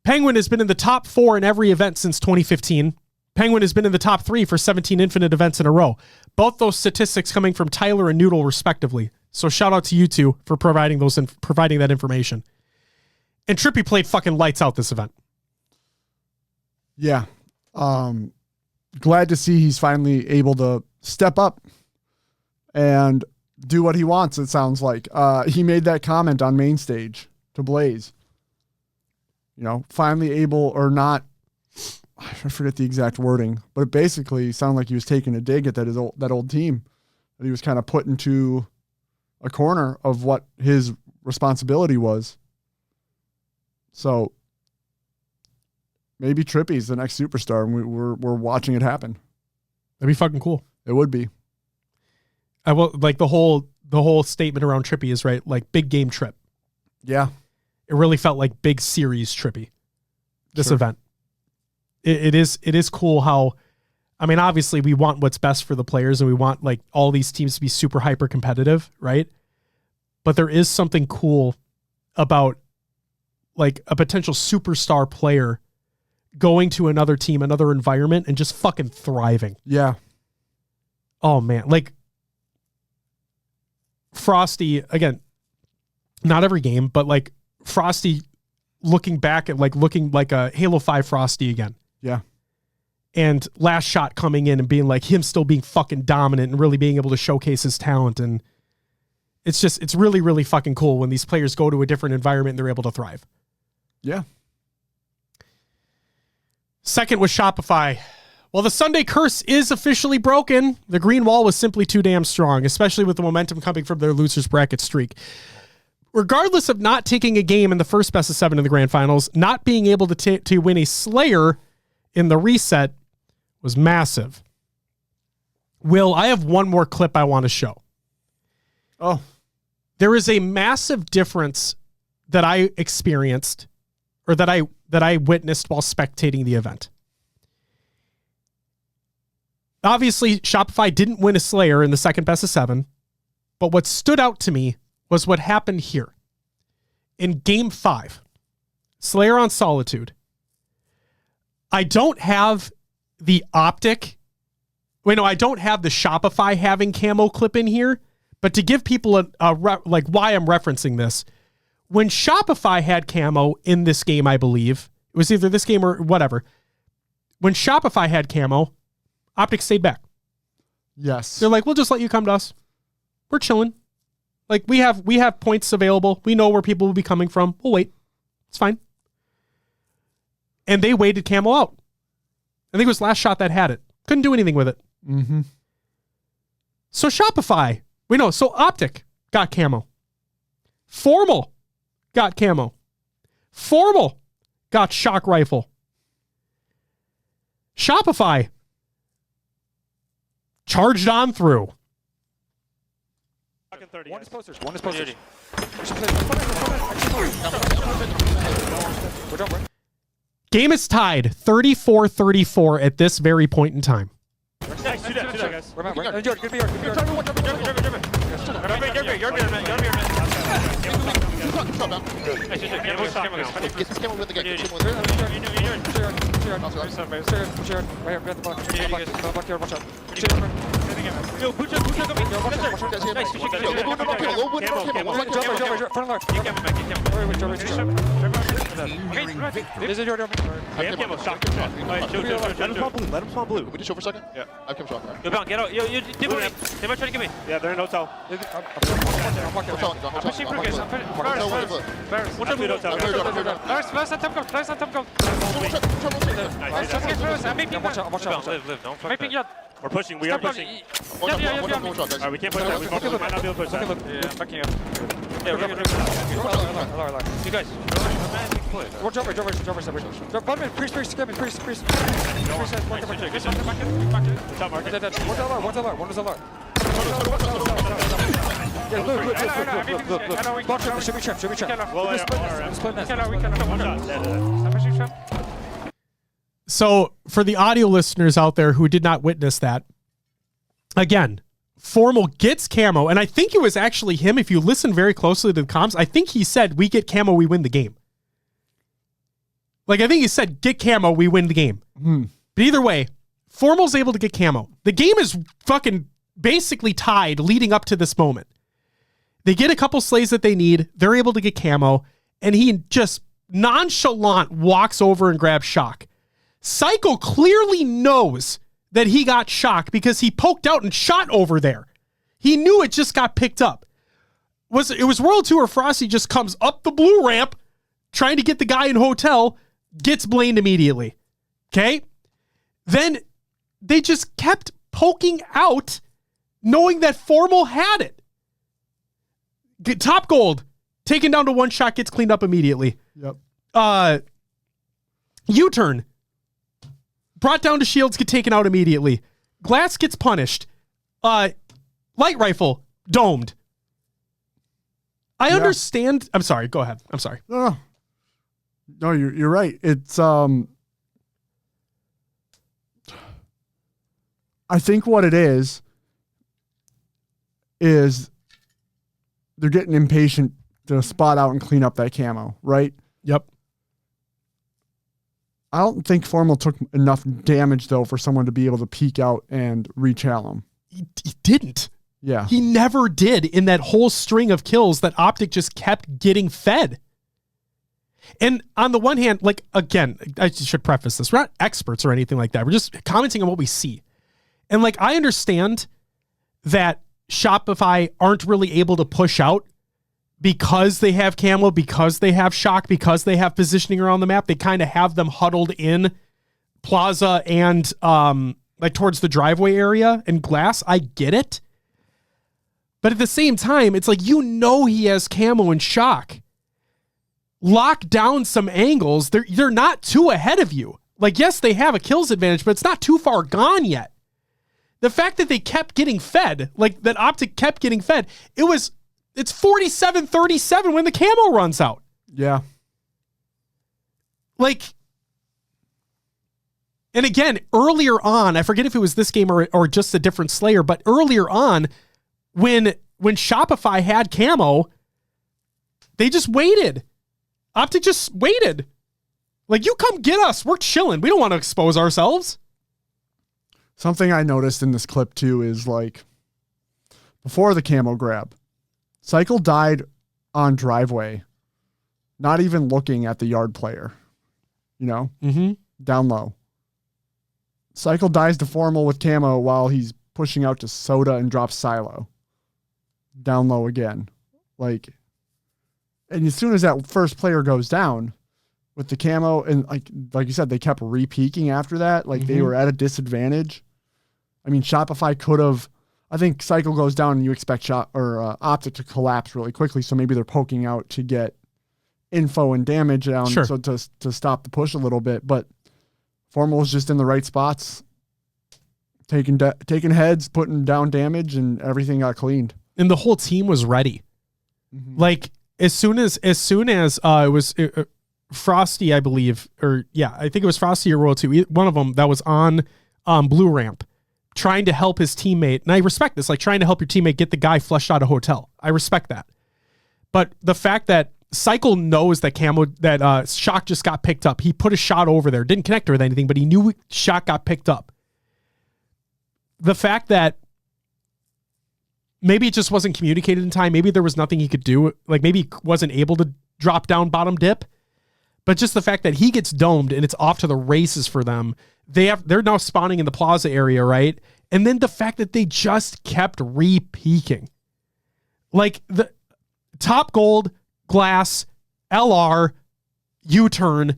Penguin has been in the top 4 in every event since 2015. Penguin has been in the top 3 for 17 Infinite events in a row. Both those statistics coming from Tyler and Noodle, respectively. So shout out to you two for providing that information. And Trippy played fucking lights out this event. Yeah. Glad to see he's finally able to step up and do what he wants, it sounds like. He made that comment on main stage to Blaze. You know, finally able or not, I forget the exact wording, but it basically sounded like he was taking a dig at that old team that he was kind of put into a corner of what his responsibility was. So maybe Trippy's the next superstar, and we're watching it happen. That'd be fucking cool. It would be. I will like the whole statement around Trippy is right, like big game Trip. Yeah, it really felt like big series Trippy. This event. It is cool how, I mean, obviously we want what's best for the players and we want like all these teams to be super hyper competitive, right? But there is something cool about like a potential superstar player going to another team, another environment, and just fucking thriving. Yeah. Oh man, like Frosty, again, not every game, but like Frosty looking back at looking like a Halo 5 Frosty again. Yeah. And last shot coming in and being like him still being fucking dominant and really being able to showcase his talent. And it's really, really fucking cool when these players go to a different environment and they're able to thrive. Yeah. 2nd was Shopify. Well, the Sunday curse is officially broken. The green wall was simply too damn strong, especially with the momentum coming from their losers bracket streak. Regardless of not taking a game in the first best of 7 in the grand finals, not being able to win a Slayer in the reset was massive. Will, I have one more clip I want to show. Oh. There is a massive difference that I experienced or that I witnessed while spectating the event. Obviously, Shopify didn't win a Slayer in the second best of 7, but what stood out to me was what happened here. In Game 5, Slayer on Solitude, I don't have the optic. I don't have the Shopify having camo clip in here, but to give people like why I'm referencing this, when Shopify had camo in this game, I believe, it was either this game or whatever, when Shopify had camo, Optic stayed back. Yes. They're like, we'll just let you come to us. We're chilling. Like, we have points available. We know where people will be coming from. We'll wait. It's fine. And they waited camo out. I think it was last shot that had it. Couldn't do anything with it. Mm-hmm. So Shopify, so Optic got camo. Formal got camo. Formal got shock rifle. Shopify charged on through. One is posters. One is posters. Game is tied 34-34 at this very point in time. Let him spawn blue. We just show for a second? Yeah. I've come shot. Yo, Bound, get out. Yo, they might try to get me. Yeah, they're in hotel. I'm pushing through, guys. Ferris. Watch out, blue hotel. Ferris, on top go. Ferris, on top go. Watch out. Live. Don't fuck that. We're pushing. We are pushing. Alright, we can't push that. We might not be able to push that. Yeah, I'm backing up. Yeah, we're you guys. Watch over. Bottom in. Priest. Priest. Top market. One's LR. Yeah, look. Should be trapped. So for the audio listeners out there who did not witness that, again, Formal gets camo, and I think it was actually him. If you listen very closely to the comms, I think he said, we get camo, we win the game. Like, I think he said, get camo, we win the game. But either way, Formal's able to get camo. The game is fucking basically tied leading up to this moment. They get a couple slays that they need. They're able to get camo, and he just nonchalant walks over and grabs shock. Psycho clearly knows that he got shock because he poked out and shot over there. He knew it just got picked up. It was World Tour Frosty just comes up the blue ramp trying to get the guy in hotel, gets blamed immediately. Okay? Then they just kept poking out knowing that Formal had it. Top gold, taken down to one shot, gets cleaned up immediately. Yep. U-turn, brought down to shields, get taken out immediately. Glass gets punished. Light rifle, domed. I understand. I'm sorry. Go ahead. I'm sorry. No, you're right. It's I think what it is they're getting impatient to spot out and clean up that camo, right? Yep. I don't think Formal took enough damage, though, for someone to be able to peek out and re-chal him. He didn't. Yeah. He never did in that whole string of kills that Optic just kept getting fed. And on the one hand, like, again, I should preface this. We're not experts or anything like that. We're just commenting on what we see. And, like, I understand that Shopify aren't really able to push out because they have camo, because they have shock, because they have positioning around the map. They kind of have them huddled in plaza and like towards the driveway area and glass. I get it. But at the same time, it's like, you know, he has camo and shock. Lock down some angles. They're not too ahead of you. Like, yes, they have a kills advantage, but it's not too far gone yet. The fact that they kept getting fed, like that Optic kept getting fed, it's 47-37 when the camo runs out. Yeah. Like, and again, earlier on, I forget if it was this game or just a different Slayer, but earlier on, when Shopify had camo, they just waited. Optic just waited. Like, you come get us. We're chilling. We don't want to expose ourselves. Something I noticed in this clip too is like before the camo grab, Cycle died on driveway, not even looking at the yard player, down low. Cycle dies to Formal with camo while he's pushing out to Soda and drops Silo down low again. Like, and as soon as that first player goes down with the camo, and like you said, they kept re-peaking after that. Like they were at a disadvantage. I mean, Shopify could have. I think Cycle goes down, and you expect Optic to collapse really quickly. So maybe they're poking out to get info and damage down, so to stop the push a little bit. But Formal was just in the right spots, taking heads, putting down damage, and everything got cleaned. And the whole team was ready. Like as soon as it was Frosty, I believe, I think it was Frosty or Royal 2, one of them that was on Blue Ramp, trying to help his teammate. And I respect this, like trying to help your teammate get the guy flushed out of hotel. I respect that. But the fact that Cycle knows that Shock just got picked up. He put a shot over there, didn't connect with anything, but he knew Shock got picked up. The fact that maybe it just wasn't communicated in time. Maybe there was nothing he could do. Like maybe he wasn't able to drop down bottom dip. But just the fact that he gets domed and it's off to the races for them. They're now spawning in the plaza area, right? And then the fact that they just kept re-peaking. Like the top gold, glass, LR, U-turn,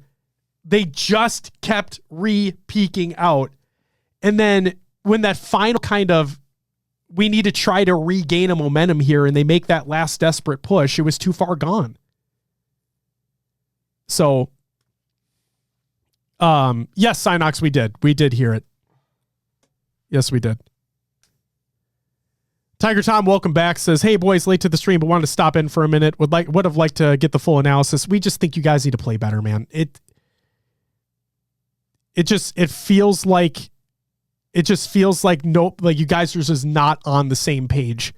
they just kept re-peaking out. And then when that final kind of, we need to try to regain a momentum here, and they make that last desperate push, it was too far gone. So, yes, Synox, we did hear it. Yes, we did. Tiger Tom, welcome back, says, hey boys, late to the stream, but wanted to stop in for a minute. Would have liked to get the full analysis. We just think you guys need to play better, man. It feels like nope, like you guys are just not on the same page.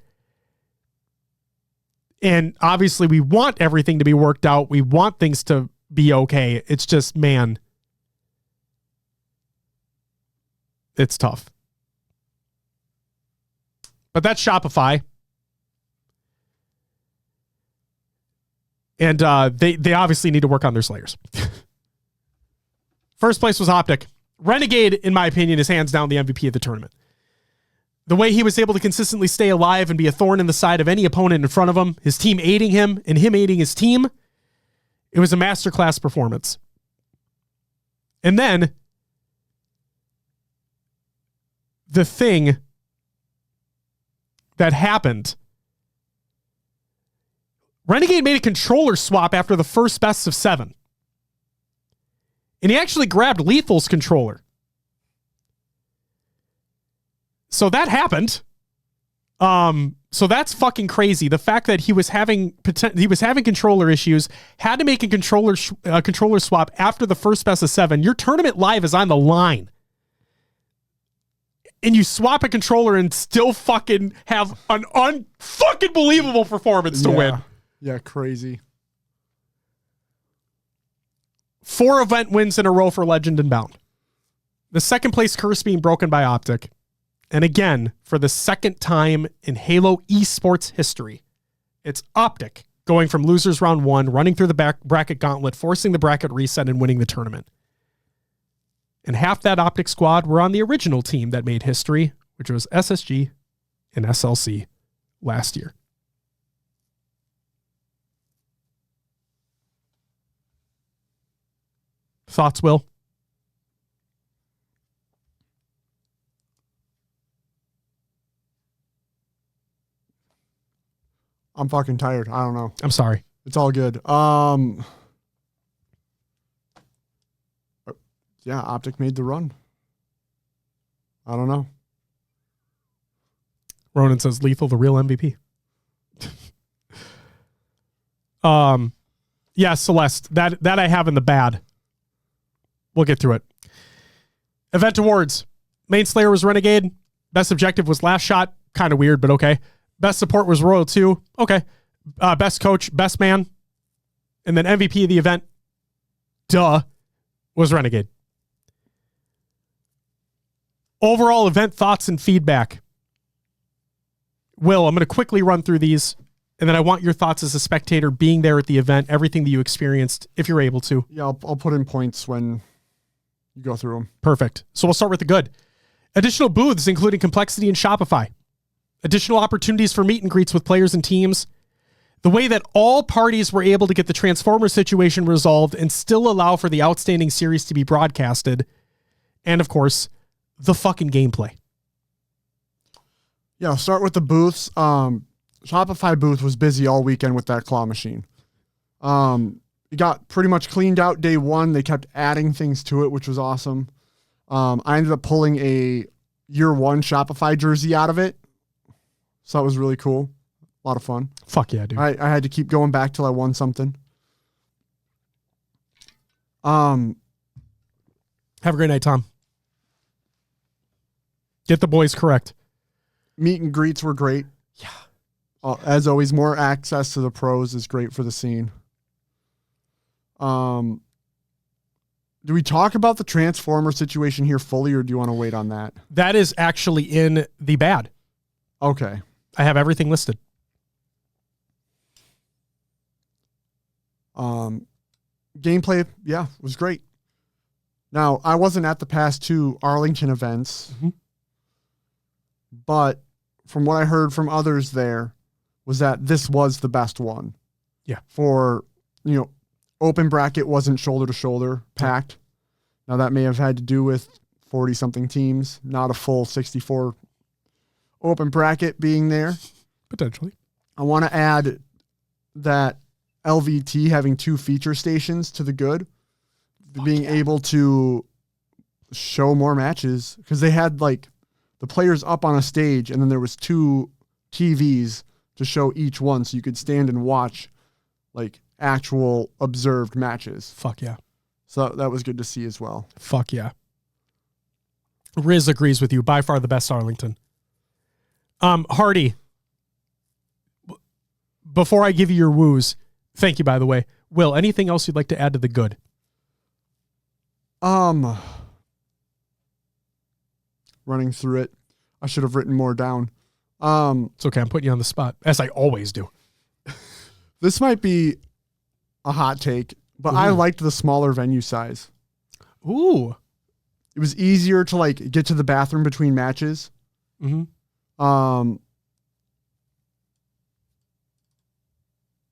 And obviously we want everything to be worked out. We want things to be okay. It's just, man, it's tough. But that's Shopify. And they obviously need to work on their Slayers. First place was Optic. Renegade, in my opinion, is hands down the MVP of the tournament. The way he was able to consistently stay alive and be a thorn in the side of any opponent in front of him, his team aiding him, and him aiding his team, it was a masterclass performance. And then the thing that happened, Renegade made a controller swap after the first best of 7. And he actually grabbed Lethal's controller. So that happened. So that's fucking crazy. The fact that he was having controller issues, had to make a controller swap after the first best of 7. Your tournament live is on the line. And you swap a controller and still fucking have an unfucking believable performance to win. Yeah, crazy. 4 event wins in a row for Legend and Bound. The second place curse being broken by Optic. And again, for the second time in Halo esports history, it's Optic going from losers round 1, running through the bracket gauntlet, forcing the bracket reset, and winning the tournament. And half that Optic squad were on the original team that made history, which was SSG and SLC last year. Thoughts, Will? I'm fucking tired. I don't know. I'm sorry. It's all good. Yeah, Optic made the run. I don't know. Ronan says Lethal, the real MVP. Yeah, Celeste. That I have in the bad. We'll get through it. Event awards. Main Slayer was Renegade. Best objective was Last Shot. Kind of weird, but okay. Best support was Royal 2. Okay. Best coach, best man. And then MVP of the event, was Renegade. Overall event thoughts and feedback. Will, I'm going to quickly run through these, and then I want your thoughts as a spectator being there at the event, everything that you experienced, if you're able to. Yeah, I'll put in points when you go through them. Perfect. So we'll start with the good. Additional booths, including Complexity and Shopify. Additional opportunities for meet and greets with players and teams. The way that all parties were able to get the Transformer situation resolved and still allow for the outstanding series to be broadcasted. And, of course, the fucking gameplay. Yeah, I'll start with the booths. Shopify booth was busy all weekend with that claw machine. It got pretty much cleaned out day one. They kept adding things to it, which was awesome. I ended up pulling a year one Shopify jersey out of it. So that was really cool. A lot of fun. Fuck yeah, dude. I had to keep going back till I won something. Have a great night, Tom. Get the boys correct. Meet and greets were great. Yeah. As always, more access to the pros is great for the scene. Do we talk about the Transformer situation here fully, or do you want to wait on that? That is actually in the bad. Okay. I have everything listed. Gameplay, yeah, was great. Now, I wasn't at the past two Arlington events, but from what I heard from others there was that this was the best one. Yeah. For, open bracket wasn't shoulder to shoulder packed. Now that may have had to do with 40 something teams, not a full 64 open bracket being there. Potentially. I want to add that LVT having 2 feature stations to the good, being able to show more matches, because they had like the players up on a stage and then there was 2 TVs to show each one, so you could stand and watch like actual observed matches. Fuck yeah. So that was good to see as well. Fuck yeah. Riz agrees with you. By far the best Arlington. Hardy, before I give you your woos, thank you, by the way. Will, anything else you'd like to add to the good? Running through it. I should have written more down. It's okay. I'm putting you on the spot, as I always do. This might be a hot take, but I liked the smaller venue size. Ooh. It was easier to like get to the bathroom between matches. Mm-hmm.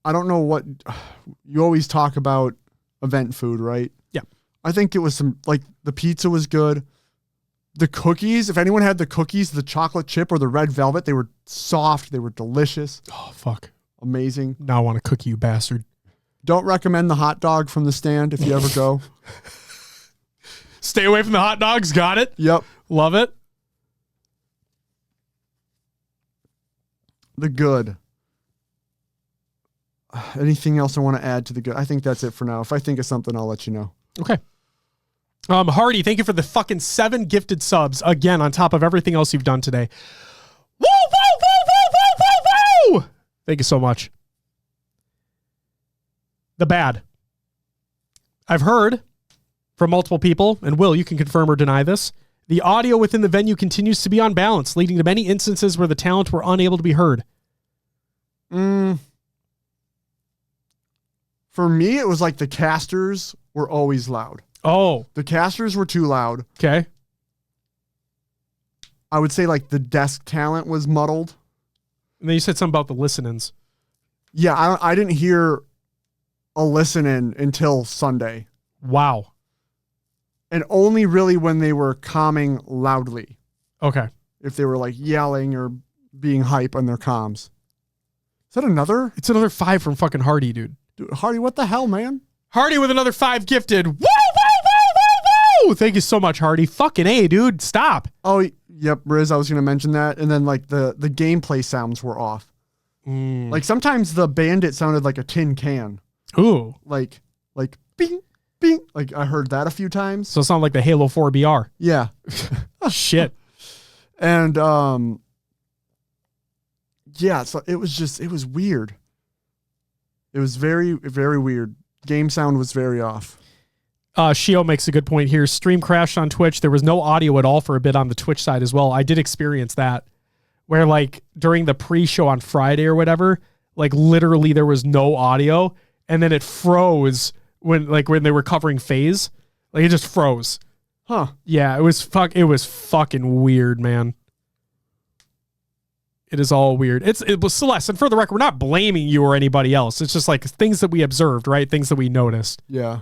I don't know what you always talk about event food, right? Yeah. I think it was the pizza was good. The cookies, if anyone had the cookies, the chocolate chip or the red velvet, they were soft. They were delicious. Oh, fuck. Amazing. Now I want to cook you, bastard. Don't recommend the hot dog from the stand if you ever go. Stay away from the hot dogs. Got it? Yep. Love it. The good. Anything else I want to add to the good? I think that's it for now. If I think of something, I'll let you know. Okay. Hardy, thank you for the fucking 7 gifted subs. Again, on top of everything else you've done today. Woo, woo, woo, woo, woo, woo, woo. Thank you so much. The bad. I've heard from multiple people, and Will, you can confirm or deny this, the audio within the venue continues to be unbalanced, leading to many instances where the talent were unable to be heard. For me, it was like the casters were always loud. Oh. The casters were too loud. Okay. I would say like the desk talent was muddled. And then you said something about the listen-ins. Yeah, I didn't hear a listen-in until Sunday. Wow. And only really when they were calming loudly. Okay. If they were like yelling or being hype on their comms. Is that another? It's another 5 from fucking Hardy, dude. Dude, Hardy, what the hell, man? Hardy with another 5 gifted. Woo, woo, woo, woo, Woo! Thank you so much, Hardy. Fucking A, dude. Stop. Oh, yep, Riz, I was going to mention that. And then, like, the gameplay sounds were off. Like, sometimes the bandit sounded like a tin can. Ooh. Like, bing, bing. Like, I heard that a few times. So it sounded like the Halo 4 BR. Yeah. Shit. And, yeah, so it was weird. It was very, very weird. Game sound was very off. Shio makes a good point here. Stream crashed on Twitch. There was no audio at all for a bit on the Twitch side as well. I did experience that, where like during the pre-show on Friday or whatever, like literally there was no audio, and then it froze when they were covering FaZe. Like it just froze. Huh. Yeah, it was fucking weird, man. It is all weird. It was Celeste, and for the record, we're not blaming you or anybody else. It's just like things that we observed, right? Things that we noticed. Yeah.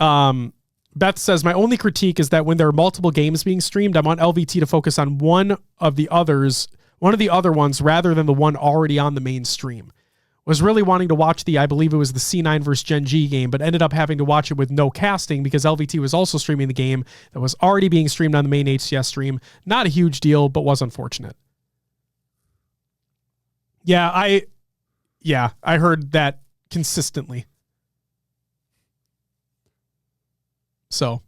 Beth says, my only critique is that when there are multiple games being streamed, I want LVT to focus on one of the other ones rather than the one already on the main stream. Was really wanting to watch I believe it was the C9 versus Gen G game, but ended up having to watch it with no casting because LVT was also streaming the game that was already being streamed on the main HCS stream. Not a huge deal, but was unfortunate. Yeah, I heard that consistently. So,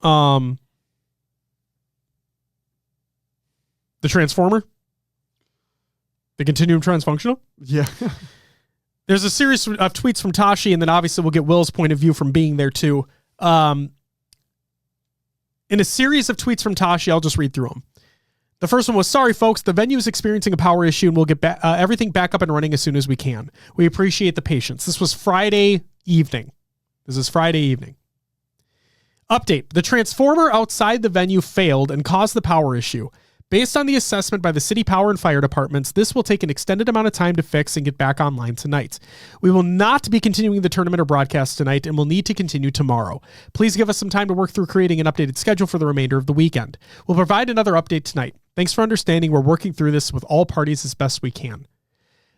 the Transformer? The Continuum Transfunctional? Yeah. There's a series of tweets from Tashi, and then obviously we'll get Will's point of view from being there too. In a series of tweets from Tashi, I'll just read through them. The first one was, sorry folks, the venue is experiencing a power issue and we'll get everything back up and running as soon as we can. We appreciate the patience. This was Friday evening. Update. The transformer outside the venue failed and caused the power issue. Based on the assessment by the city power and fire departments, this will take an extended amount of time to fix and get back online tonight. We will not be continuing the tournament or broadcast tonight and will need to continue tomorrow. Please give us some time to work through creating an updated schedule for the remainder of the weekend. We'll provide another update tonight. Thanks for understanding. We're working through this with all parties as best we can.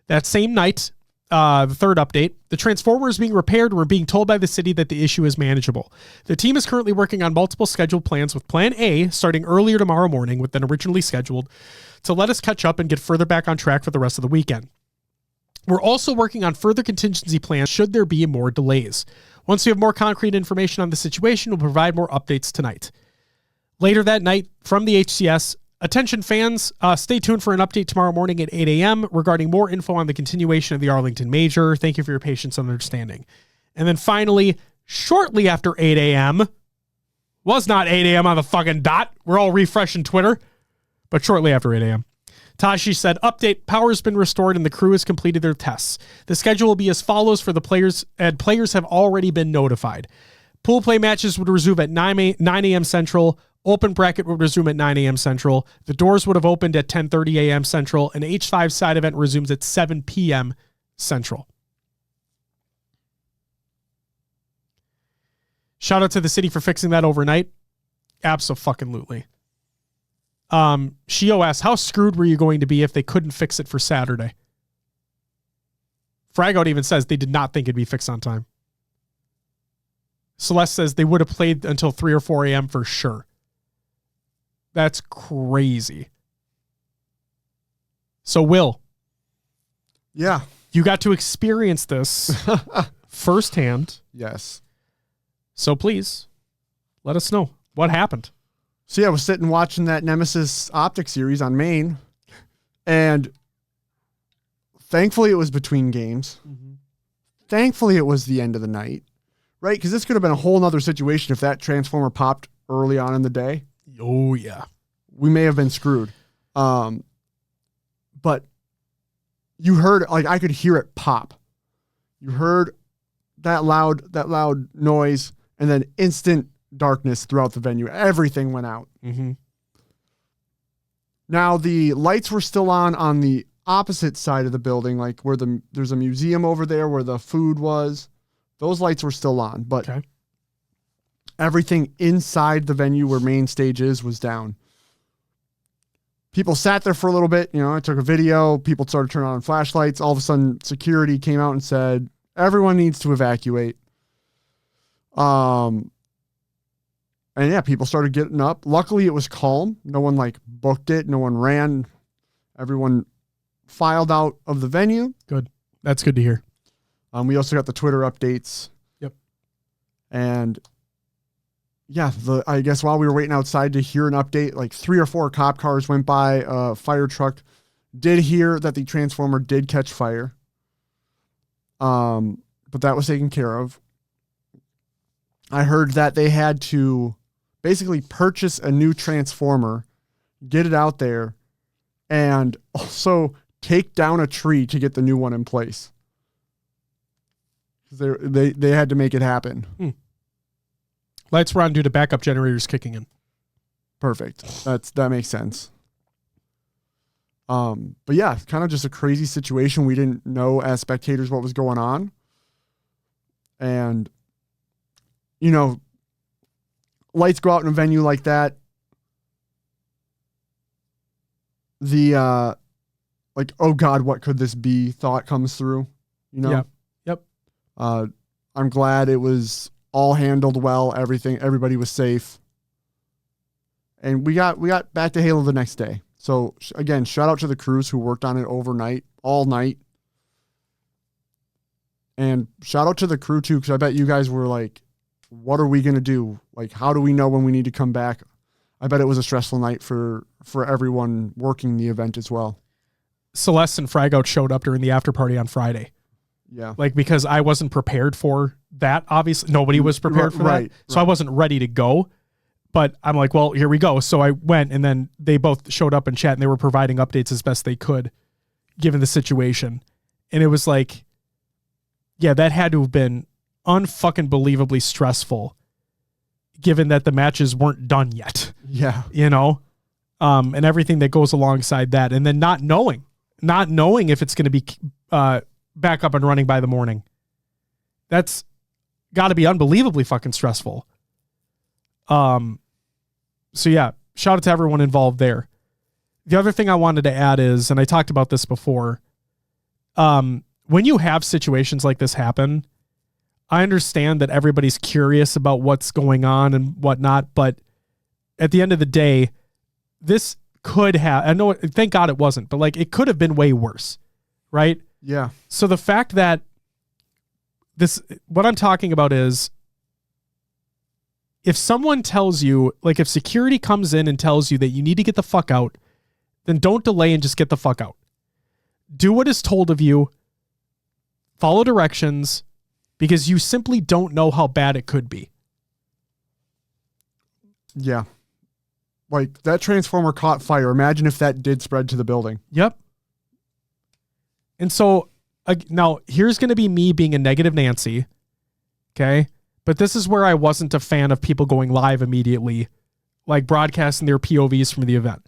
That same night, the third update, the transformer is being repaired. We're being told by the city that the issue is manageable. The team is currently working on multiple scheduled plans with Plan A starting earlier tomorrow morning than originally scheduled to let us catch up and get further back on track for the rest of the weekend. We're also working on further contingency plans should there be more delays. Once we have more concrete information on the situation, we'll provide more updates tonight. Later that night from the HCS, attention fans, stay tuned for an update tomorrow morning at 8 a.m. regarding more info on the continuation of the Arlington Major. Thank you for your patience and understanding. And then finally, shortly after 8 a.m., was not 8 a.m. on the fucking dot. We're all refreshing Twitter. But shortly after 8 a.m., Tashi said, update, power has been restored and the crew has completed their tests. The schedule will be as follows for the players, and players have already been notified. Pool play matches would resume at 9 a.m. Central. Open bracket would resume at 9 a.m. Central. The doors would have opened at 10:30 a.m. Central. An H5 side event resumes at 7 p.m. Central. Shout out to the city for fixing that overnight. Abso-fucking-lutely. Shio asks, how screwed were you going to be if they couldn't fix it for Saturday? Fragout even says they did not think it'd be fixed on time. Celeste says they would have played until 3 or 4 a.m. for sure. That's crazy. So, Will. Yeah. You got to experience this firsthand. Yes. So, please, let us know what happened. So, yeah, I was sitting watching that Nemesis Optic series on main, and thankfully it was between games. Mm-hmm. Thankfully it was the end of the night, right? Because this could have been a whole nother situation if that transformer popped early on in the day. Oh, yeah. We may have been screwed. But you heard, like, I could hear it pop. You heard that loud noise, and then instant darkness throughout the venue. Everything went out. Mm-hmm. Now, the lights were still on the opposite side of the building, like where there's a museum over there where the food was. Those lights were still on, but okay. Everything inside the venue where main stage is was down. People sat there for a little bit. You know, I took a video. People started turning on flashlights. All of a sudden, security came out and said, everyone needs to evacuate. And yeah, people started getting up. Luckily, it was calm. No one like booked it. No one ran. Everyone filed out of the venue. Good. That's good to hear. We also got the Twitter updates. Yep. And yeah, I guess while we were waiting outside to hear an update, like 3 or 4 cop cars went by. A fire truck did hear that the transformer did catch fire. But that was taken care of. I heard that they had to basically purchase a new transformer, get it out there, and also take down a tree to get the new one in place. They had to make it happen. Lights were on due to backup generators kicking in. Perfect. That makes sense. But yeah, kind of just a crazy situation. We didn't know as spectators what was going on. And, you know, lights go out in a venue like that. The, like, oh God, what could this be? Thought comes through, you know? Yep. I'm glad it was all handled well. Everybody was safe. And we got back to Halo the next day. So again, shout out to the crews who worked on it overnight, all night. And shout out to the crew too, because I bet you guys were like, what are we going to do? Like, how do we know when we need to come back? I bet it was a stressful night for everyone working the event as well. Celeste and Fragout showed up during the after party on Friday. Yeah. Like, because I wasn't prepared for that, obviously. Nobody was prepared for that. So I wasn't ready to go. But I'm like, well, here we go. So I went, and then they both showed up in chat, and they were providing updates as best they could, given the situation. And it was like, yeah, that had to have been unfucking believably stressful, given that the matches weren't done yet. Yeah. You know? And everything that goes alongside that. And then not knowing if it's going to be back up and running by the morning. That's got to be unbelievably fucking stressful. So yeah, shout out to everyone involved there. The other thing I wanted to add is, and I talked about this before, when you have situations like this happen, I understand that everybody's curious about what's going on and whatnot, but at the end of the day, this could have, I know, thank God it wasn't, but like it could have been way worse, right? Yeah. So the fact that what I'm talking about is, if someone tells you, like if security comes in and tells you that you need to get the fuck out, then don't delay and just get the fuck out. Do what is told of you. Follow directions, because you simply don't know how bad it could be. Yeah. Like that transformer caught fire. Imagine if that did spread to the building. Yep. And so now here's going to be me being a negative Nancy. Okay. But this is where I wasn't a fan of people going live immediately, like broadcasting their POVs from the event.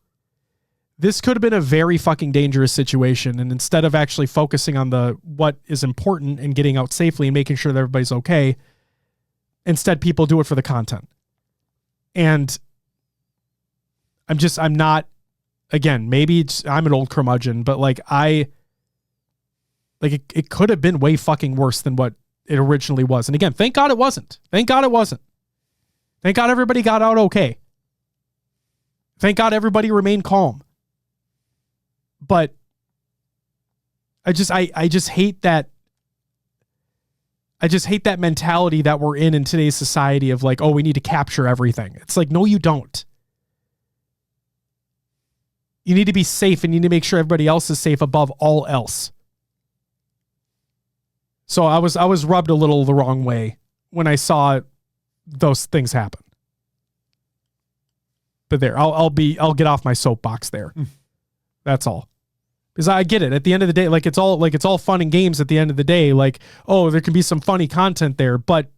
This could have been a very fucking dangerous situation. And instead of actually focusing on what is important and getting out safely and making sure that everybody's okay, instead people do it for the content. And I'm not, again, maybe I'm an old curmudgeon, but like it could have been way fucking worse than what it originally was. And again, thank God it wasn't. Thank God it wasn't. Thank God everybody got out okay. Thank God everybody remained calm. But I just hate that. I just hate that mentality that we're in today's society of like, oh, we need to capture everything. It's like, no, you don't. You need to be safe and you need to make sure everybody else is safe above all else. So I was rubbed a little the wrong way when I saw those things happen. But there, I'll get off my soapbox there. That's all. Because I get it. At the end of the day, like it's all fun and games at the end of the day. Like, oh, there can be some funny content there, but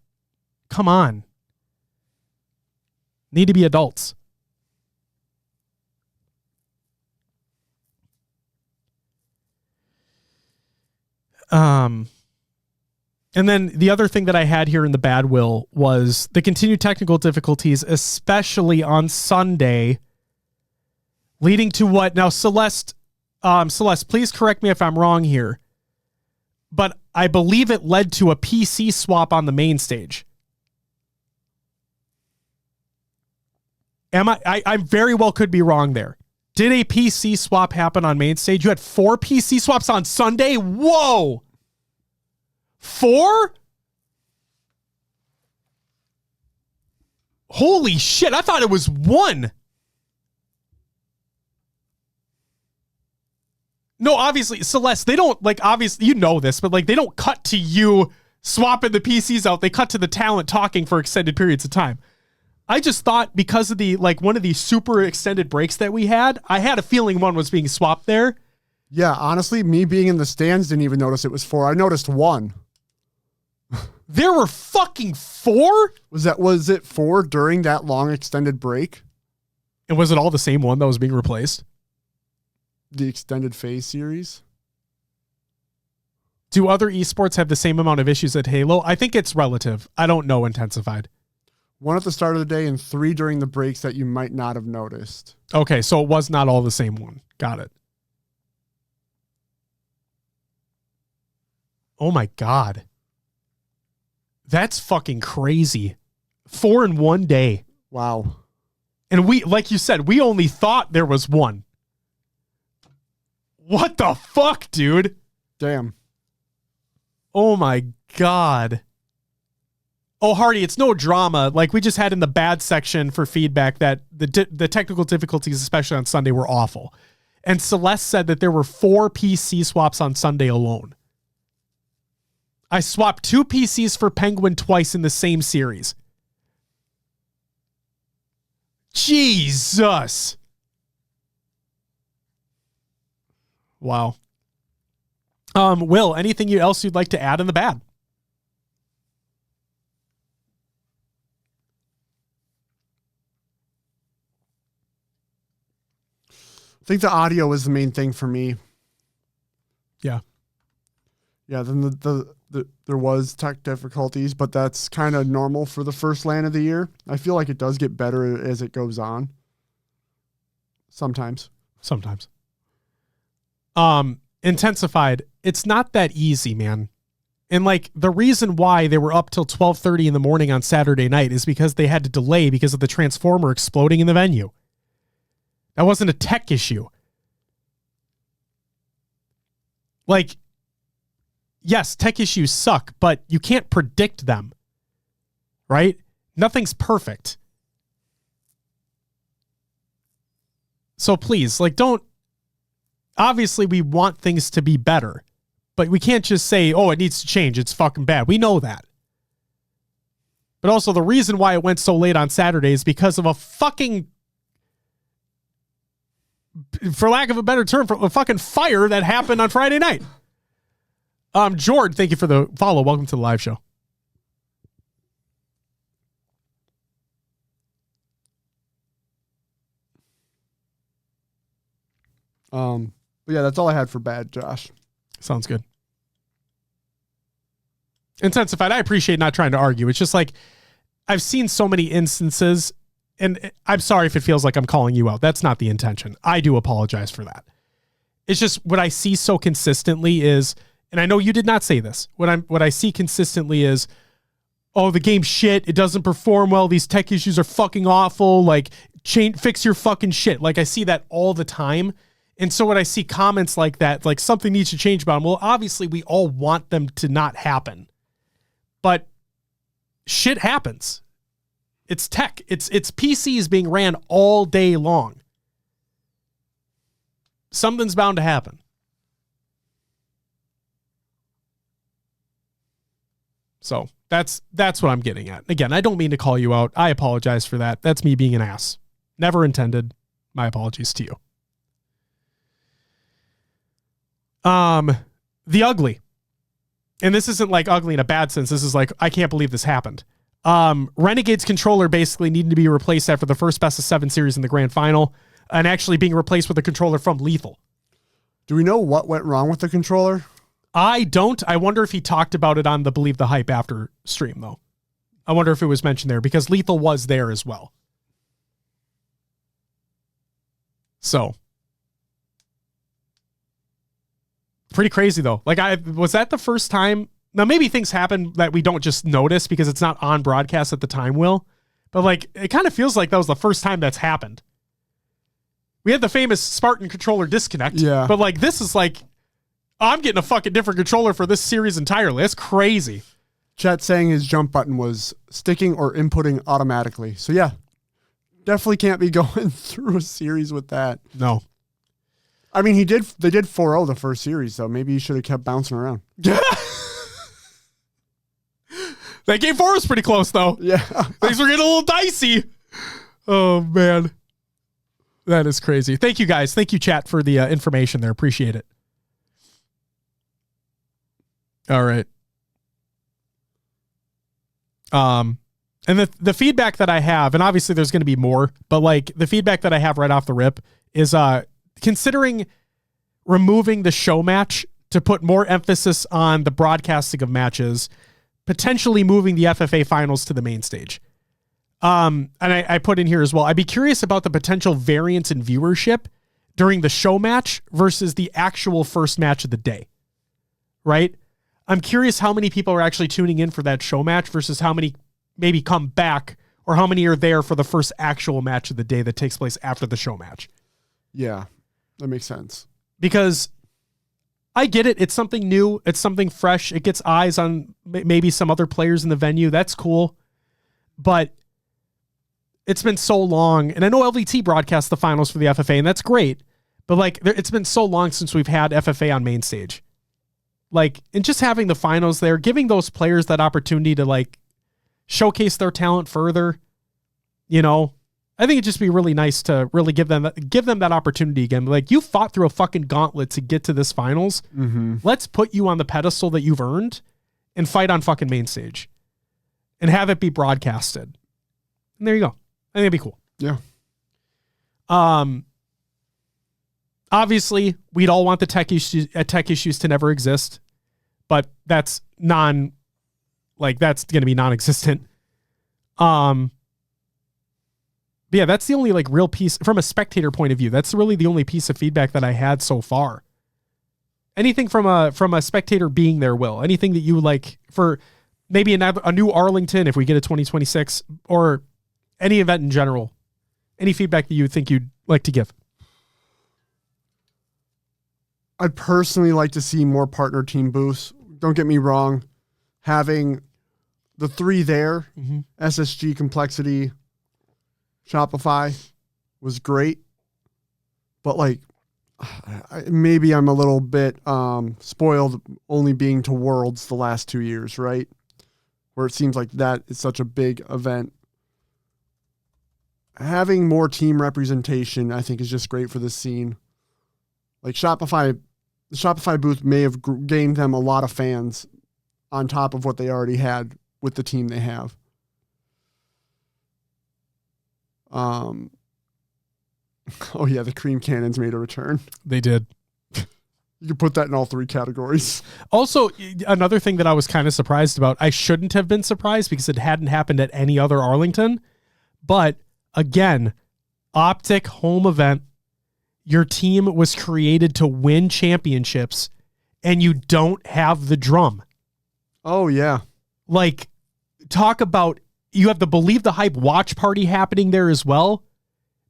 come on. Need to be adults. And then the other thing that I had here in the bad will was the continued technical difficulties, especially on Sunday, leading to what now, Celeste, please correct me if I'm wrong here, but I believe it led to a PC swap on the main stage. I very well could be wrong there. Did a PC swap happen on main stage? You had 4 PC swaps on Sunday? Whoa! 4? Holy shit, I thought it was 1. No, obviously, Celeste, they don't, like, obviously, you know this, but, like, they don't cut to you swapping the PCs out. They cut to the talent talking for extended periods of time. I just thought because of the, like, one of these super extended breaks that we had, I had a feeling one was being swapped there. Yeah, honestly, me being in the stands didn't even notice it was 4. I noticed 1. There were fucking 4? Was it 4 during that long extended break? And was it all the same one that was being replaced? The extended phase series? Do other esports have the same amount of issues at Halo? I think it's relative. I don't know Intensified. 1 at the start of the day and 3 during the breaks that you might not have noticed. Okay, so it was not all the same one. Got it. Oh my God. That's fucking crazy. 4 in one day. Wow. And we, like you said, we only thought there was 1. What the fuck, dude? Damn. Oh my God. Oh, Hardy, it's no drama. Like we just had in the bad section for feedback that the technical difficulties, especially on Sunday, were awful. And Celeste said that there were 4 PC swaps on Sunday alone. I swapped 2 PCs for Penguin twice in the same series. Jesus. Wow. Will, anything else you'd like to add in the bad? I think the audio was the main thing for me. Yeah. Yeah, then there was tech difficulties, but that's kind of normal for the first LAN of the year. I feel like it does get better as it goes on. Sometimes. Intensified, it's not that easy, man. And like the reason why they were up till 12:30 in the morning on Saturday night is because they had to delay because of the transformer exploding in the venue. That wasn't a tech issue. Like, yes, tech issues suck, but you can't predict them, right? Nothing's perfect. So please, like, don't, obviously we want things to be better, but we can't just say, oh, it needs to change. It's fucking bad. We know that. But also the reason why it went so late on Saturday is because of a fucking, for lack of a better term, for a fucking fire that happened on Friday night. Jord, thank you for the follow. Welcome to the live show. But yeah, that's all I had for bad, Josh. Sounds good. Intensified, I appreciate not trying to argue. It's just like, I've seen so many instances, and I'm sorry if it feels like I'm calling you out. That's not the intention. I do apologize for that. It's just what I see so consistently is, and I know you did not say this, what I see consistently is, oh, the game's shit. It doesn't perform well. These tech issues are fucking awful. Like, fix your fucking shit. Like, I see that all the time. And so when I see comments like that, like something needs to change about them, well, obviously we all want them to not happen. But shit happens. It's tech. It's PCs being ran all day long. Something's bound to happen. So that's what I'm getting at. Again, I don't mean to call you out. I apologize for that. That's me being an ass. Never intended. My apologies to you. The ugly. And this isn't like ugly in a bad sense. This is like, I can't believe this happened. Renegade's controller basically needed to be replaced after the first best of 7 series in the grand final and actually being replaced with a controller from Lethal. Do we know what went wrong with the controller? I don't. I wonder if he talked about it on the Believe the Hype after stream, though. I wonder if it was mentioned there because Lethal was there as well. So. Pretty crazy, though. Like, was that the first time? Now, maybe things happen that we don't just notice because it's not on broadcast at the time, Will. But like, it kind of feels like that was the first time that's happened. We had the famous Spartan controller disconnect. Yeah. But like, this is like, I'm getting a fucking different controller for this series entirely. That's crazy. Chet saying his jump button was sticking or inputting automatically. So yeah, definitely can't be going through a series with that. No. I mean, they did 4-0 the first series, so maybe he should have kept bouncing around. That game 4 was pretty close, though. Yeah. Things were getting a little dicey. Oh, man. That is crazy. Thank you, guys. Thank you, chat, for the information there. Appreciate it. All right. And the feedback that I have, and obviously there's going to be more, but like the feedback that I have right off the rip is considering removing the show match to put more emphasis on the broadcasting of matches, potentially moving the FFA finals to the main stage. And I put in here as well, I'd be curious about the potential variance in viewership during the show match versus the actual first match of the day, right? I'm curious how many people are actually tuning in for that show match versus how many maybe come back or how many are there for the first actual match of the day that takes place after the show match. Yeah, that makes sense. Because I get it. It's something new. It's something fresh. It gets eyes on maybe some other players in the venue. That's cool. But it's been so long. And I know LVT broadcasts the finals for the FFA, and that's great. But like, it's been so long since we've had FFA on main stage. Like, and just having the finals there, giving those players that opportunity to like showcase their talent further, you know, I think it'd just be really nice to really give them that opportunity again. Like, you fought through a fucking gauntlet to get to this finals. Mm-hmm. Let's put you on the pedestal that you've earned and fight on fucking main stage and have it be broadcasted. And there you go. I think it'd be cool. Yeah. Obviously we'd all want the tech issues to never exist, but that's going to be non-existent. But yeah, that's the only like real piece from a spectator point of view. That's really the only piece of feedback that I had so far. Anything from a spectator being there, Will? Anything that you like for maybe a new Arlington if we get a 2026 or any event in general? Any feedback that you think you'd like to give? I'd personally like to see more partner team booths. Don't get me wrong. Having the 3 there, SSG, Complexity, Shopify was great. But like, maybe I'm a little bit spoiled only being to Worlds the last 2 years, right? Where it seems like that is such a big event. Having more team representation, I think, is just great for this scene. Like the Shopify booth may have gained them a lot of fans on top of what they already had with the team they have. Oh yeah, the cream cannons made a return. They did. You could put that in all 3 categories. Also, another thing that I was kind of surprised about, I shouldn't have been surprised because it hadn't happened at any other Arlington. But again, Optic home event. Your team was created to win championships and you don't have the drum. Oh, yeah. Like, talk about, you have the Believe the Hype watch party happening there as well.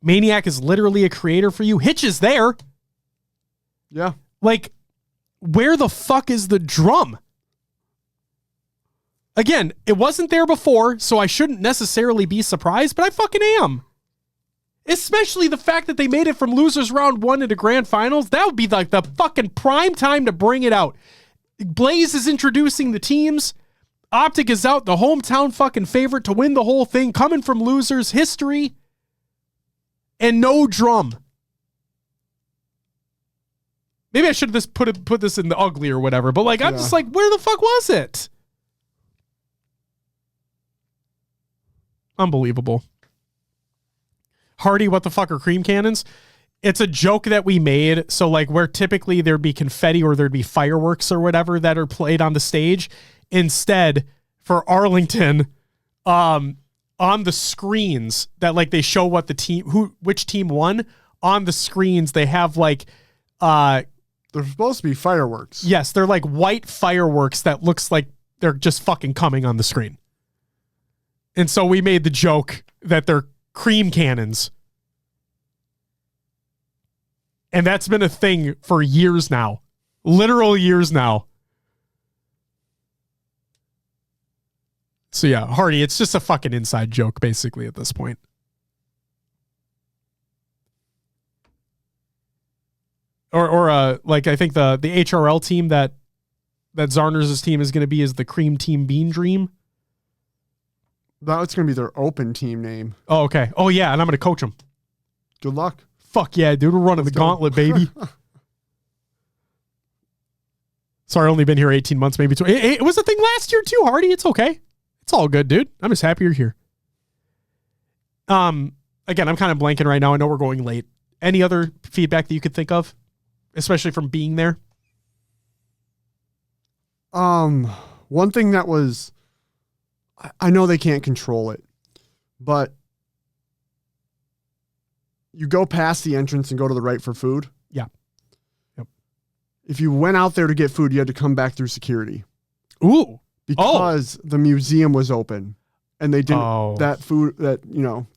Maniac is literally a creator for you. Hitch is there. Yeah. Like, where the fuck is the drum? Again, it wasn't there before, so I shouldn't necessarily be surprised, but I fucking am. Especially the fact that they made it from losers round 1 into grand finals. That would be like the fucking prime time to bring it out. Blaze is introducing the teams. Optic is out, the hometown fucking favorite to win the whole thing, coming from losers history, and no drum. Maybe I should have just put this in the ugly or whatever, but like, I'm just like, where the fuck was it? Unbelievable. Hardy, what the fuck are cream cannons? It's a joke that we made. So like where typically there'd be confetti or there'd be fireworks or whatever that are played on the stage. Instead, for Arlington, on the screens that like they show what which team won on the screens, they have like, they're supposed to be fireworks. Yes. They're like white fireworks that looks like they're just fucking coming on the screen. And so we made the joke that they're cream cannons. And that's been a thing for years now. Literal years now. So yeah, Hardy, it's just a fucking inside joke basically at this point. Or like I think the HRL team that Zarners' team is going to be is the Cream Team Bean Dream. That's going to be their open team name. Oh, okay. Oh yeah, and I'm going to coach them. Good luck. Fuck yeah, dude. We're running the gauntlet, baby. Sorry, I've only been here 18 months, maybe. It was a thing last year too, Hardy. It's okay. It's all good, dude. I'm just happy you're here. Again, I'm kind of blanking right now. I know we're going late. Any other feedback that you could think of, especially from being there? One thing that was, I know they can't control it, but you go past the entrance and go to the right for food. Yeah. Yep. If you went out there to get food, you had to come back through security. Ooh. Because the museum was open and they didn't, they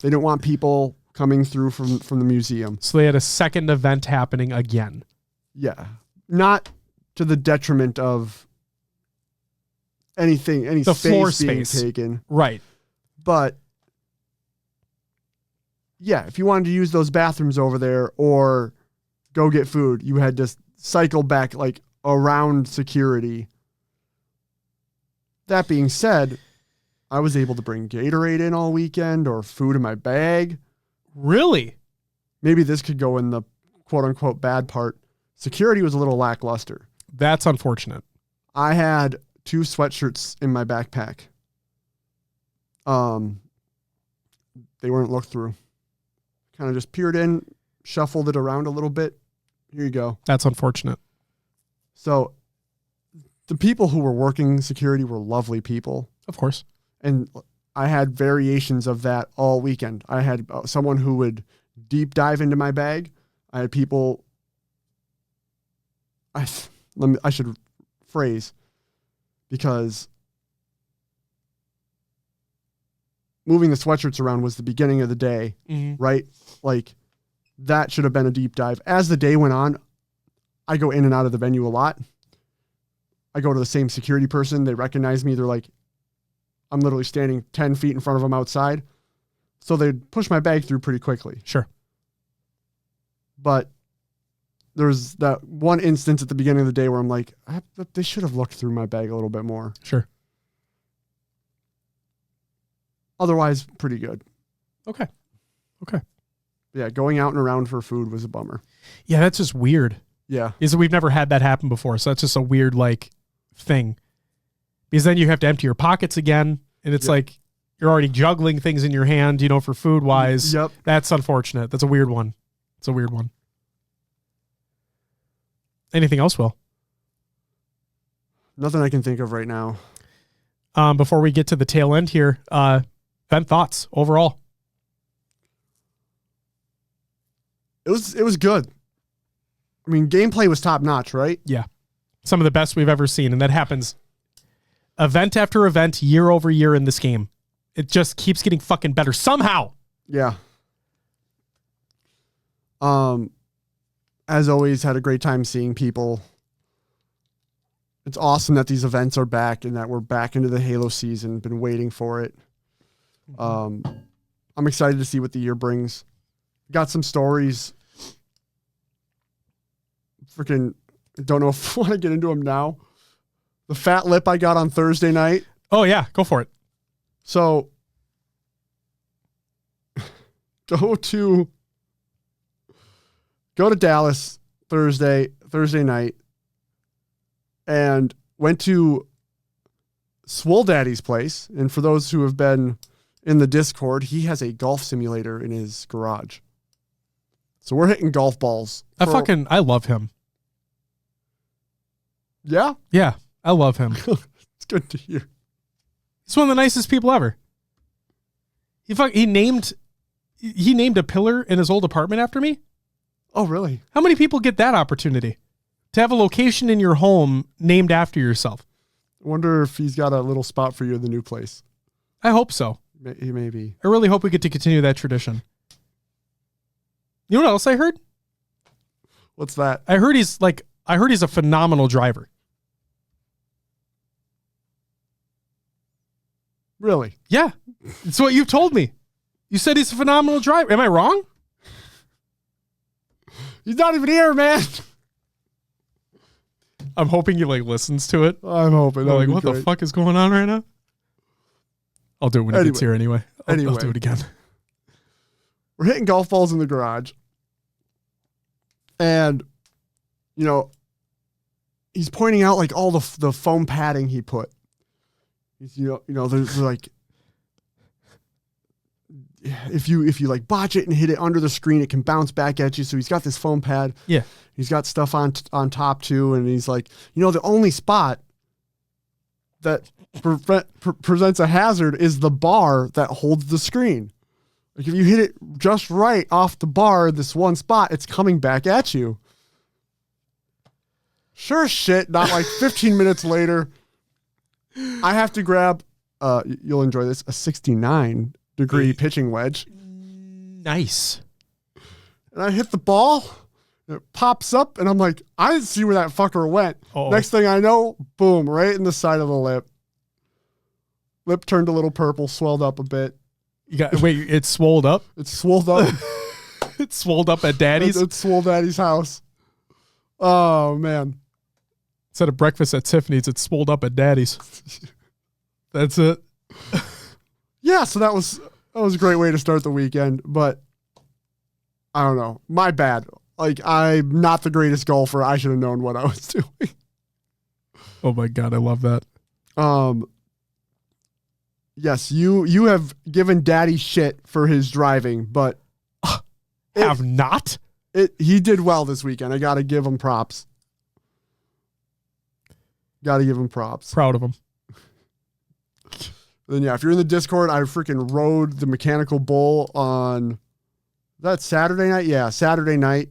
didn't want people coming through from the museum. So they had a second event happening again. Yeah. Not to the detriment of anything, any the space floor being space taken. Right. But yeah, if you wanted to use those bathrooms over there or go get food, you had to cycle back like around security. That being said, I was able to bring Gatorade in all weekend or food in my bag. Really? Maybe this could go in the quote unquote bad part. Security was a little lackluster. That's unfortunate. I had 2 sweatshirts in my backpack. They weren't looked through. Kind of just peered in, shuffled it around a little bit. Here you go. That's unfortunate. So the people who were working security were lovely people. Of course. And I had variations of that all weekend. I had someone who would deep dive into my bag. I had people, I should phrase, because moving the sweatshirts around was the beginning of the day, right? Like that should have been a deep dive. As the day went on, I go in and out of the venue a lot. I go to the same security person. They recognize me. They're like, I'm literally standing 10 feet in front of them outside. So they'd push my bag through pretty quickly. Sure. But there's that one instance at the beginning of the day where I'm like, they should have looked through my bag a little bit more. Sure. Otherwise, pretty good. Okay. Yeah, going out and around for food was a bummer. Yeah, that's just weird. Yeah. Is that we've never had that happen before. So that's just a weird thing. Because then you have to empty your pockets again. And it's like you're already juggling things in your hand, for food wise. Yep. That's unfortunate. That's a weird one. Anything else, Will? Nothing I can think of right now. Before we get to the tail end here, Ben, thoughts overall? It was good. I mean, gameplay was top notch, right? Yeah. Some of the best we've ever seen. And that happens event after event, year over year in this game. It just keeps getting fucking better somehow. Yeah. As always, had a great time seeing people. It's awesome that these events are back and that we're back into the Halo season. Been waiting for it. I'm excited to see what the year brings. Got some stories. Freaking don't know if I want to get into them now. The fat lip I got on Thursday night. Oh yeah, go for it. So go to Dallas Thursday night and went to Swole Daddy's place. And for those who have been in the Discord, he has a golf simulator in his garage. So we're hitting golf balls. I love him. Yeah? Yeah, I love him. It's good to hear. He's one of the nicest people ever. He named a pillar in his old apartment after me. Oh, really? How many people get that opportunity? To have a location in your home named after yourself? I wonder if he's got a little spot for you in the new place. I hope so. He may be. I really hope we get to continue that tradition. You know what else I heard? What's that? I heard he's a phenomenal driver. Really? Yeah. It's what you've told me. You said he's a phenomenal driver. Am I wrong? He's not even here, man. I'm hoping he listens to it. I'm hoping. Like, what the fuck is going on right now? I'll do it when he gets here anyway. I'll do it again. We're hitting golf balls in the garage. And, he's pointing out like all the foam padding he put. He's, there's like, if you like botch it and hit it under the screen, it can bounce back at you. So he's got this foam pad. Yeah. He's got stuff on top too. And he's like, the only spot that presents a hazard is the bar that holds the screen. Like if you hit it just right off the bar, this one spot, it's coming back at you. Sure as shit, not like 15 minutes later, I have to grab, you'll enjoy this, a 69-degree pitching wedge. Nice. And I hit the ball, and it pops up, and I'm like, I didn't see where that fucker went. Uh-oh. Next thing I know, boom, right in the side of the lip. Lip turned a little purple, swelled up a bit. It's swolled up? It's swolled up. It's swolled up at Daddy's? It's swole Daddy's house. Oh, man. Instead of breakfast at Tiffany's, it's swolled up at Daddy's. That's it. Yeah, so that was a great way to start the weekend, but I don't know. My bad. Like, I'm not the greatest golfer. I should have known what I was doing. Oh my God, I love that. Yes, you have given Daddy shit for his driving, but have not? He did well this weekend. I got to give him props. Got to give him props. Proud of him. Then yeah, if you're in the Discord, I freaking rode the mechanical bull on that Saturday night. Yeah, Saturday night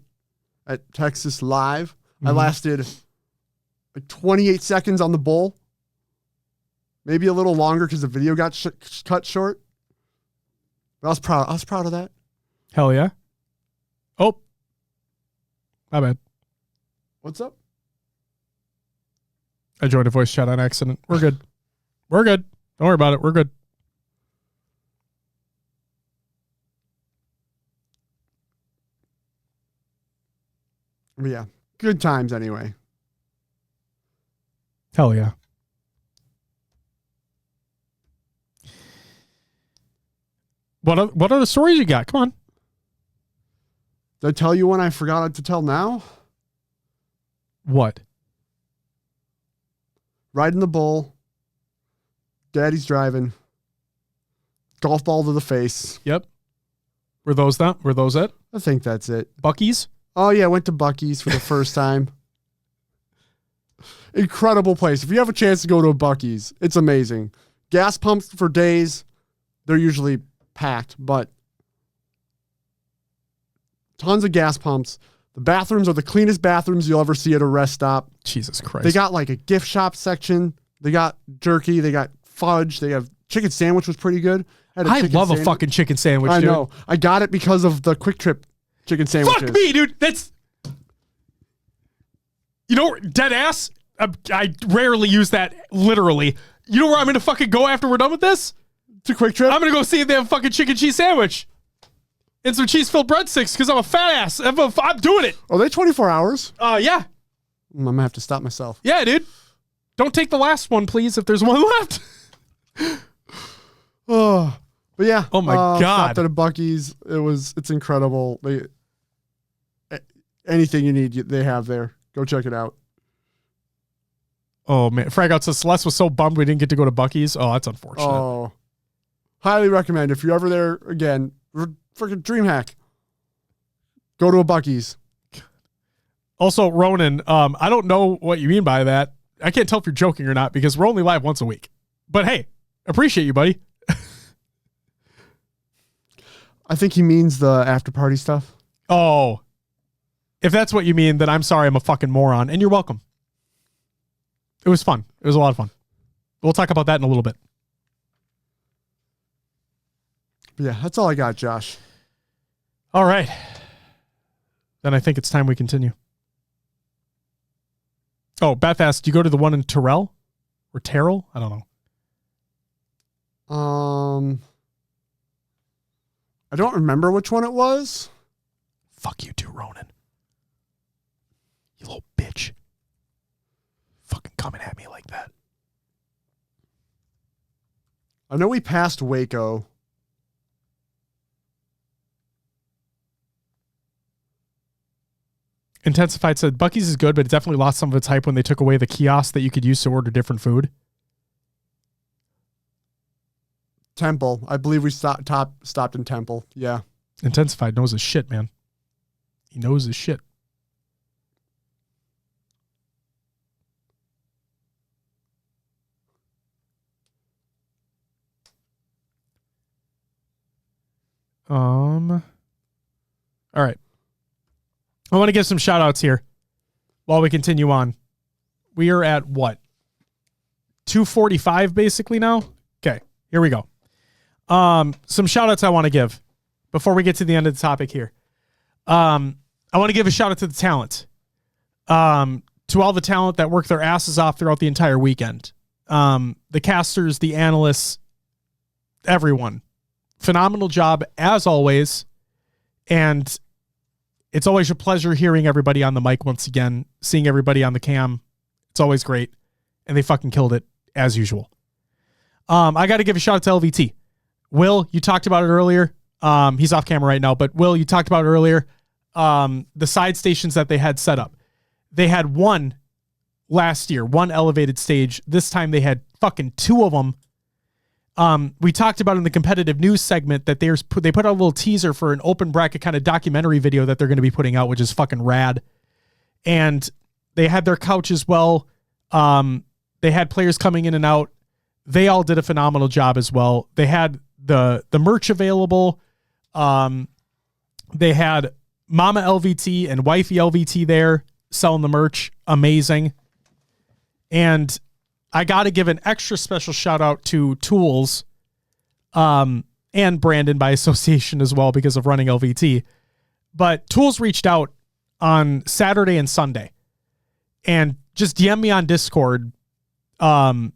at Texas Live. I lasted like 28 seconds on the bull. Maybe a little longer because the video got cut short. But I was proud. I was proud of that. Hell yeah. Oh, my bad. What's up? I joined a voice chat on accident. We're good. We're good. Don't worry about it. We're good. But yeah, good times anyway. Hell yeah. What other stories you got? Come on. Did I tell you one I forgot to tell now? What? Riding the bull. Daddy's driving. Golf ball to the face. Yep. Were those it? I think that's it. Buc-ee's? Oh yeah, went to Buc-ee's for the first time. Incredible place. If you have a chance to go to a Buc-ee's, it's amazing. Gas pumps for days. They're usually packed, but tons of gas pumps. The bathrooms are the cleanest bathrooms you'll ever see at a rest stop. Jesus Christ. They got like a gift shop section. They got jerky. They got fudge. They have chicken sandwich was pretty good. I love a fucking chicken sandwich, I dude. know. I got it because of the Quick Trip chicken sandwiches. Fuck me, dude. That's... dead ass. I rarely use that literally. You know where I'm going to fucking go after we're done with this? To Quick Trip? I'm going to go see if they have a fucking chicken cheese sandwich. And some cheese-filled breadsticks because I'm a fat ass. I'm doing it. Are they 24 hours? Yeah. I'm going to have to stop myself. Yeah, dude. Don't take the last one, please, if there's one left. Oh, but yeah. Oh my God. Stopped at a Buc-ee's. It's incredible. Anything you need, they have there. Go check it out. Oh man, Frag out says Celeste was so bummed we didn't get to go to Buc-ee's. Oh, that's unfortunate. Oh, highly recommend if you're ever there again. Freaking dream hack. Go to a Buc-ee's. Also, Ronan, I don't know what you mean by that. I can't tell if you're joking or not because we're only live once a week. But hey, appreciate you, buddy. I think he means the after party stuff. Oh, if that's what you mean, then I'm sorry. I'm a fucking moron, and you're welcome. It was fun. It was a lot of fun. We'll talk about that in a little bit. Yeah, that's all I got, Josh. All right. Then I think it's time we continue. Oh, Beth asked, do you go to the one in Terrell or Terrell? I don't know. I don't remember which one it was. Fuck you too, Ronan. You little bitch. Fucking coming at me like that. I know we passed Waco. Intensified said, Buc-ee's is good, but it definitely lost some of its hype when they took away the kiosk that you could use to order different food. Temple. I believe we stopped in Temple. Yeah. Intensified knows his shit, man. He knows his shit. All right. I want to give some shout outs here while we continue on. We are at what? 2:45 basically now? Okay, here we go. Some shout outs I want to give before we get to the end of the topic here. I want to give a shout out to the talent. To all the talent that worked their asses off throughout the entire weekend. The casters, the analysts, everyone. Phenomenal job as always. And it's always a pleasure hearing everybody on the mic once again, seeing everybody on the cam. It's always great. And they fucking killed it as usual. I got to give a shout out to LVT. Will, you talked about it earlier. He's off camera right now, but Will, you talked about it earlier. The side stations that they had set up. They had one last year, one elevated stage. This time they had fucking two of them. We talked about in the competitive news segment that they put out a little teaser for an open bracket kind of documentary video that they're going to be putting out, which is fucking rad. And they had their couch as well. They had players coming in and out. They all did a phenomenal job as well. They had the merch available. They had Mama LVT and Wifey LVT there selling the merch. Amazing. And I got to give an extra special shout out to Tools and Brandon by association as well because of running LVT. But Tools reached out on Saturday and Sunday and just DM me on Discord and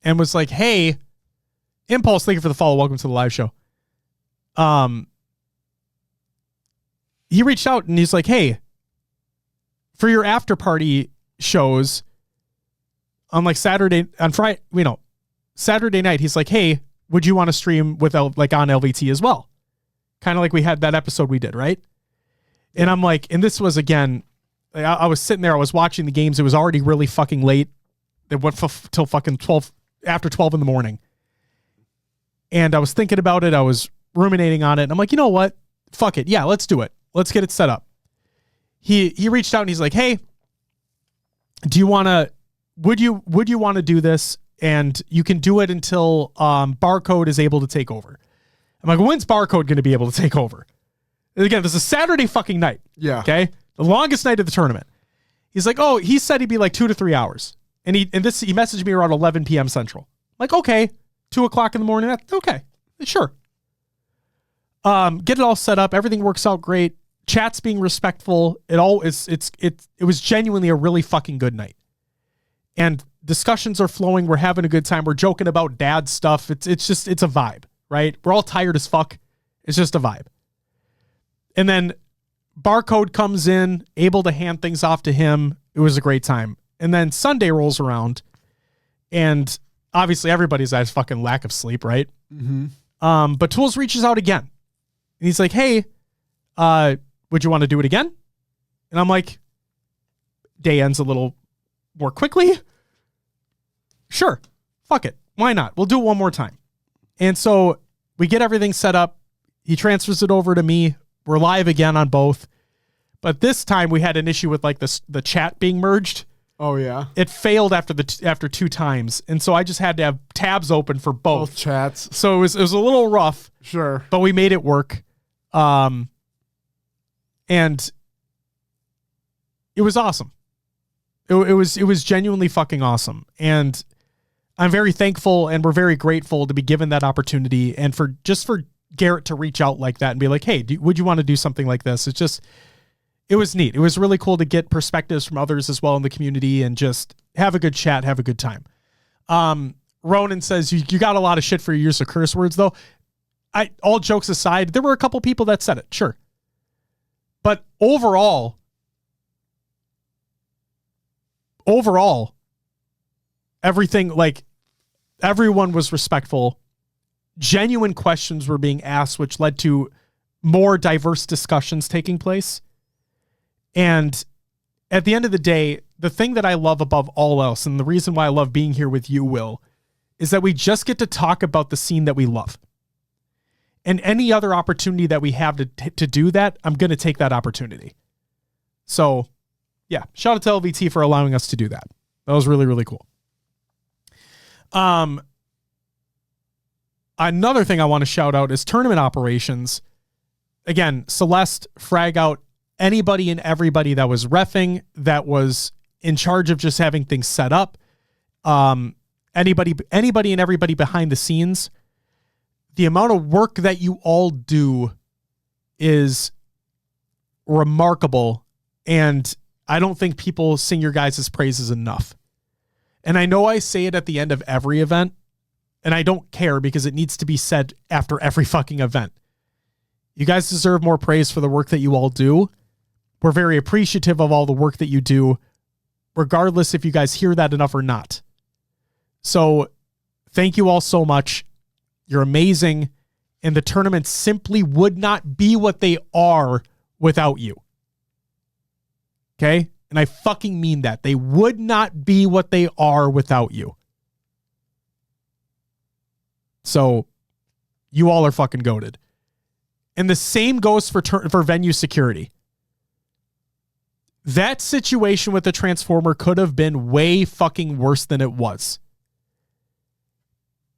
was like, hey, Impulse, thank you for the follow. Welcome to the live show. He reached out and he's like, hey, for your after party shows on like Saturday night, he's like, hey, would you want to stream with on LVT as well? Kind of like we had that episode we did, right? And I'm like, and this was again, I was sitting there, I was watching the games. It was already really fucking late. They went till fucking 12, after 12 in the morning. And I was thinking about it. I was ruminating on it. And I'm like, you know what? Fuck it. Yeah, let's do it. Let's get it set up. He reached out and he's like, hey, would you want to do this? And you can do it until Barcode is able to take over. I'm like, when's Barcode going to be able to take over? And again, this is a Saturday fucking night. Yeah. Okay. The longest night of the tournament. He's like, oh, he said he'd be like 2 to 3 hours. And he messaged me around 11 p.m. Central. I'm like, okay, 2 o'clock in the morning. That's okay. Sure. Get it all set up. Everything works out great. Chat's being respectful. It was genuinely a really fucking good night. And discussions are flowing. We're having a good time. We're joking about dad stuff. It's a vibe, right? We're all tired as fuck. It's just a vibe. And then Barcode comes in, able to hand things off to him. It was a great time. And then Sunday rolls around and obviously everybody's at fucking lack of sleep, right? Mm-hmm. But Tools reaches out again. And he's like, hey, would you want to do it again? And I'm like, day ends a little more quickly. Sure. Fuck it. Why not? We'll do it one more time. And so we get everything set up. He transfers it over to me. We're live again on both. But this time we had an issue with like the chat being merged. Oh yeah. It failed after 2 times. And so I just had to have tabs open for both chats. So it was a little rough. Sure. But we made it work. And it was awesome. It was genuinely fucking awesome. And I'm very thankful and we're very grateful to be given that opportunity and for Garrett to reach out like that and be like, hey, would you want to do something like this? It was neat. It was really cool to get perspectives from others as well in the community and just have a good chat, have a good time. Ronan says, you got a lot of shit for your use of curse words, though. All jokes aside, there were a couple people that said it, sure. But overall, everything, like, everyone was respectful. Genuine questions were being asked, which led to more diverse discussions taking place. And at the end of the day, the thing that I love above all else, and the reason why I love being here with you, Will, is that we just get to talk about the scene that we love. And any other opportunity that we have to do that, I'm going to take that opportunity. So, yeah, shout out to LVT for allowing us to do that. That was really, really cool. Another thing I want to shout out is tournament operations. Again, Celeste, frag out anybody and everybody that was reffing, that was in charge of just having things set up. Anybody and everybody behind the scenes. The amount of work that you all do is remarkable, and I don't think people sing your guys' praises enough. And I know I say it at the end of every event, and I don't care because it needs to be said after every fucking event. You guys deserve more praise for the work that you all do. We're very appreciative of all the work that you do, regardless if you guys hear that enough or not. So thank you all so much. You're amazing. And the tournaments simply would not be what they are without you. Okay? And I fucking mean that. They would not be what they are without you. So you all are fucking goated. And the same goes for venue security. That situation with the Transformer could have been way fucking worse than it was.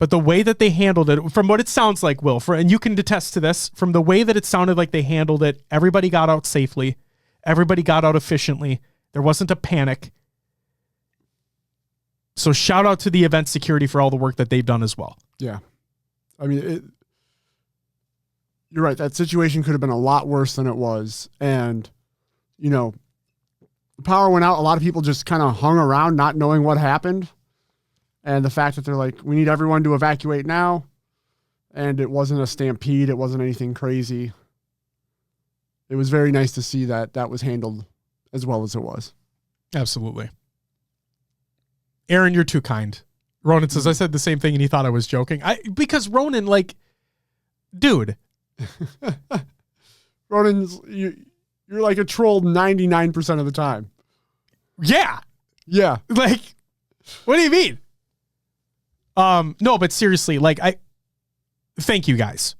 But the way that they handled it, from what it sounds like, Will, and you can attest to this, from the way that it sounded like they handled it, everybody got out safely. Everybody got out efficiently. There wasn't a panic. So shout out to the event security for all the work that they've done as well. Yeah. I mean, you're right. That situation could have been a lot worse than it was. And, you know, the power went out. A lot of people just kind of hung around not knowing what happened. And the fact that they're like, we need everyone to evacuate now. And it wasn't a stampede. It wasn't anything crazy. It was very nice to see that that was handled as well as it was. Absolutely. Aaron, you're too kind. Ronan says, I said the same thing and he thought I was joking. Because Ronan, like, dude. Ronan's, you're like a troll 99% of the time. Yeah. Yeah. Like, what do you mean? No, but seriously, like, thank you guys.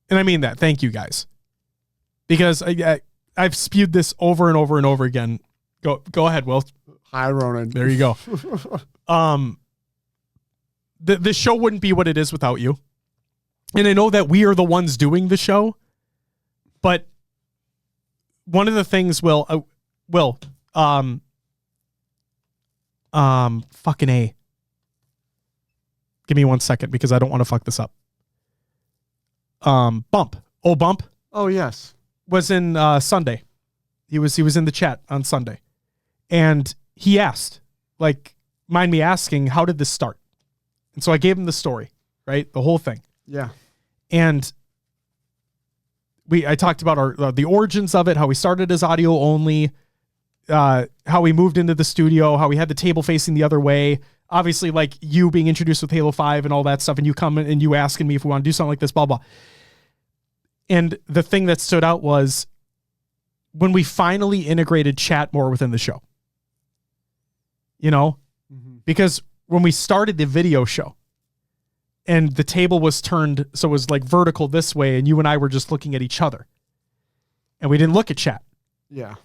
And I mean that. Thank you guys. Because I've spewed this over and over and over again. Go ahead, Will. Hi, Ronan. There you go. The show wouldn't be what it is without you. And I know that we are the ones doing the show, but one of the things, fucking A. Give me 1 second because I don't want to fuck this up. Bump. Oh, Bump. Oh, yes. Was in Sunday. He was in the chat on Sunday. And he asked, like, mind me asking, how did this start? And so I gave him the story, right? The whole thing. Yeah. And I talked about the origins of it, how we started as audio only, how we moved into the studio, how we had the table facing the other way. Obviously, like you being introduced with Halo 5 and all that stuff, and you come and you asking me if we want to do something like this, blah, blah. And the thing that stood out was when we finally integrated chat more within the show. You know? Mm-hmm. Because when we started the video show and the table was turned, so it was like vertical this way, and you and I were just looking at each other. And we didn't look at chat. Yeah.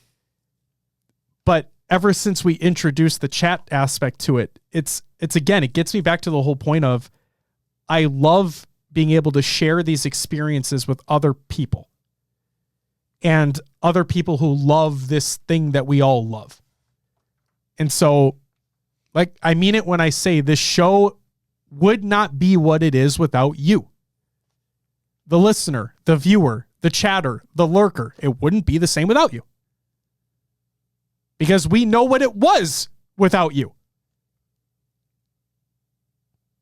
But ever since we introduced the chat aspect to it, it's again, it gets me back to the whole point of I love being able to share these experiences with other people and other people who love this thing that we all love. And so, like, I mean it when I say this show would not be what it is without you. the listener, the viewer, the chatter, the lurker, it wouldn't be the same without you. Because we know what it was without you.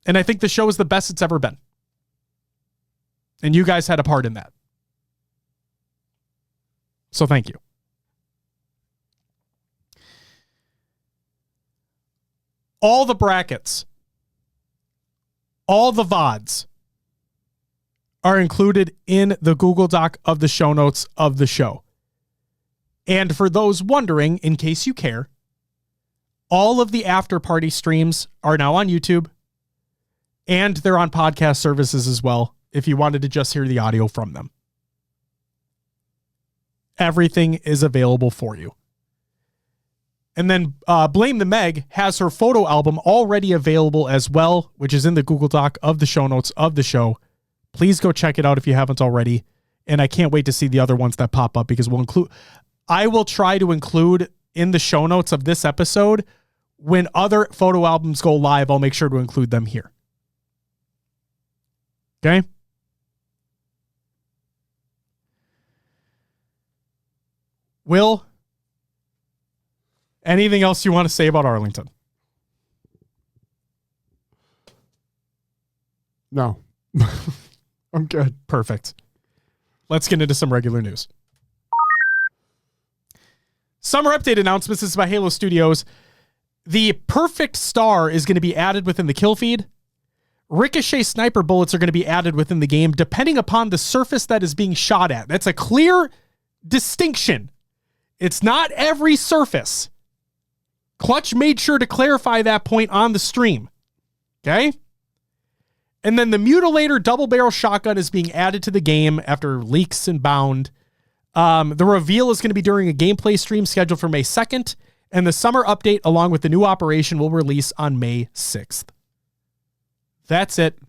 And I think the show is the best it's ever been. And you guys had a part in that. So thank you. All the brackets, all the VODs are included in the Google Doc of the show notes of the show. And for those wondering, in case you care, all of the after party streams are now on YouTube, and they're on podcast services as well, if you wanted to just hear the audio from them. Everything is available for you. And then Blame the Meg has her photo album already available as well, which is in the Google Doc of the show notes of the show. Please go check it out if you haven't already. And I can't wait to see the other ones that pop up, because I will try to include in the show notes of this episode, when other photo albums go live, I'll make sure to include them here. Okay? Will, anything else you want to say about Arlington? No. I'm good. Perfect. Let's get into some regular news. Summer update announcements. This is by Halo Studios. The Perfect Star is going to be added within the kill feed. Ricochet sniper bullets are going to be added within the game, depending upon the surface that is being shot at. That's a clear distinction. It's not every surface. Clutch made sure to clarify that point on the stream. Okay? And then the Mutilator double barrel shotgun is being added to the game after leaks and bound. The reveal is going to be during a gameplay stream scheduled for May 2nd, and the summer update along with the new operation will release on May 6th. That's it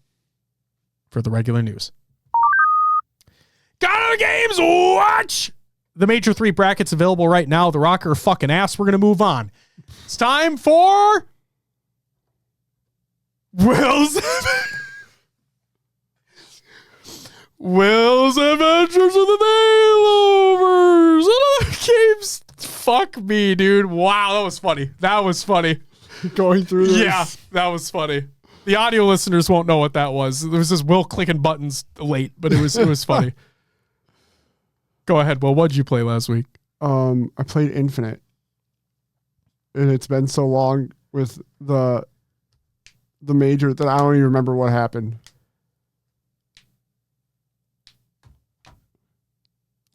for the regular news. Got other games? Watch! The Major 3 brackets available right now. The rocker fucking ass. We're going to move on. It's time for Will's Adventures of the Nailovers. Other games. Fuck me, dude. Wow, that was funny. That was funny. Going through this. Yeah, that was funny. The audio listeners won't know what that was. There was this Will clicking buttons late, but it was funny. Go ahead, Will. What'd you play last week? I played Infinite. And it's been so long with the major that I don't even remember what happened.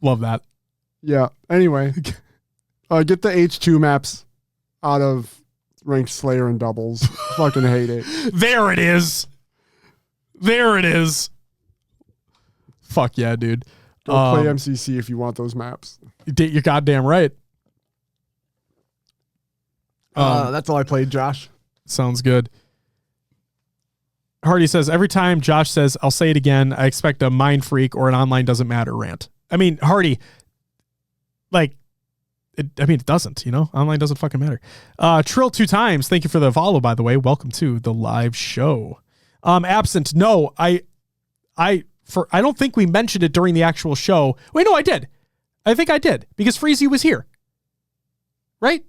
Love that. Yeah. Anyway, get the H2 maps out of Ranked Slayer and doubles. Fucking hate it. There it is. There it is. Fuck yeah, dude. Go play MCC if you want those maps. You're goddamn right. That's all I played, Josh. Sounds good. Hardy says, every time Josh says, I'll say it again, I expect a mind freak or an online doesn't matter rant. I mean, Hardy, it doesn't, online doesn't fucking matter. Trill 2 times. Thank you for the follow, by the way. Welcome to the live show. Absent. No, I don't think we mentioned it during the actual show. Wait, no, I did. I think I did because Freezy was here. Right?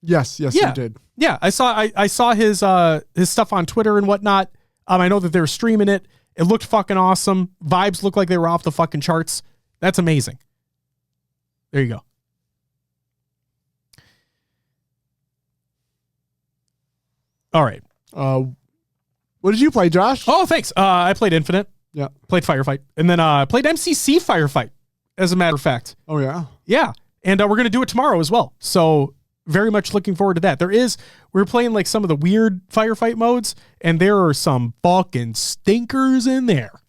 Yes, yeah. You did. Yeah, I saw his stuff on Twitter and whatnot. I know that they were streaming it. It looked fucking awesome. Vibes looked like they were off the fucking charts. That's amazing. There you go. All right. What did you play, Josh? Oh, thanks. I played Infinite. Yeah. Played Firefight. And then played MCC Firefight, as a matter of fact. Oh, yeah? Yeah. And we're going to do it tomorrow as well. So very much looking forward to that. We're playing like some of the weird Firefight modes, and there are some fucking stinkers in there.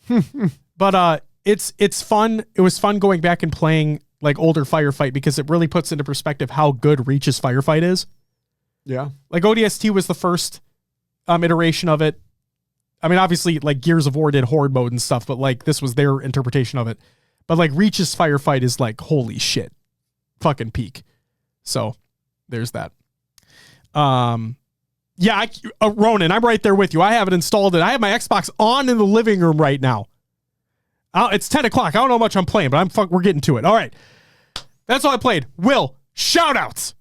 But it's fun. It was fun going back and playing like older Firefight because it really puts into perspective how good Reach's Firefight is. Yeah. Like ODST was the first iteration of it. I mean, obviously, like Gears of War did Horde mode and stuff, but like this was their interpretation of it. But like Reach's Firefight is like, holy shit, fucking peak. So there's that. Yeah, Ronan, I'm right there with you. I have it installed. I have my Xbox on in the living room right now. It's 10 o'clock. I don't know how much I'm playing, but we're getting to it. All right. That's all I played. Will, shout-outs.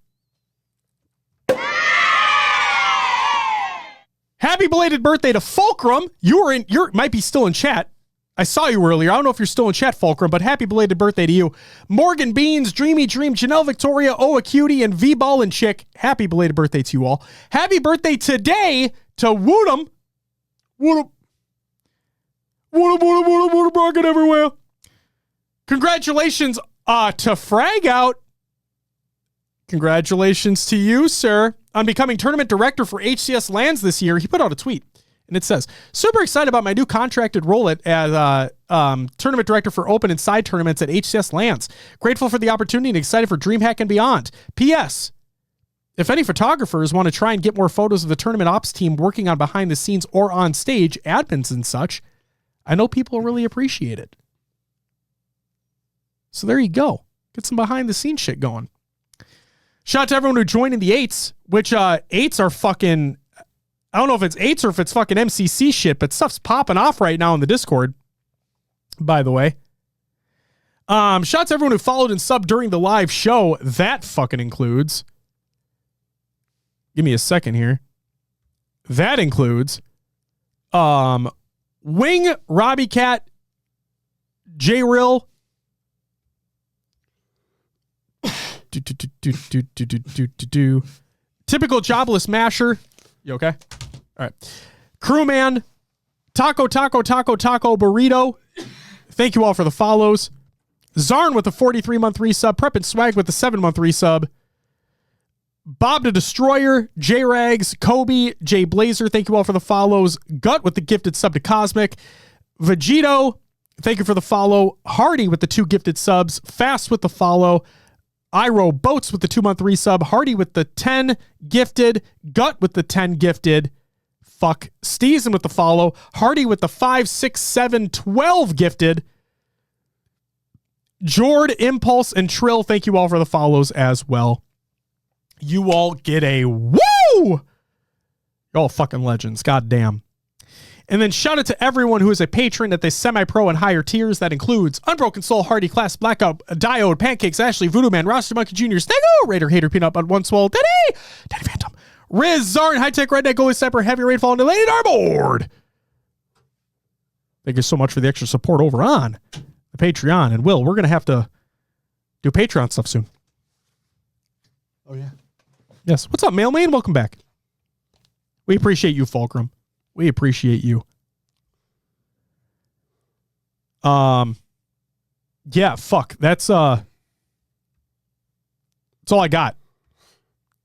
Happy belated birthday to Fulcrum. You might be still in chat. I saw you earlier. I don't know if you're still in chat, Fulcrum, but happy belated birthday to you. Morgan Beans, Dreamy Dream, Janelle Victoria, Oa Cutie, and V-Ball and Chick. Happy belated birthday to you all. Happy birthday today to Woodham. Woodham. Woodham, rocket everywhere. Congratulations to Frag Out. Congratulations to you, sir, on becoming tournament director for HCS Lands this year. He put out a tweet, and it says, super excited about my new contracted role as tournament director for open and side tournaments at HCS Lands. Grateful for the opportunity and excited for DreamHack and beyond. P.S. If any photographers want to try and get more photos of the tournament ops team working on behind the scenes or on stage, admins and such, I know people really appreciate it. So there you go. Get some behind the scenes shit going. Shout out to everyone who joined in the 8s, which 8s are fucking, I don't know if it's 8s or if it's fucking MCC shit, but stuff's popping off right now in the Discord, by the way. Shout out to everyone who followed and subbed during the live show. That fucking includes, give me a second here. That includes Wing, Robbie Cat, J-Rill, Typical Jobless Masher. You okay? All right. Crewman, Taco Burrito. Thank you all for the follows. Zarn with the 43-month resub. Prep and Swag with the 7-month resub. Bob the Destroyer, J-Rags, Kobe, J Blazer. Thank you all for the follows. Gut with the gifted sub to Cosmic. Vegito, thank you for the follow. Hardy with the 2 gifted subs. Fast with the follow. Iro Boats with the 2-month resub. Hardy with the 10 gifted. Gut with the 10 gifted. Fuck. Steezen with the follow. Hardy with the 5, 6, 7, 12 gifted. Jord, Impulse, and Trill, thank you all for the follows as well. You all get a woo! You're all fucking legends. God damn. And then shout out to everyone who is a patron at the semi-pro and higher tiers. That includes Unbroken Soul, Hardy, Class, Blackout, Diode, Pancakes, Ashley, Voodoo Man, Roster Monkey Jr., Snaggo, Raider, Hater, Peanut Butter, One Swole, Daddy Phantom, Riz, Zarn, High Tech, Redneck, Goalie, Sniper, Heavy Rainfall, and Delayed Armboard. Thank you so much for the extra support over on the Patreon. And Will, we're going to have to do Patreon stuff soon. Oh, yeah. Yes. What's up, Mailman? Welcome back. We appreciate you, Fulcrum. We appreciate you. Yeah, fuck. That's all I got.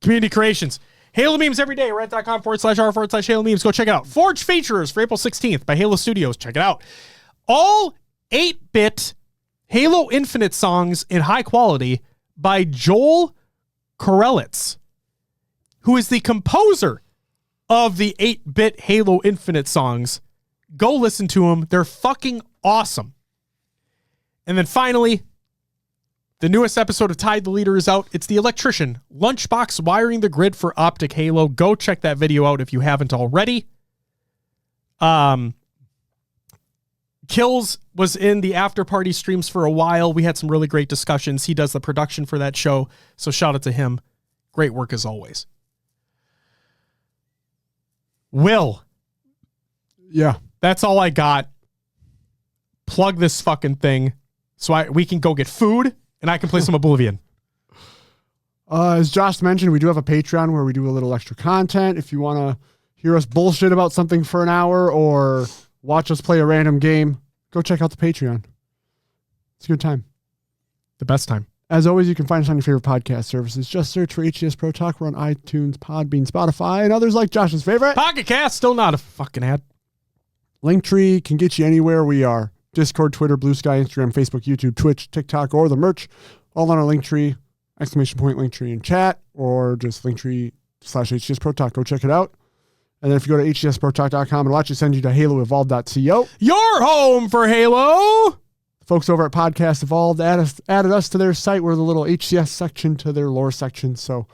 Community creations. Halo memes every day. Reddit.com/r/Halo memes. Go check it out. Forge features for April 16th by Halo Studios. Check it out. All 8-bit Halo Infinite songs in high quality by Joel Korelitz, who is the composer of the 8-bit Halo Infinite songs. Go listen to them. They're fucking awesome. And then finally, the newest episode of Tide the Leader is out. It's the electrician, Lunchbox wiring the grid for Optic Halo. Go check that video out if you haven't already. Kills was in the after party streams for a while. We had some really great discussions. He does the production for that show. So shout out to him. Great work as always. Will. Yeah. That's all I got. Plug this fucking thing so we can go get food and I can play some Oblivion. As Josh mentioned, we do have a Patreon where we do a little extra content. If you want to hear us bullshit about something for an hour or watch us play a random game, go check out the Patreon. It's a good time. The best time. As always, you can find us on your favorite podcast services. Just search for HCS Pro Talk. We're on iTunes, Podbean, Spotify, and others like Josh's favorite. Pocket Cast, still not a fucking ad. Linktree can get you anywhere we are. Discord, Twitter, Blue Sky, Instagram, Facebook, YouTube, Twitch, TikTok, or the merch. All on our Linktree, ! Linktree in chat, or just Linktree/HCS Pro Talk. Go check it out. And then if you go to hcsprotalk.com, it'll actually send you to haloevolved.co. Your home for Halo. Folks over at Podcast Evolved added us to their site. We're the little HCS section to their lore section. So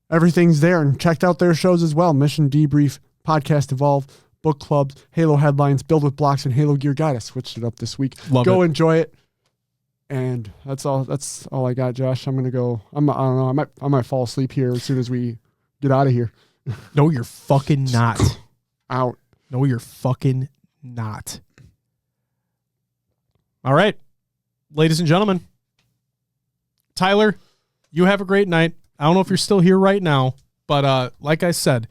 everything's there, and checked out their shows as well. Mission Debrief, Podcast Evolved, book clubs, Halo headlines, Build with Blocks, and Halo Gear Guide. I switched it up this week. Go enjoy it. And that's all I got, Josh. I'm gonna go. I don't know. I might fall asleep here as soon as we get out of here. No, you're fucking not. Out. No, you're fucking not. All right, ladies and gentlemen. Tyler, you have a great night. I don't know if you're still here right now, but like I said,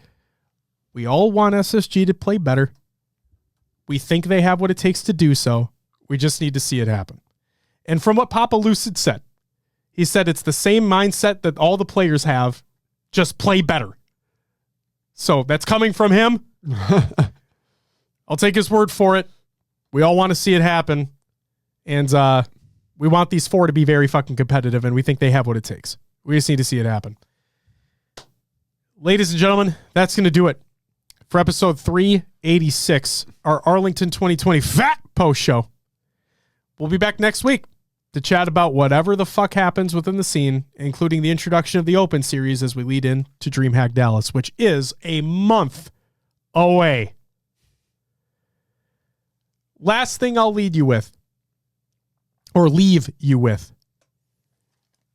we all want SSG to play better. We think they have what it takes to do so. We just need to see it happen. And from what Papa Lucid said, he said it's the same mindset that all the players have, just play better. So that's coming from him. I'll take his word for it. We all want to see it happen. And we want these 4 to be very fucking competitive, and we think they have what it takes. We just need to see it happen. Ladies and gentlemen, that's going to do it for episode 386, our Arlington 2020 Fat Post Show. We'll be back next week to chat about whatever the fuck happens within the scene, including the introduction of the Open Series as we lead in to DreamHack Dallas, which is a month away. Last thing I'll leave you with.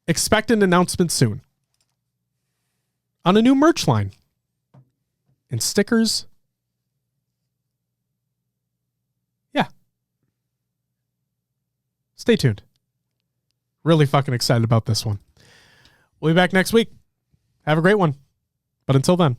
Expect an announcement soon on a new merch line and stickers. Yeah. Stay tuned. Really fucking excited about this one. We'll be back next week. Have a great one. But until then.